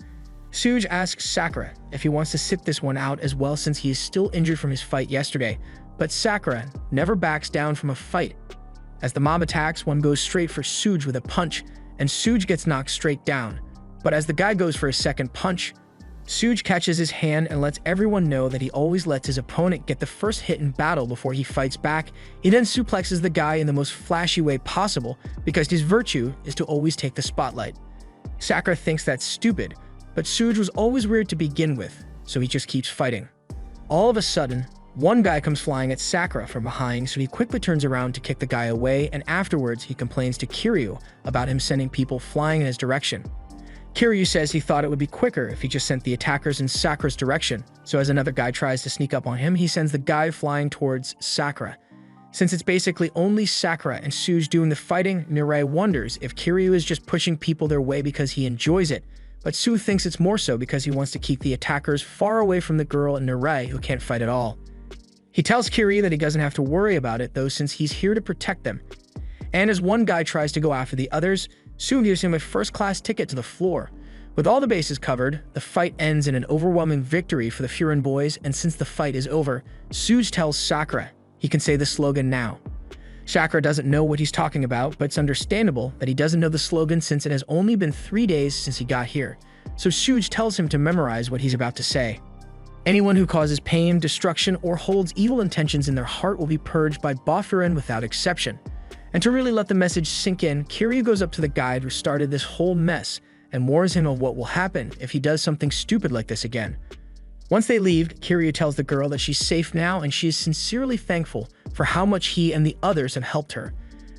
Suge asks Sakura if he wants to sit this one out as well since he is still injured from his fight yesterday, but Sakura never backs down from a fight. As the mob attacks, one goes straight for Suge with a punch, and Suge gets knocked straight down. But as the guy goes for his second punch, Suge catches his hand and lets everyone know that he always lets his opponent get the first hit in battle before he fights back. He then suplexes the guy in the most flashy way possible because his virtue is to always take the spotlight. Sakura thinks that's stupid, but Suge was always weird to begin with, so he just keeps fighting. All of a sudden, one guy comes flying at Sakura from behind, so he quickly turns around to kick the guy away, and afterwards he complains to Kiryu about him sending people flying in his direction. Kiryu says he thought it would be quicker if he just sent the attackers in Sakura's direction, so as another guy tries to sneak up on him, he sends the guy flying towards Sakura. Since it's basically only Sakura and Suge doing the fighting, Mireille wonders if Kiryu is just pushing people their way because he enjoys it, but Sue thinks it's more so because he wants to keep the attackers far away from the girl and Mireille who can't fight at all. He tells Kiryu that he doesn't have to worry about it though since he's here to protect them. And as one guy tries to go after the others, Sue gives him a first-class ticket to the floor. With all the bases covered, the fight ends in an overwhelming victory for the Furin boys, and since the fight is over, Suge tells Sakura he can say the slogan now. Sakura doesn't know what he's talking about, but it's understandable that he doesn't know the slogan since it has only been 3 days since he got here. So Suge tells him to memorize what he's about to say. Anyone who causes pain, destruction, or holds evil intentions in their heart will be purged by Bafurin without exception. And to really let the message sink in, Kiryu goes up to the guide who started this whole mess and warns him of what will happen if he does something stupid like this again. Once they leave, Kiryu tells the girl that she's safe now and she is sincerely thankful for how much he and the others have helped her.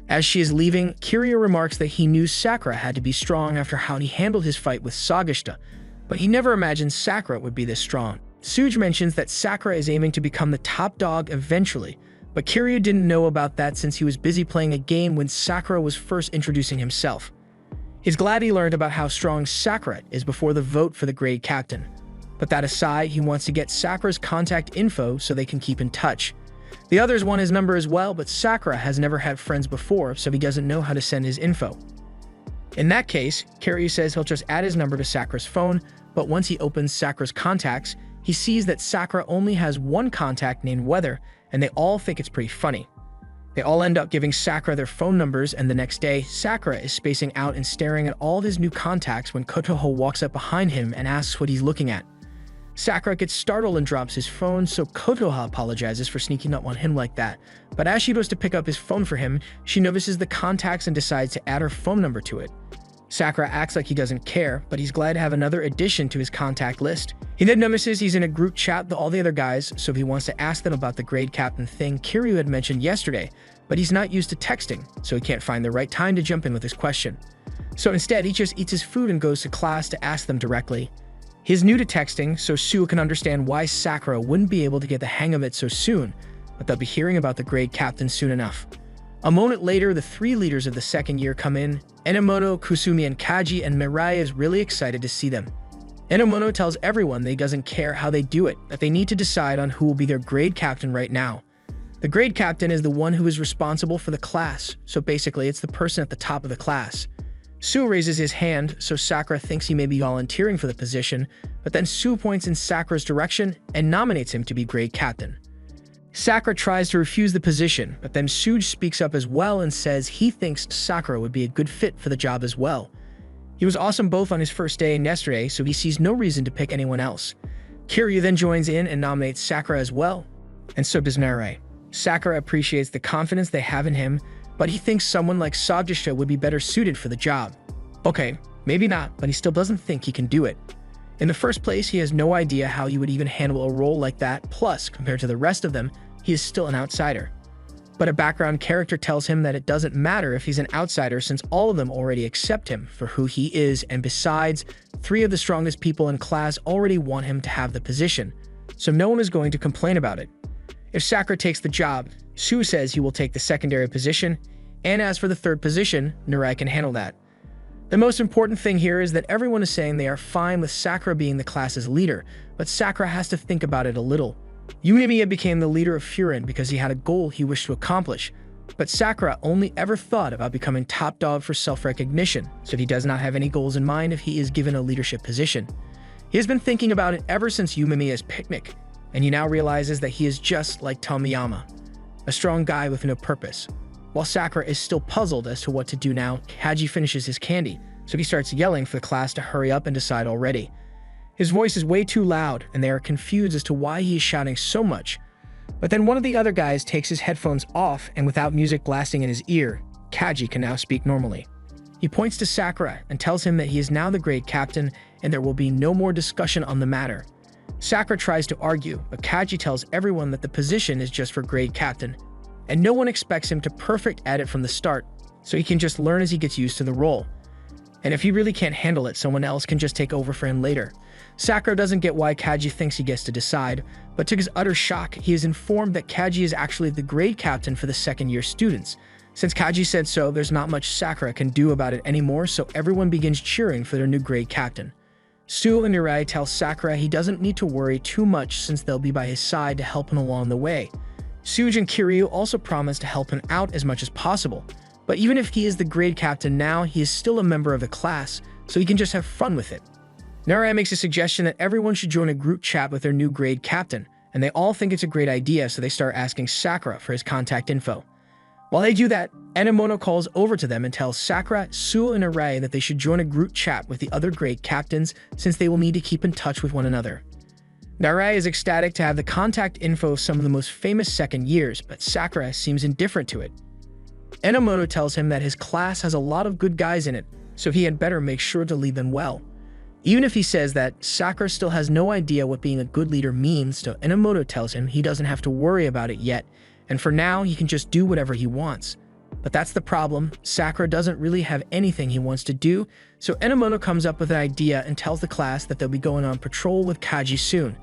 As she is leaving, Kiryu remarks that he knew Sakura had to be strong after how he handled his fight with Sagashita, but he never imagined Sakura would be this strong. Suge mentions that Sakura is aiming to become the top dog eventually, but Kiryu didn't know about that since he was busy playing a game when Sakura was first introducing himself. He's glad he learned about how strong Sakura is before the vote for the grade captain. But that aside, he wants to get Sakura's contact info so they can keep in touch. The others want his number as well, but Sakura has never had friends before, so he doesn't know how to send his info. In that case, Kiryu says he'll just add his number to Sakura's phone, but once he opens Sakura's contacts, he sees that Sakura only has one contact named Weather, and they all think it's pretty funny. They all end up giving Sakura their phone numbers, and the next day, Sakura is spacing out and staring at all of his new contacts when Kotoho walks up behind him and asks what he's looking at. Sakura gets startled and drops his phone, so Kotoha apologizes for sneaking up on him like that. But as she goes to pick up his phone for him, she notices the contacts and decides to add her phone number to it. Sakura acts like he doesn't care, but he's glad to have another addition to his contact list. He then notices he's in a group chat with all the other guys, so he wants to ask them about the grade captain thing Kiryu had mentioned yesterday, but he's not used to texting, so he can't find the right time to jump in with his question. So instead, he just eats his food and goes to class to ask them directly. He's new to texting, so Sue can understand why Sakura wouldn't be able to get the hang of it so soon, but they'll be hearing about the grade captain soon enough. A moment later, the three leaders of the second year come in. Enomoto, Kusumi, and Kaji, and Mirai is really excited to see them. Enomoto tells everyone that he doesn't care how they do it, that they need to decide on who will be their grade captain right now. The grade captain is the one who is responsible for the class, so basically it's the person at the top of the class. Sue raises his hand, so Sakura thinks he may be volunteering for the position, but then Sue points in Sakura's direction and nominates him to be grade captain. Sakura tries to refuse the position, but then Suge speaks up as well and says he thinks Sakura would be a good fit for the job as well. He was awesome both on his first day and yesterday, so he sees no reason to pick anyone else. Kiryu then joins in and nominates Sakura as well, and so does Mirai. Sakura appreciates the confidence they have in him, but he thinks someone like Sagashita would be better suited for the job. Okay, maybe not, but he still doesn't think he can do it. In the first place, he has no idea how he would even handle a role like that, plus, compared to the rest of them, he is still an outsider. But a background character tells him that it doesn't matter if he's an outsider since all of them already accept him for who he is, and besides, 3 of the strongest people in class already want him to have the position, so no one is going to complain about it. If Sakura takes the job, Sue says he will take the secondary position, and as for the third position, Mirai can handle that. The most important thing here is that everyone is saying they are fine with Sakura being the class's leader, but Sakura has to think about it a little. Yumimiya became the leader of Furin because he had a goal he wished to accomplish, but Sakura only ever thought about becoming top dog for self-recognition, so he does not have any goals in mind if he is given a leadership position. He has been thinking about it ever since Yumimiya's picnic, and he now realizes that he is just like Tomiyama, a strong guy with no purpose. While Sakura is still puzzled as to what to do now, Kaji finishes his candy, so he starts yelling for the class to hurry up and decide already. His voice is way too loud, and they are confused as to why he is shouting so much. But then one of the other guys takes his headphones off, and without music blasting in his ear, Kaji can now speak normally. He points to Sakura and tells him that he is now the grade captain, and there will be no more discussion on the matter. Sakura tries to argue, but Kaji tells everyone that the position is just for grade captain, and no one expects him to perfect at it from the start, so he can just learn as he gets used to the role. And if he really can't handle it, someone else can just take over for him later. Sakura doesn't get why Kaji thinks he gets to decide, but to his utter shock, he is informed that Kaji is actually the grade captain for the second-year students. Since Kaji said so, there's not much Sakura can do about it anymore, so everyone begins cheering for their new grade captain. Sue and Mirai tell Sakura he doesn't need to worry too much since they'll be by his side to help him along the way. Suge and Kiryu also promise to help him out as much as possible, but even if he is the grade captain now, he is still a member of the class, so he can just have fun with it. Mirai makes a suggestion that everyone should join a group chat with their new grade captain, and they all think it's a great idea, so they start asking Sakura for his contact info. While they do that, Enomoto calls over to them and tells Sakura, Sue, and Mirai that they should join a group chat with the other grade captains since they will need to keep in touch with one another. Mirai is ecstatic to have the contact info of some of the most famous second years, but Sakura seems indifferent to it. Enomoto tells him that his class has a lot of good guys in it, so he had better make sure to lead them well. Even if he says that, Sakura still has no idea what being a good leader means, so Enomoto tells him he doesn't have to worry about it yet, and for now he can just do whatever he wants. But that's the problem. Sakura doesn't really have anything he wants to do, so Enomoto comes up with an idea and tells the class that they'll be going on patrol with Kaji soon.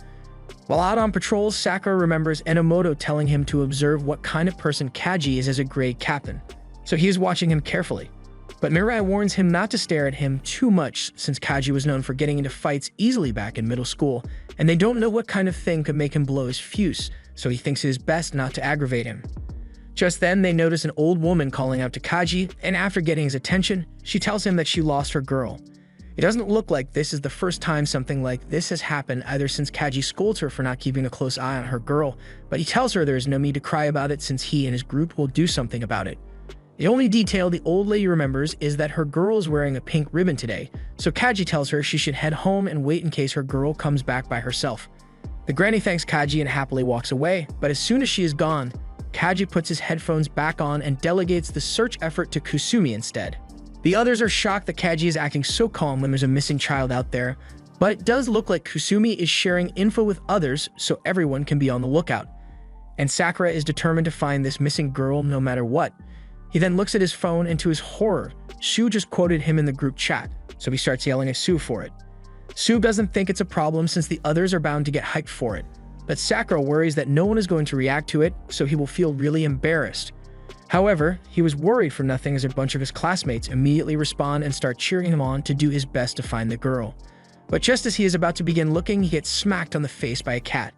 While out on patrol, Sakura remembers Enomoto telling him to observe what kind of person Kaji is as a grade captain, so he is watching him carefully. But Mirai warns him not to stare at him too much since Kaji was known for getting into fights easily back in middle school, and they don't know what kind of thing could make him blow his fuse, so he thinks it is best not to aggravate him. Just then, they notice an old woman calling out to Kaji, and after getting his attention, she tells him that she lost her girl. It doesn't look like this is the first time something like this has happened, either since Kaji scolds her for not keeping a close eye on her girl, but he tells her there is no need to cry about it since he and his group will do something about it. The only detail the old lady remembers is that her girl is wearing a pink ribbon today, so Kaji tells her she should head home and wait in case her girl comes back by herself. The granny thanks Kaji and happily walks away, but as soon as she is gone, Kaji puts his headphones back on and delegates the search effort to Kusumi instead. The others are shocked that Kaji is acting so calm when there's a missing child out there, but it does look like Kusumi is sharing info with others so everyone can be on the lookout. And Sakura is determined to find this missing girl no matter what. He then looks at his phone and to his horror, Sue just quoted him in the group chat, so he starts yelling at Sue for it. Sue doesn't think it's a problem since the others are bound to get hyped for it, but Sakura worries that no one is going to react to it, so he will feel really embarrassed. However, he was worried for nothing as a bunch of his classmates immediately respond and start cheering him on to do his best to find the girl. But just as he is about to begin looking, he gets smacked on the face by a cat.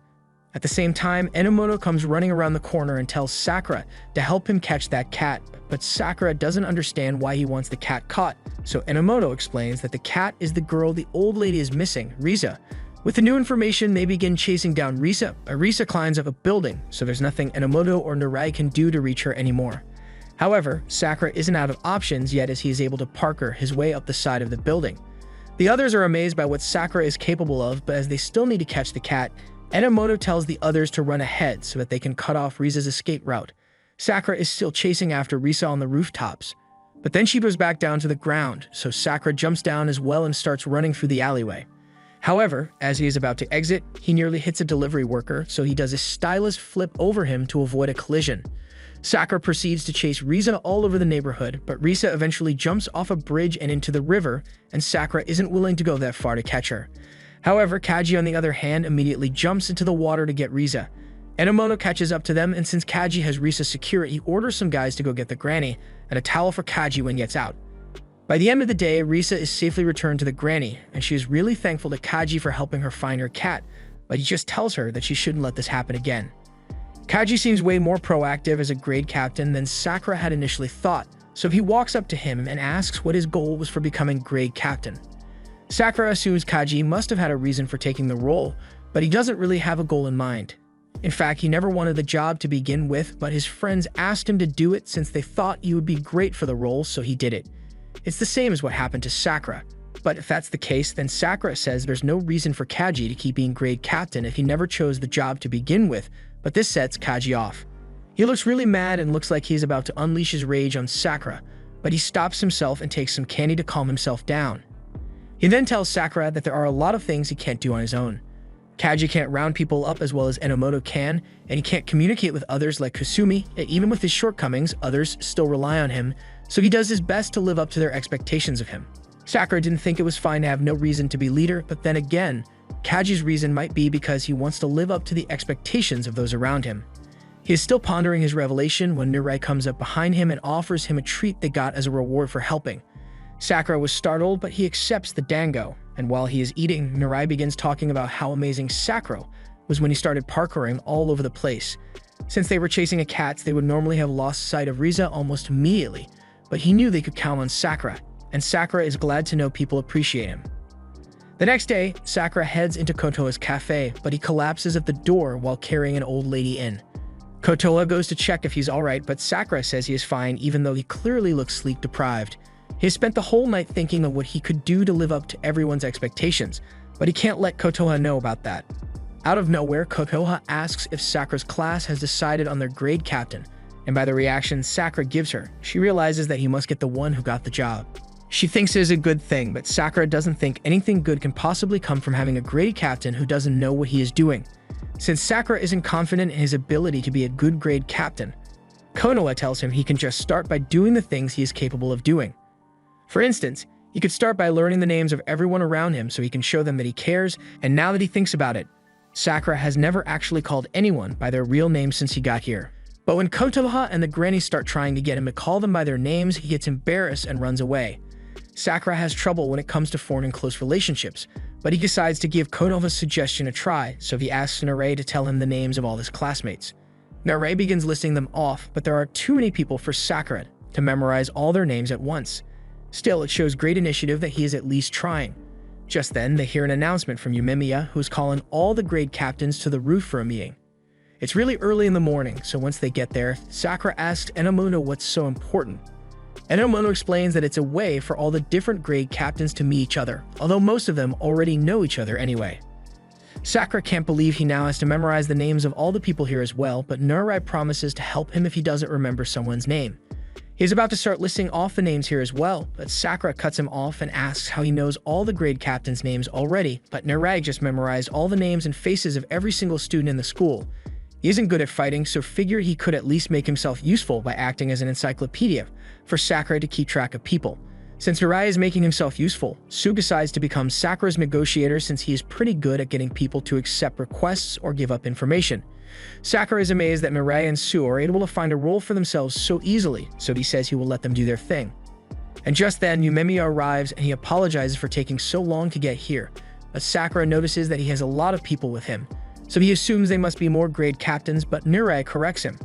At the same time, Enomoto comes running around the corner and tells Sakura to help him catch that cat, but Sakura doesn't understand why he wants the cat caught, so Enomoto explains that the cat is the girl the old lady is missing, Risa. With the new information, they begin chasing down Risa, but Risa climbs up a building, so there's nothing Enomoto or Mirai can do to reach her anymore. However, Sakura isn't out of options yet as he is able to parkour his way up the side of the building. The others are amazed by what Sakura is capable of, but as they still need to catch the cat, Enomoto tells the others to run ahead so that they can cut off Risa's escape route. Sakura is still chasing after Risa on the rooftops, but then she goes back down to the ground, so Sakura jumps down as well and starts running through the alleyway. However, as he is about to exit, he nearly hits a delivery worker, so he does a stylish flip over him to avoid a collision. Sakura proceeds to chase Risa all over the neighborhood, but Risa eventually jumps off a bridge and into the river, and Sakura isn't willing to go that far to catch her. However, Kaji on the other hand immediately jumps into the water to get Risa. Enomoto catches up to them, and since Kaji has Risa secure, he orders some guys to go get the granny and a towel for Kaji when he gets out. By the end of the day, Risa is safely returned to the granny, and she is really thankful to Kaji for helping her find her cat, but he just tells her that she shouldn't let this happen again. Kaji seems way more proactive as a grade captain than Sakura had initially thought, so he walks up to him and asks what his goal was for becoming grade captain. Sakura assumes Kaji must have had a reason for taking the role, but he doesn't really have a goal in mind. In fact, he never wanted the job to begin with, but his friends asked him to do it since they thought he would be great for the role, so he did it. It's the same as what happened to Sakura. But if that's the case, then Sakura says there's no reason for Kaji to keep being grade captain if he never chose the job to begin with, but this sets Kaji off. He looks really mad and looks like he's about to unleash his rage on Sakura, but he stops himself and takes some candy to calm himself down. He then tells Sakura that there are a lot of things he can't do on his own. Kaji can't round people up as well as Enomoto can, and he can't communicate with others like Kusumi, and even with his shortcomings, others still rely on him, so he does his best to live up to their expectations of him. Sakura didn't think it was fine to have no reason to be leader, but then again, Kaji's reason might be because he wants to live up to the expectations of those around him. He is still pondering his revelation when Mirai comes up behind him and offers him a treat they got as a reward for helping. Sakura was startled, but he accepts the dango, and while he is eating, Mirai begins talking about how amazing Sakura was when he started parkouring all over the place. Since they were chasing a cat, they would normally have lost sight of Risa almost immediately, but he knew they could count on Sakura, and Sakura is glad to know people appreciate him. The next day, Sakura heads into Kotoa's cafe, but he collapses at the door while carrying an old lady in. Kotoa goes to check if he's alright, but Sakura says he is fine even though he clearly looks sleep-deprived. He has spent the whole night thinking of what he could do to live up to everyone's expectations, but he can't let Kotoa know about that. Out of nowhere, Kotoa asks if Sakura's class has decided on their grade captain, and by the reaction Sakura gives her, she realizes that he must get the one who got the job. She thinks it is a good thing, but Sakura doesn't think anything good can possibly come from having a grade captain who doesn't know what he is doing. Since Sakura isn't confident in his ability to be a good grade captain, Konoha tells him he can just start by doing the things he is capable of doing. For instance, he could start by learning the names of everyone around him so he can show them that he cares, and now that he thinks about it, Sakura has never actually called anyone by their real name since he got here. But when Konoha and the granny start trying to get him to call them by their names, he gets embarrassed and runs away. Sakura has trouble when it comes to forming close relationships, but he decides to give Konoha's suggestion a try, so he asks Narei to tell him the names of all his classmates. Narei begins listing them off, but there are too many people for Sakura to memorize all their names at once. Still, it shows great initiative that he is at least trying. Just then, they hear an announcement from Yumemiya, who's calling all the grade captains to the roof for a meeting. It's really early in the morning, so once they get there, Sakura asks Enemono what's so important. Enemono explains that it's a way for all the different grade captains to meet each other, although most of them already know each other anyway. Sakura can't believe he now has to memorize the names of all the people here as well, but Narei promises to help him if he doesn't remember someone's name. He's about to start listing off the names here as well, but Sakura cuts him off and asks how he knows all the grade captains' names already, but Narei just memorized all the names and faces of every single student in the school. He isn't good at fighting, so figured he could at least make himself useful by acting as an encyclopedia for Sakura to keep track of people. Since Narei is making himself useful, Sue decides to become Sakura's negotiator since he is pretty good at getting people to accept requests or give up information. Sakura is amazed that Narei and Sue are able to find a role for themselves so easily, so he says he will let them do their thing. And just then, Yumemiya arrives and he apologizes for taking so long to get here, but Sakura notices that he has a lot of people with him, so he assumes they must be more grade captains, but Narei corrects him.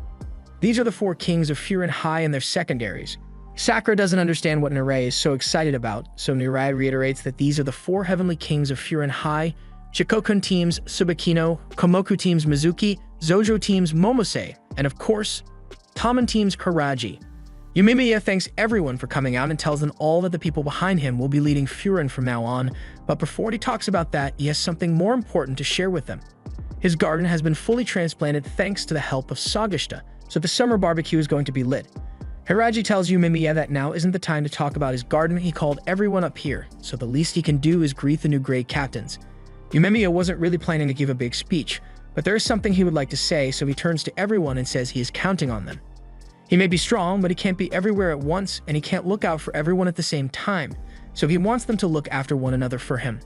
These are the 4 kings of Furin High and their secondaries. Sakura doesn't understand what Narei is so excited about, so Narei reiterates that these are the 4 heavenly kings of Furin High: Chikokun teams Tsubakino, Komoku teams Mizuki, Zojo teams Momose, and of course, Taman teams Karaji. Yumemiya thanks everyone for coming out and tells them all that the people behind him will be leading Furin from now on, but before he talks about that, he has something more important to share with them. His garden has been fully transplanted thanks to the help of Sagashita, so the summer barbecue is going to be lit. Hiraji tells Yumemiya that now isn't the time to talk about his garden. He called everyone up here, so the least he can do is greet the new grade captains. Yumemiya wasn't really planning to give a big speech, but there is something he would like to say, so he turns to everyone and says he is counting on them. He may be strong, but he can't be everywhere at once, and he can't look out for everyone at the same time, so he wants them to look after one another for him.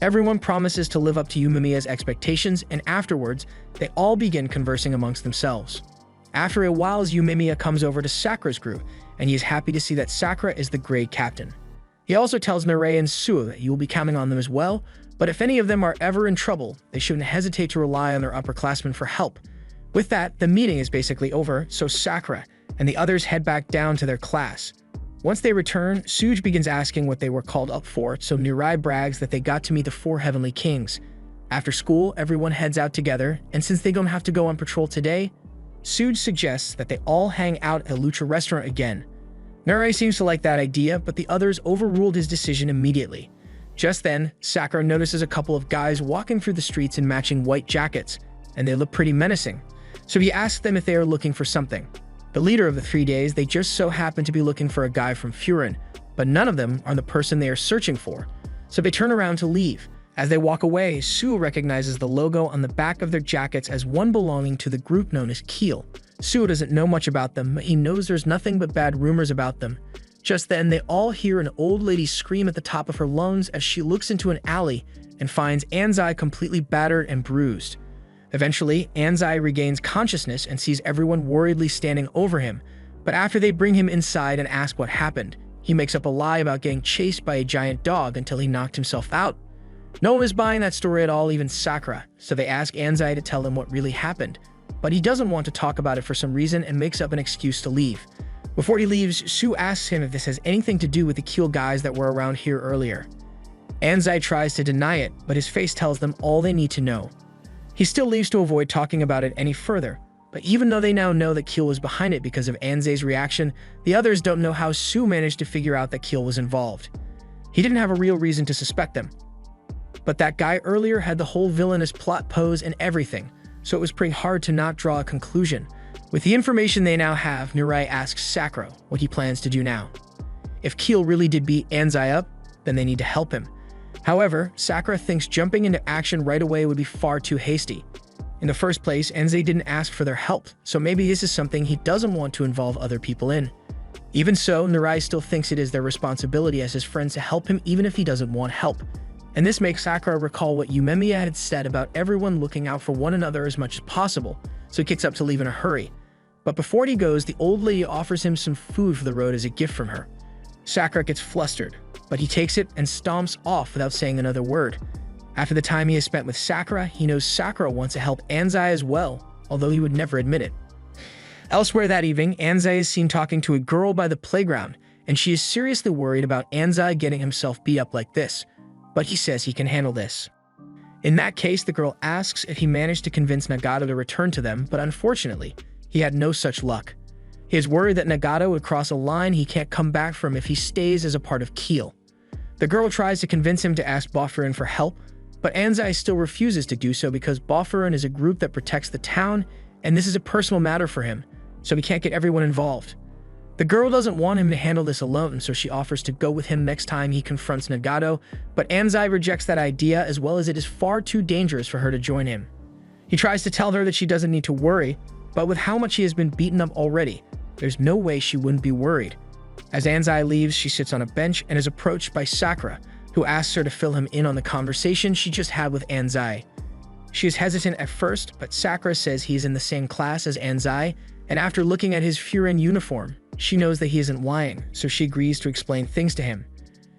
Everyone promises to live up to Yumemiya's expectations, and afterwards, they all begin conversing amongst themselves. After a while, Yumemiya comes over to Sakura's group, and he is happy to see that Sakura is the grade captain. He also tells Narei and Sue that he will be counting on them as well, but if any of them are ever in trouble, they shouldn't hesitate to rely on their upperclassmen for help. With that, the meeting is basically over, so Sakura and the others head back down to their class. Once they return, Suge begins asking what they were called up for, so Narei brags that they got to meet the 4 heavenly kings. After school, everyone heads out together, and since they don't have to go on patrol today, Suge suggests that they all hang out at a Lucha restaurant again. Narei seems to like that idea, but the others overruled his decision immediately. Just then, Sakura notices a couple of guys walking through the streets in matching white jackets, and they look pretty menacing, so he asks them if they are looking for something. The leader of the 3 days, they just so happen to be looking for a guy from Furin, but none of them are the person they are searching for, so they turn around to leave. As they walk away, Sue recognizes the logo on the back of their jackets as one belonging to the group known as Keel. Sue doesn't know much about them, but he knows there's nothing but bad rumors about them. Just then, they all hear an old lady scream at the top of her lungs as she looks into an alley and finds Anzai completely battered and bruised. Eventually, Anzai regains consciousness and sees everyone worriedly standing over him, but after they bring him inside and ask what happened, he makes up a lie about getting chased by a giant dog until he knocked himself out. No one is buying that story at all, even Sakura, so they ask Anzai to tell them what really happened, but he doesn't want to talk about it for some reason and makes up an excuse to leave. Before he leaves, Sue asks him if this has anything to do with the Keel guys that were around here earlier. Anzai tries to deny it, but his face tells them all they need to know. He still leaves to avoid talking about it any further, but even though they now know that Keel was behind it because of Anzai's reaction, the others don't know how Sue managed to figure out that Keel was involved. He didn't have a real reason to suspect them, but that guy earlier had the whole villainous plot pose and everything, so it was pretty hard to not draw a conclusion. With the information they now have, Narei asks Sakura what he plans to do now. If Keel really did beat Anzai up, then they need to help him. However, Sakura thinks jumping into action right away would be far too hasty. In the first place, Anzai didn't ask for their help, so maybe this is something he doesn't want to involve other people in. Even so, Narai still thinks it is their responsibility as his friends to help him even if he doesn't want help. And this makes Sakura recall what Yumemiya had said about everyone looking out for one another as much as possible, so he kicks up to leave in a hurry. But before he goes, the old lady offers him some food for the road as a gift from her. Sakura gets flustered, but he takes it and stomps off without saying another word. After the time he has spent with Sakura, he knows Sakura wants to help Anzai as well, although he would never admit it. Elsewhere that evening, Anzai is seen talking to a girl by the playground, and she is seriously worried about Anzai getting himself beat up like this, but he says he can handle this. In that case, the girl asks if he managed to convince Nagato to return to them, but unfortunately, he had no such luck. He is worried that Nagato would cross a line he can't come back from if he stays as a part of Keel. The girl tries to convince him to ask Bofurun for help, but Anzai still refuses to do so because Bofurun is a group that protects the town, and this is a personal matter for him, so he can't get everyone involved. The girl doesn't want him to handle this alone, so she offers to go with him next time he confronts Nagato, but Anzai rejects that idea as well as it is far too dangerous for her to join him. He tries to tell her that she doesn't need to worry, but with how much he has been beaten up already, there's no way she wouldn't be worried. As Anzai leaves, she sits on a bench and is approached by Sakura, who asks her to fill him in on the conversation she just had with Anzai. She is hesitant at first, but Sakura says he is in the same class as Anzai, and after looking at his Furin uniform, she knows that he isn't lying, so she agrees to explain things to him.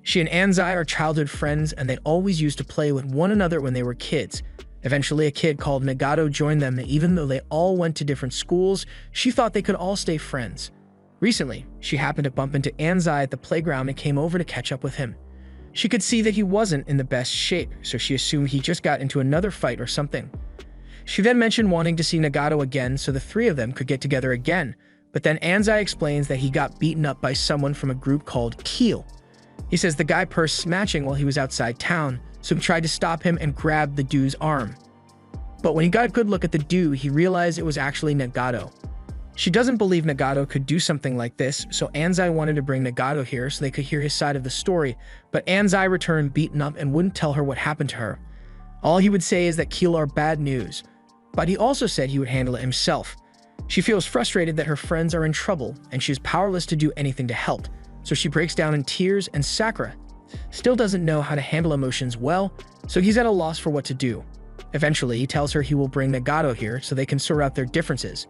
She and Anzai are childhood friends, and they always used to play with one another when they were kids. Eventually, a kid called Nagato joined them, and even though they all went to different schools, she thought they could all stay friends. Recently, she happened to bump into Anzai at the playground and came over to catch up with him. She could see that he wasn't in the best shape, so she assumed he just got into another fight or something. She then mentioned wanting to see Nagato again so the three of them could get together again, but then Anzai explains that he got beaten up by someone from a group called Keel. He says the guy pursed Smashing while he was outside town, so he tried to stop him and grabbed the dude's arm. But when he got a good look at the dude, he realized it was actually Nagato. She doesn't believe Nagato could do something like this, so Anzai wanted to bring Nagato here so they could hear his side of the story, but Anzai returned beaten up and wouldn't tell her what happened to her. All he would say is that Keel are bad news, but he also said he would handle it himself. She feels frustrated that her friends are in trouble, and she is powerless to do anything to help, so she breaks down in tears, and Sakura still doesn't know how to handle emotions well, so he's at a loss for what to do. Eventually, he tells her he will bring Nagato here so they can sort out their differences.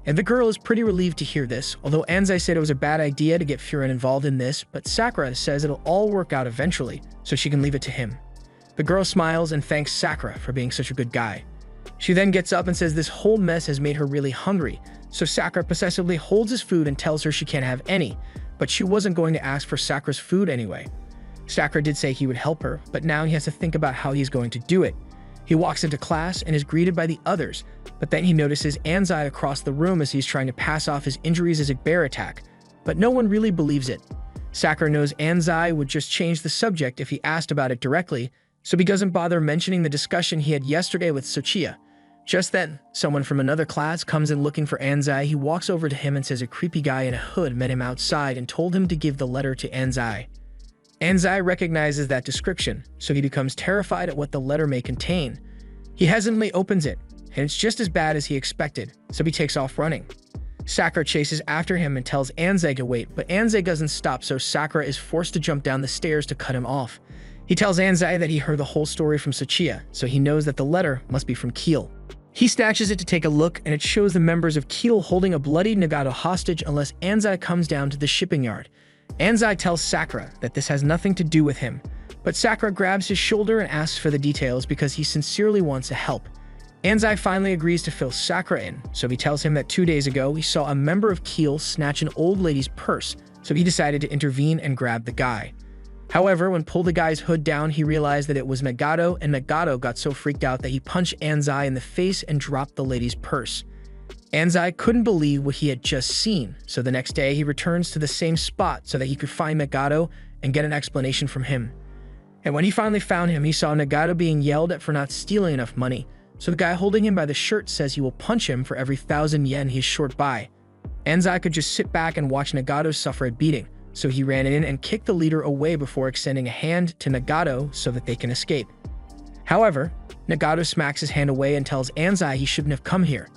And the girl is pretty relieved to hear this, although Anzai said it was a bad idea to get Furin involved in this, but Sakura says it'll all work out eventually, so she can leave it to him. The girl smiles and thanks Sakura for being such a good guy. She then gets up and says this whole mess has made her really hungry, so Sakura possessively holds his food and tells her she can't have any, but she wasn't going to ask for Sakura's food anyway. Sakura did say he would help her, but now he has to think about how he's going to do it. He walks into class and is greeted by the others, but then he notices Anzai across the room as he's trying to pass off his injuries as a bear attack, but no one really believes it. Sakura knows Anzai would just change the subject if he asked about it directly, so he doesn't bother mentioning the discussion he had yesterday with Sochiya. Just then, someone from another class comes in looking for Anzai. He walks over to him and says a creepy guy in a hood met him outside and told him to give the letter to Anzai. Anzai recognizes that description, so he becomes terrified at what the letter may contain. He hesitantly opens it, and it's just as bad as he expected, so he takes off running. Sakura chases after him and tells Anzai to wait, but Anzai doesn't stop, so Sakura is forced to jump down the stairs to cut him off. He tells Anzai that he heard the whole story from Sochiya, so he knows that the letter must be from Keel. He snatches it to take a look, and it shows the members of Keel holding a bloody Nagato hostage unless Anzai comes down to the shipping yard. Anzai tells Sakura that this has nothing to do with him, but Sakura grabs his shoulder and asks for the details because he sincerely wants to help. Anzai finally agrees to fill Sakura in, so he tells him that 2 days ago he saw a member of Keel snatch an old lady's purse, so he decided to intervene and grab the guy. However, when pulled the guy's hood down, he realized that it was Nagato, and Nagato got so freaked out that he punched Anzai in the face and dropped the lady's purse. Anzai couldn't believe what he had just seen, so the next day he returns to the same spot so that he could find Nagato and get an explanation from him. And when he finally found him, he saw Nagato being yelled at for not stealing enough money, so the guy holding him by the shirt says he will punch him for every 1,000 yen he's short by. Anzai could just sit back and watch Nagato suffer a beating, so he ran in and kicked the leader away before extending a hand to Nagato so that they can escape. However, Nagato smacks his hand away and tells Anzai he shouldn't have come here.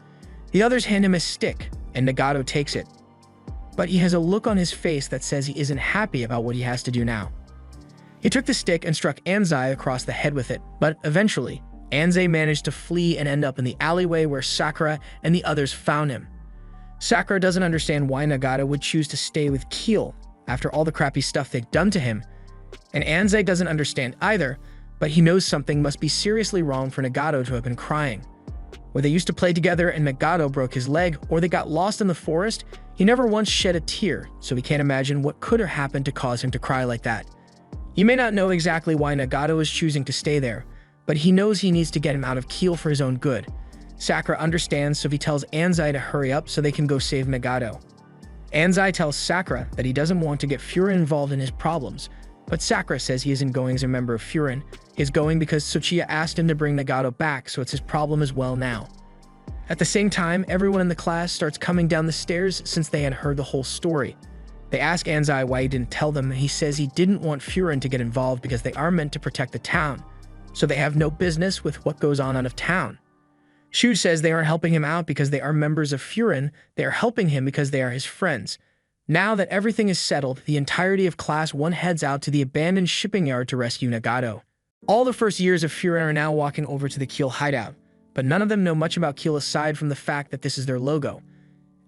The others hand him a stick, and Nagato takes it. But he has a look on his face that says he isn't happy about what he has to do now. He took the stick and struck Anzai across the head with it, but eventually, Anzai managed to flee and end up in the alleyway where Sakura and the others found him. Sakura doesn't understand why Nagato would choose to stay with Keel after all the crappy stuff they've done to him, and Anzai doesn't understand either, but he knows something must be seriously wrong for Nagato to have been crying. Where they used to play together and Nagato broke his leg or they got lost in the forest, he never once shed a tear, so he can't imagine what could have happened to cause him to cry like that. You may not know exactly why Nagato is choosing to stay there, but he knows he needs to get him out of Keel for his own good. Sakura understands, so he tells Anzai to hurry up so they can go save Nagato. Anzai tells Sakura that he doesn't want to get Furin involved in his problems, but Sakura says he isn't going as a member of Furin. He's going because Tsuchiya asked him to bring Nagato back, so it's his problem as well now. At the same time, everyone in the class starts coming down the stairs since they had heard the whole story. They ask Anzai why he didn't tell them, and he says he didn't want Furin to get involved because they are meant to protect the town, so they have no business with what goes on out of town. Shu says they aren't helping him out because they are members of Furin, they are helping him because they are his friends. Now that everything is settled, the entirety of Class 1 heads out to the abandoned shipping yard to rescue Nagato. All the first years of Furin are now walking over to the Keel hideout, but none of them know much about Keel aside from the fact that this is their logo.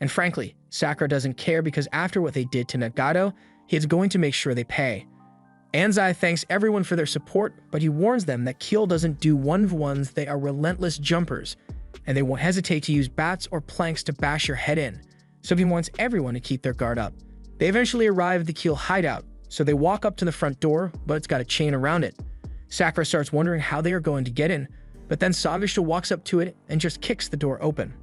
And frankly, Sakura doesn't care because after what they did to Nagato, he is going to make sure they pay. Anzai thanks everyone for their support, but he warns them that Keel doesn't do one-of-ones, they are relentless jumpers, and they won't hesitate to use bats or planks to bash your head in, so he wants everyone to keep their guard up. They eventually arrive at the Keel hideout, so they walk up to the front door, but it's got a chain around it. Sakura starts wondering how they are going to get in, but then Sagashta walks up to it and just kicks the door open.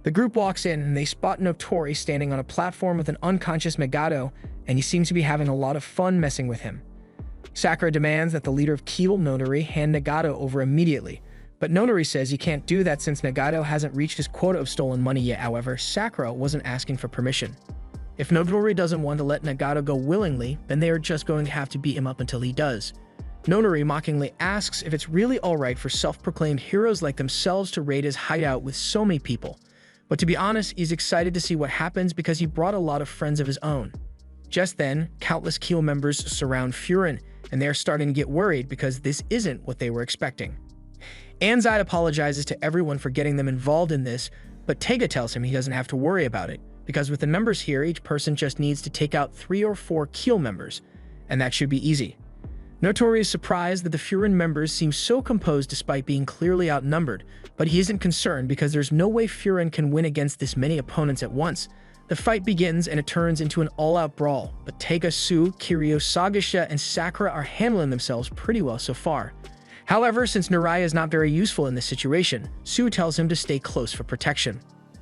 The group walks in and they spot Notori standing on a platform with an unconscious Nagato, and he seems to be having a lot of fun messing with him. Sakura demands that the leader of Keel, Nonori, hand Nagato over immediately, but Nonori says he can't do that since Nagato hasn't reached his quota of stolen money yet. However, Sakura wasn't asking for permission. If Nonori doesn't want to let Nagato go willingly, then they are just going to have to beat him up until he does. Nonori mockingly asks if it's really alright for self-proclaimed heroes like themselves to raid his hideout with so many people. But to be honest, he's excited to see what happens because he brought a lot of friends of his own. Just then, countless Keel members surround Furin, and they are starting to get worried because this isn't what they were expecting. Anzai apologizes to everyone for getting them involved in this, but Tega tells him he doesn't have to worry about it, because with the numbers here, each person just needs to take out 3 or 4 Keel members, and that should be easy. Notori is surprised that the Furin members seem so composed despite being clearly outnumbered, but he isn't concerned because there's no way Furin can win against this many opponents at once. The fight begins and it turns into an all-out brawl, but Tega, Su, Kiryu, Sagashta, and Sakura are handling themselves pretty well so far. However, since Nariya is not very useful in this situation, Su tells him to stay close for protection.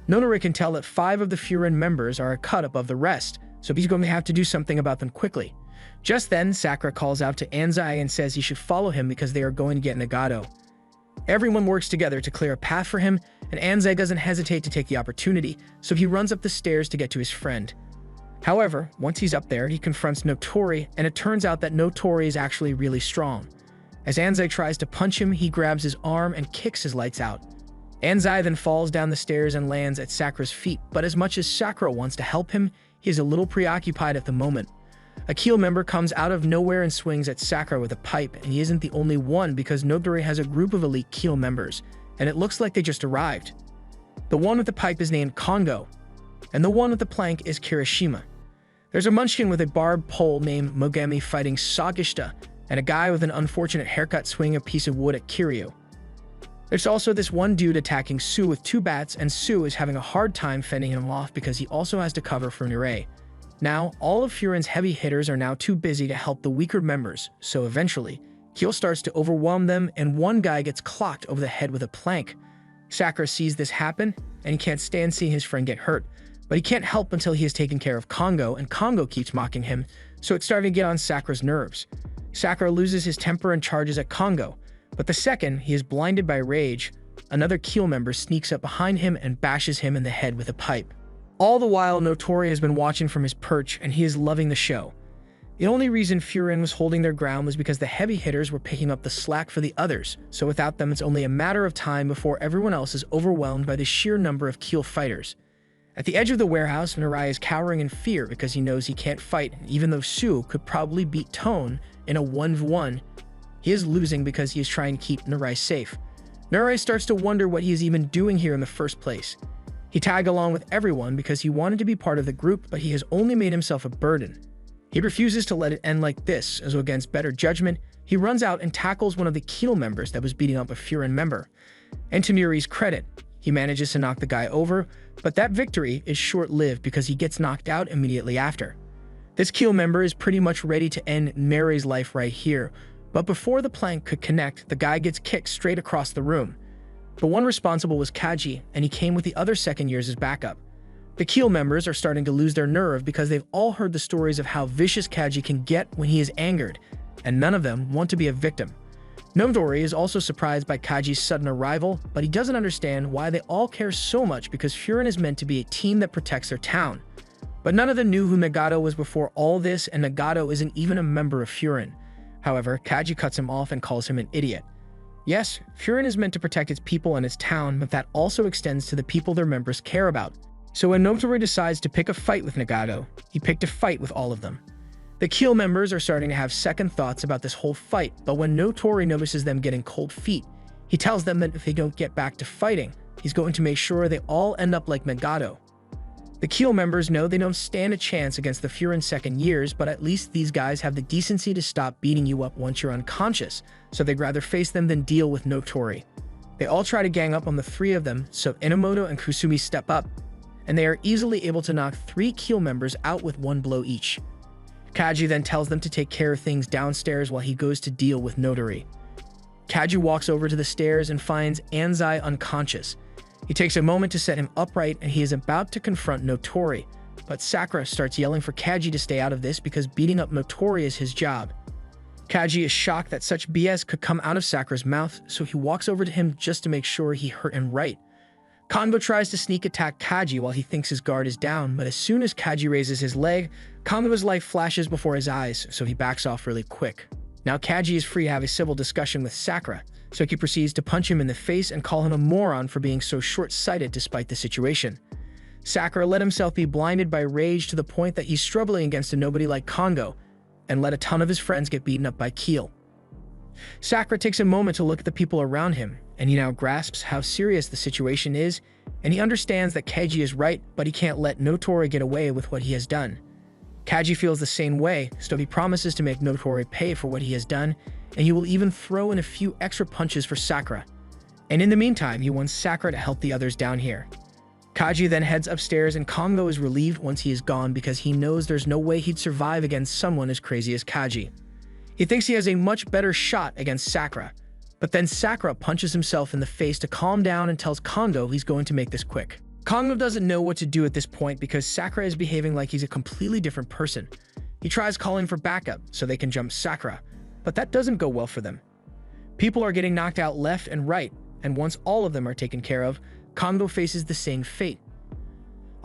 Nonori can tell that 5 of the Furin members are a cut above the rest, so he's going to have to do something about them quickly. Just then, Sakura calls out to Anzai and says he should follow him because they are going to get Nagato. Everyone works together to clear a path for him, and Anzai doesn't hesitate to take the opportunity, so he runs up the stairs to get to his friend. However, once he's up there, he confronts Notori, and it turns out that Notori is actually really strong. As Anzai tries to punch him, he grabs his arm and kicks his lights out. Anzai then falls down the stairs and lands at Sakura's feet, but as much as Sakura wants to help him, he is a little preoccupied at the moment. A Keel member comes out of nowhere and swings at Sakura with a pipe, and he isn't the only one because Notori has a group of elite Keel members, and it looks like they just arrived. The one with the pipe is named Kongo, and the one with the plank is Kirishima. There's a munchkin with a barbed pole named Mogami fighting Sagashta, and a guy with an unfortunate haircut swinging a piece of wood at Kiryu. There's also this one dude attacking Su with 2 bats, and Su is having a hard time fending him off because he also has to cover for Nirei. Now, all of Furin's heavy hitters are now too busy to help the weaker members, so eventually, Keel starts to overwhelm them and one guy gets clocked over the head with a plank. Sakura sees this happen, and he can't stand seeing his friend get hurt, but he can't help until he has taken care of Kongo, and Kongo keeps mocking him, so it's starting to get on Sakura's nerves. Sakura loses his temper and charges at Kongo, but the second he is blinded by rage, another Keel member sneaks up behind him and bashes him in the head with a pipe. All the while, Notori has been watching from his perch and he is loving the show. The only reason Furin was holding their ground was because the heavy hitters were picking up the slack for the others, so without them it's only a matter of time before everyone else is overwhelmed by the sheer number of Kiel fighters. At the edge of the warehouse, Narai is cowering in fear because he knows he can't fight, and even though Su could probably beat Tone in a 1v1, he is losing because he is trying to keep Narai safe. Narai starts to wonder what he is even doing here in the first place. He tagged along with everyone because he wanted to be part of the group, but he has only made himself a burden. He refuses to let it end like this, so against better judgment, he runs out and tackles one of the Kiel members that was beating up a Furin member. And to Muri's credit, he manages to knock the guy over, but that victory is short-lived because he gets knocked out immediately after. This Kiel member is pretty much ready to end Mary's life right here, but before the plank could connect, the guy gets kicked straight across the room. The one responsible was Kaji, and he came with the other second years as backup. The Kiel members are starting to lose their nerve because they've all heard the stories of how vicious Kaji can get when he is angered, and none of them want to be a victim. Nodori is also surprised by Kaji's sudden arrival, but he doesn't understand why they all care so much because Furin is meant to be a team that protects their town. But none of them knew who Nagato was before all this, and Nagato isn't even a member of Furin. However, Kaji cuts him off and calls him an idiot. Yes, Furin is meant to protect its people and its town, but that also extends to the people their members care about. So when Nodori decides to pick a fight with Nagato, he picked a fight with all of them. The Kiel members are starting to have second thoughts about this whole fight, but when Nodori notices them getting cold feet, he tells them that if they don't get back to fighting, he's going to make sure they all end up like Nagato. The Kiel members know they don't stand a chance against the Furin second years, but at least these guys have the decency to stop beating you up once you're unconscious, so they'd rather face them than deal with Nodori. They all try to gang up on the three of them, so Enomoto and Kusumi step up, and they are easily able to knock 3 Kiel members out with one blow each. Kaji then tells them to take care of things downstairs while he goes to deal with Nodori. Kaji walks over to the stairs and finds Anzai unconscious. He takes a moment to set him upright and he is about to confront Nodori, but Sakura starts yelling for Kaji to stay out of this because beating up Nodori is his job. Kaji is shocked that such BS could come out of Sakura's mouth, so he walks over to him just to make sure he hurt him right. Kanbo tries to sneak attack Kaji while he thinks his guard is down, but as soon as Kaji raises his leg, Kanbo's life flashes before his eyes, so he backs off really quick. Now Kaji is free to have a civil discussion with Sakura, so he proceeds to punch him in the face and call him a moron for being so short-sighted despite the situation. Sakura let himself be blinded by rage to the point that he's struggling against a nobody like Kongo, and let a ton of his friends get beaten up by Kiel. Sakura takes a moment to look at the people around him, and he now grasps how serious the situation is, and he understands that Kaji is right, but he can't let Nodori get away with what he has done. Kaji feels the same way, so he promises to make Nodori pay for what he has done, and he will even throw in a few extra punches for Sakura. And in the meantime, he wants Sakura to help the others down here. Kaji then heads upstairs and Kongo is relieved once he is gone because he knows there's no way he'd survive against someone as crazy as Kaji. He thinks he has a much better shot against Sakura, but then Sakura punches himself in the face to calm down and tells Kongo he's going to make this quick. Kongo doesn't know what to do at this point because Sakura is behaving like he's a completely different person. He tries calling for backup so they can jump Sakura, but that doesn't go well for them. People are getting knocked out left and right, and once all of them are taken care of, Kongo faces the same fate.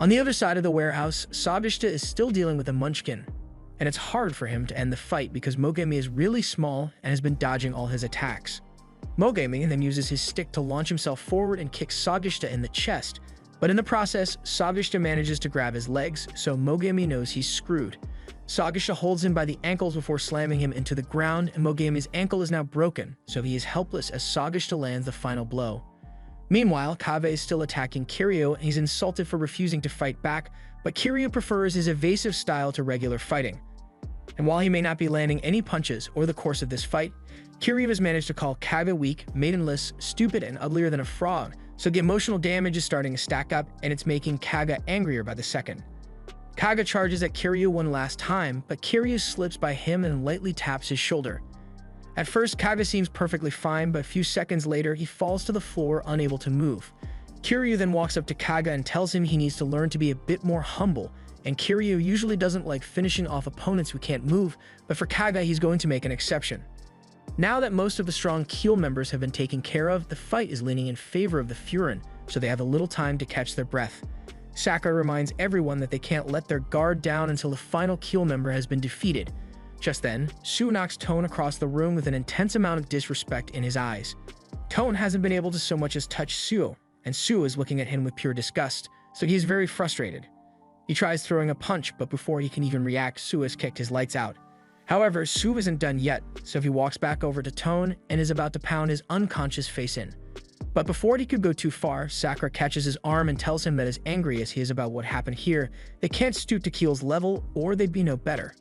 On the other side of the warehouse, Sabishita is still dealing with a munchkin, and it's hard for him to end the fight because Mogami is really small and has been dodging all his attacks. Mogami then uses his stick to launch himself forward and kicks Sabishita in the chest, but in the process, Sabishita manages to grab his legs, so Mogami knows he's screwed. Sabishita holds him by the ankles before slamming him into the ground, and Mogami's ankle is now broken, so he is helpless as Sabishita lands the final blow. Meanwhile, Kave is still attacking Kiryu, and he's insulted for refusing to fight back, but Kiryu prefers his evasive style to regular fighting. And while he may not be landing any punches or the course of this fight, Kiryu has managed to call Kaga weak, maidenless, stupid, and uglier than a frog, so the emotional damage is starting to stack up, and it's making Kaga angrier by the second. Kaga charges at Kiryu one last time, but Kiryu slips by him and lightly taps his shoulder. At first, Kaga seems perfectly fine, but a few seconds later, he falls to the floor, unable to move. Kiryu then walks up to Kaga and tells him he needs to learn to be a bit more humble, and Kiryu usually doesn't like finishing off opponents who can't move, but for Kaga, he's going to make an exception. Now that most of the strong Kiel members have been taken care of, the fight is leaning in favor of the Furin, so they have a little time to catch their breath. Sakura reminds everyone that they can't let their guard down until the final Kiel member has been defeated. Just then, Sue knocks Tone across the room with an intense amount of disrespect in his eyes. Tone hasn't been able to so much as touch Sue, and Sue is looking at him with pure disgust, so he's very frustrated. He tries throwing a punch, but before he can even react, Sue has kicked his lights out. However, Sue isn't done yet, so he walks back over to Tone and is about to pound his unconscious face in. But before he could go too far, Sakura catches his arm and tells him that as angry as he is about what happened here, they can't stoop to Keel's level or they'd be no better.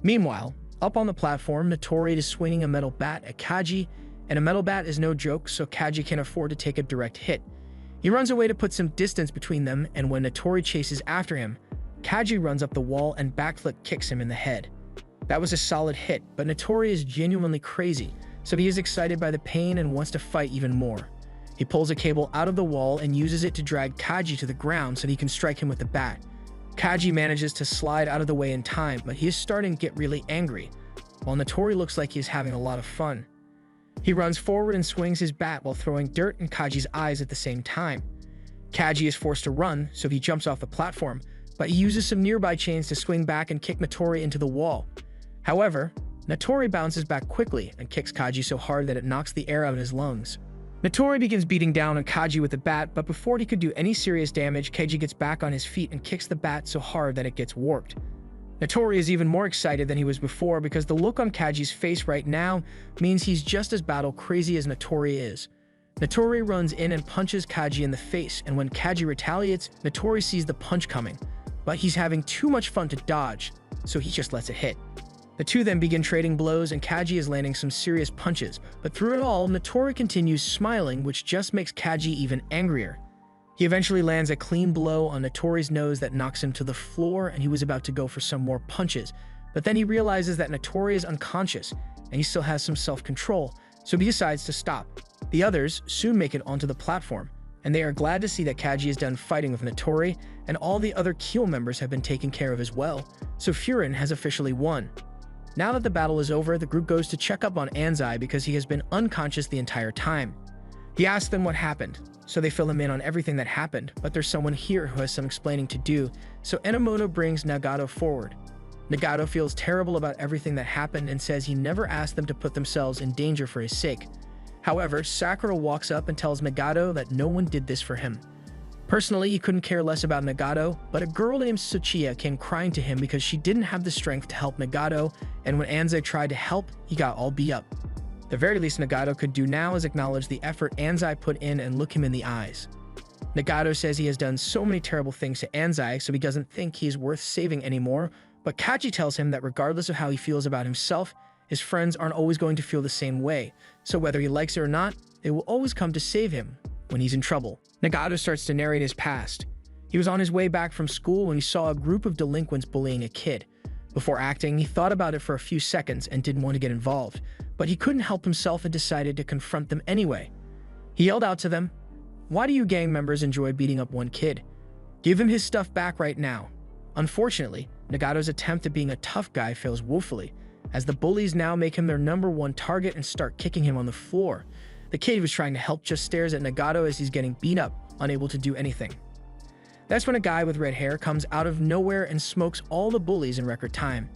Meanwhile, up on the platform, Notori is swinging a metal bat at Kaji, and a metal bat is no joke, so Kaji can afford to take a direct hit. He runs away to put some distance between them, and when Notori chases after him, Kaji runs up the wall and backflip kicks him in the head. That was a solid hit, but Notori is genuinely crazy, so he is excited by the pain and wants to fight even more. He pulls a cable out of the wall and uses it to drag Kaji to the ground so that he can strike him with the bat. Kaji manages to slide out of the way in time, but he is starting to get really angry, while Notori looks like he is having a lot of fun. He runs forward and swings his bat while throwing dirt in Kaji's eyes at the same time. Kaji is forced to run, so he jumps off the platform, but he uses some nearby chains to swing back and kick Notori into the wall. However, Notori bounces back quickly and kicks Kaji so hard that it knocks the air out of his lungs. Notori begins beating down on Kaji with the bat, but before he could do any serious damage, Kaji gets back on his feet and kicks the bat so hard that it gets warped. Notori is even more excited than he was before because the look on Kaji's face right now means he's just as battle crazy as Notori is. Notori runs in and punches Kaji in the face, and when Kaji retaliates, Notori sees the punch coming, but he's having too much fun to dodge, so he just lets it hit. The two then begin trading blows and Kaji is landing some serious punches, but through it all, Notori continues smiling, which just makes Kaji even angrier. He eventually lands a clean blow on Notori's nose that knocks him to the floor, and he was about to go for some more punches, but then he realizes that Notori is unconscious and he still has some self-control, so he decides to stop. The others soon make it onto the platform, and they are glad to see that Kaji is done fighting with Notori, and all the other Keel members have been taken care of as well, so Furin has officially won. Now that the battle is over, the group goes to check up on Anzai because he has been unconscious the entire time. He asks them what happened, so they fill him in on everything that happened, but there's someone here who has some explaining to do, so Enomoto brings Nagato forward. Nagato feels terrible about everything that happened and says he never asked them to put themselves in danger for his sake. However, Sakura walks up and tells Nagato that no one did this for him. Personally, he couldn't care less about Nagato, but a girl named Tsuchiya came crying to him because she didn't have the strength to help Nagato, and when Anzai tried to help, he got all beat up. The very least Nagato could do now is acknowledge the effort Anzai put in and look him in the eyes. Nagato says he has done so many terrible things to Anzai, so he doesn't think he is worth saving anymore, but Kaji tells him that regardless of how he feels about himself, his friends aren't always going to feel the same way, so whether he likes it or not, they will always come to save him when he's in trouble. Nagato starts to narrate his past. He was on his way back from school when he saw a group of delinquents bullying a kid. Before acting, he thought about it for a few seconds and didn't want to get involved, but he couldn't help himself and decided to confront them anyway. He yelled out to them, "Why do you gang members enjoy beating up one kid? Give him his stuff back right now." Unfortunately, Nagato's attempt at being a tough guy fails woefully, as the bullies now make him their #1 target and start kicking him on the floor. The kid who was trying to help just stares at Nagato as he's getting beat up, unable to do anything. That's when a guy with red hair comes out of nowhere and smokes all the bullies in record time.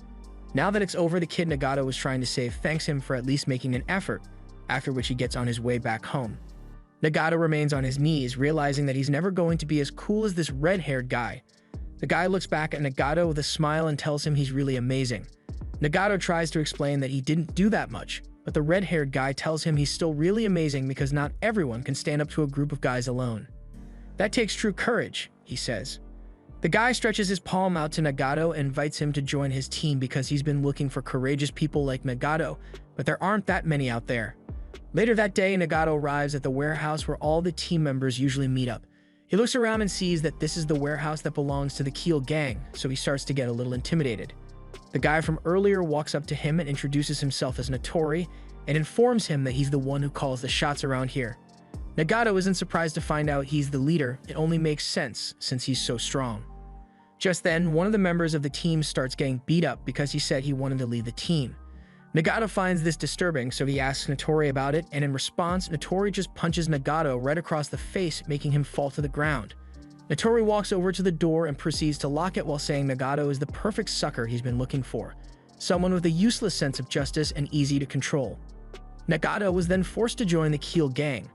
Now that it's over, the kid Nagato was trying to save thanks him for at least making an effort, after which he gets on his way back home. Nagato remains on his knees, realizing that he's never going to be as cool as this red-haired guy. The guy looks back at Nagato with a smile and tells him he's really amazing. Nagato tries to explain that he didn't do that much, but the red-haired guy tells him he's still really amazing because not everyone can stand up to a group of guys alone. That takes true courage, he says. The guy stretches his palm out to Nagato and invites him to join his team because he's been looking for courageous people like Nagato, but there aren't that many out there. Later that day, Nagato arrives at the warehouse where all the team members usually meet up. He looks around and sees that this is the warehouse that belongs to the Keel gang, so he starts to get a little intimidated. The guy from earlier walks up to him and introduces himself as Notori and informs him that he's the one who calls the shots around here. Nagato isn't surprised to find out he's the leader. It only makes sense since he's so strong. Just then, one of the members of the team starts getting beat up because he said he wanted to lead the team. Nagato finds this disturbing, so he asks Notori about it, and in response, Notori just punches Nagato right across the face, making him fall to the ground. Notori walks over to the door and proceeds to lock it while saying Nagato is the perfect sucker he's been looking for. someone with a useless sense of justice and easy to control. Nagato was then forced to join the Keel gang.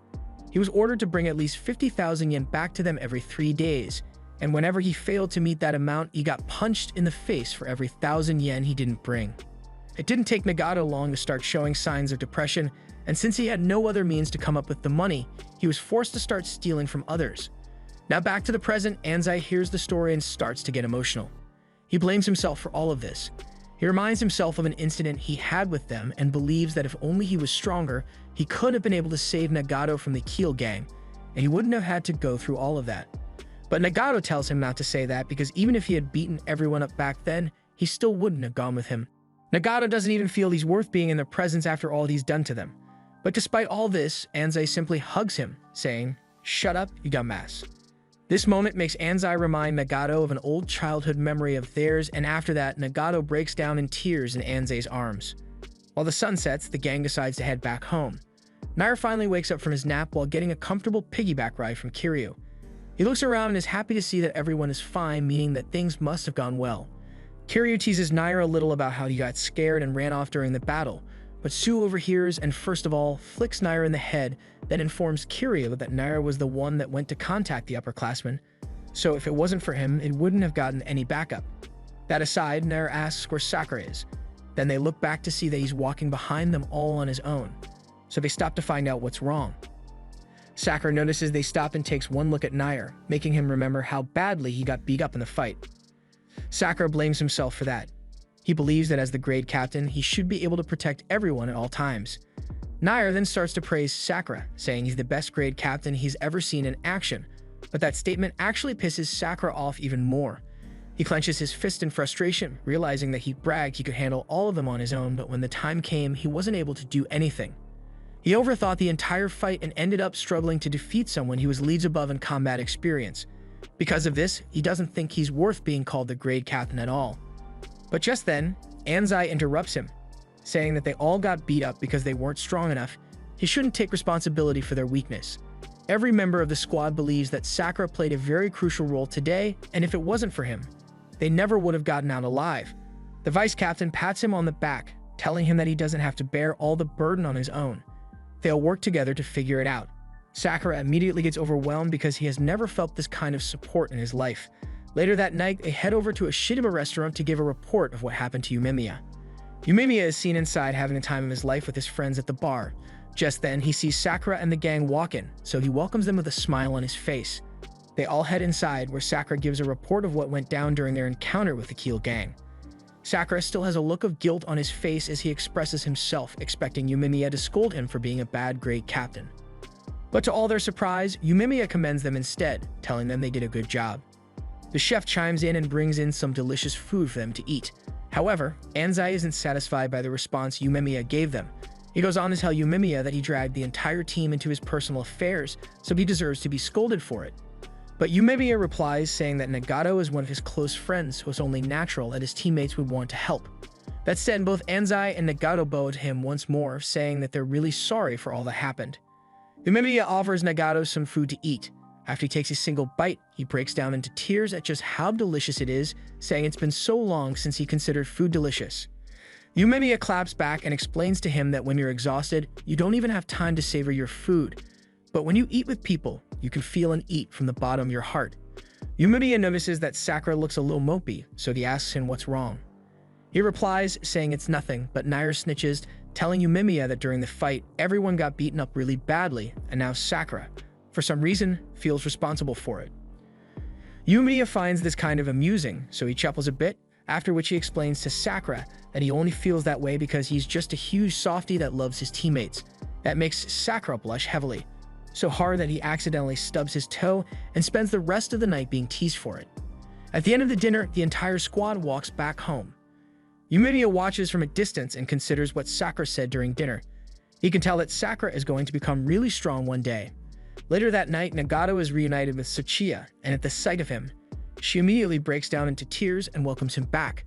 He was ordered to bring at least 50,000 yen back to them every 3 days, and whenever he failed to meet that amount, he got punched in the face for every 1,000 yen he didn't bring. It didn't take Nagato long to start showing signs of depression, and since he had no other means to come up with the money, he was forced to start stealing from others. Now back to the present, Anzai hears the story and starts to get emotional. He blames himself for all of this. He reminds himself of an incident he had with them and believes that if only he was stronger, he could have been able to save Nagato from the Keel gang, and he wouldn't have had to go through all of that. But Nagato tells him not to say that because even if he had beaten everyone up back then, he still wouldn't have gone with him. Nagato doesn't even feel he's worth being in their presence after all he's done to them. But despite all this, Anzai simply hugs him, saying, "Shut up, you dumbass." This moment makes Anzai remind Nagato of an old childhood memory of theirs, and after that, Nagato breaks down in tears in Anzai's arms. While the sun sets, the gang decides to head back home. Nair finally wakes up from his nap while getting a comfortable piggyback ride from Kiryu. He looks around and is happy to see that everyone is fine, meaning that things must have gone well. Kiryu teases Nair a little about how he got scared and ran off during the battle, but Sue overhears and first of all flicks Nair in the head, then informs Kiryu that Nair was the one that went to contact the upperclassmen, so if it wasn't for him, it wouldn't have gotten any backup. That aside, Nair asks where Sakura is. Then they look back to see that he's walking behind them all on his own, so they stop to find out what's wrong. Sakura notices they stop and takes one look at Nair, making him remember how badly he got beat up in the fight. Sakura blames himself for that. He believes that as the grade captain, he should be able to protect everyone at all times. Nair then starts to praise Sakura, saying he's the best grade captain he's ever seen in action, but that statement actually pisses Sakura off even more. He clenches his fist in frustration, realizing that he bragged he could handle all of them on his own, but when the time came, he wasn't able to do anything. He overthought the entire fight and ended up struggling to defeat someone he was leagues above in combat experience. Because of this, he doesn't think he's worth being called the grade captain at all. But just then, Anzai interrupts him, saying that they all got beat up because they weren't strong enough. He shouldn't take responsibility for their weakness. Every member of the squad believes that Sakura played a very crucial role today, and if it wasn't for him, they never would have gotten out alive. The vice captain pats him on the back, telling him that he doesn't have to bear all the burden on his own. They'll work together to figure it out. Sakura immediately gets overwhelmed because he has never felt this kind of support in his life. Later that night, they head over to a Shidaba restaurant to give a report of what happened to Yumemiya. Yumemiya is seen inside having the time of his life with his friends at the bar. Just then, he sees Sakura and the gang walk in, so he welcomes them with a smile on his face. They all head inside, where Sakura gives a report of what went down during their encounter with the Keel gang. Sakura still has a look of guilt on his face as he expresses himself, expecting Yumemiya to scold him for being a bad grade captain. But to all their surprise, Yumemiya commends them instead, telling them they did a good job. The chef chimes in and brings in some delicious food for them to eat. However, Anzai isn't satisfied by the response Yumemiya gave them. He goes on to tell Yumemiya that he dragged the entire team into his personal affairs, so he deserves to be scolded for it. But Yumemiya replies, saying that Nagato is one of his close friends, so it's only natural that his teammates would want to help. That said, both Anzai and Nagato bow to him once more, saying that they're really sorry for all that happened. Yumemiya offers Nagato some food to eat. After he takes a single bite, he breaks down into tears at just how delicious it is, saying it's been so long since he considered food delicious. Yumemiya claps back and explains to him that when you're exhausted, you don't even have time to savor your food. But when you eat with people, you can feel and eat from the bottom of your heart. Yumemiya notices that Sakura looks a little mopey, so he asks him what's wrong. He replies, saying it's nothing, but Nair snitches, telling Yumemiya that during the fight, everyone got beaten up really badly, and now Sakura, for some reason, feels responsible for it. Yumemiya finds this kind of amusing, so he chuckles a bit, after which he explains to Sakura that he only feels that way because he's just a huge softie that loves his teammates. That makes Sakura blush heavily, so hard that he accidentally stubs his toe and spends the rest of the night being teased for it. At the end of the dinner, the entire squad walks back home. Yumemiya watches from a distance and considers what Sakura said during dinner. He can tell that Sakura is going to become really strong one day. Later that night, Nagato is reunited with Tsuchiya, and at the sight of him, she immediately breaks down into tears and welcomes him back.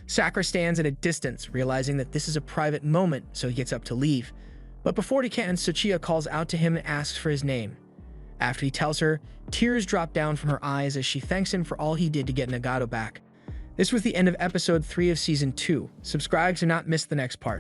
Sakura stands at a distance, realizing that this is a private moment, so he gets up to leave. But before he can, Tsuchiya calls out to him and asks for his name. After he tells her, tears drop down from her eyes as she thanks him for all he did to get Nagato back. This was the end of episode 3 of season 2. Subscribe to not miss the next part.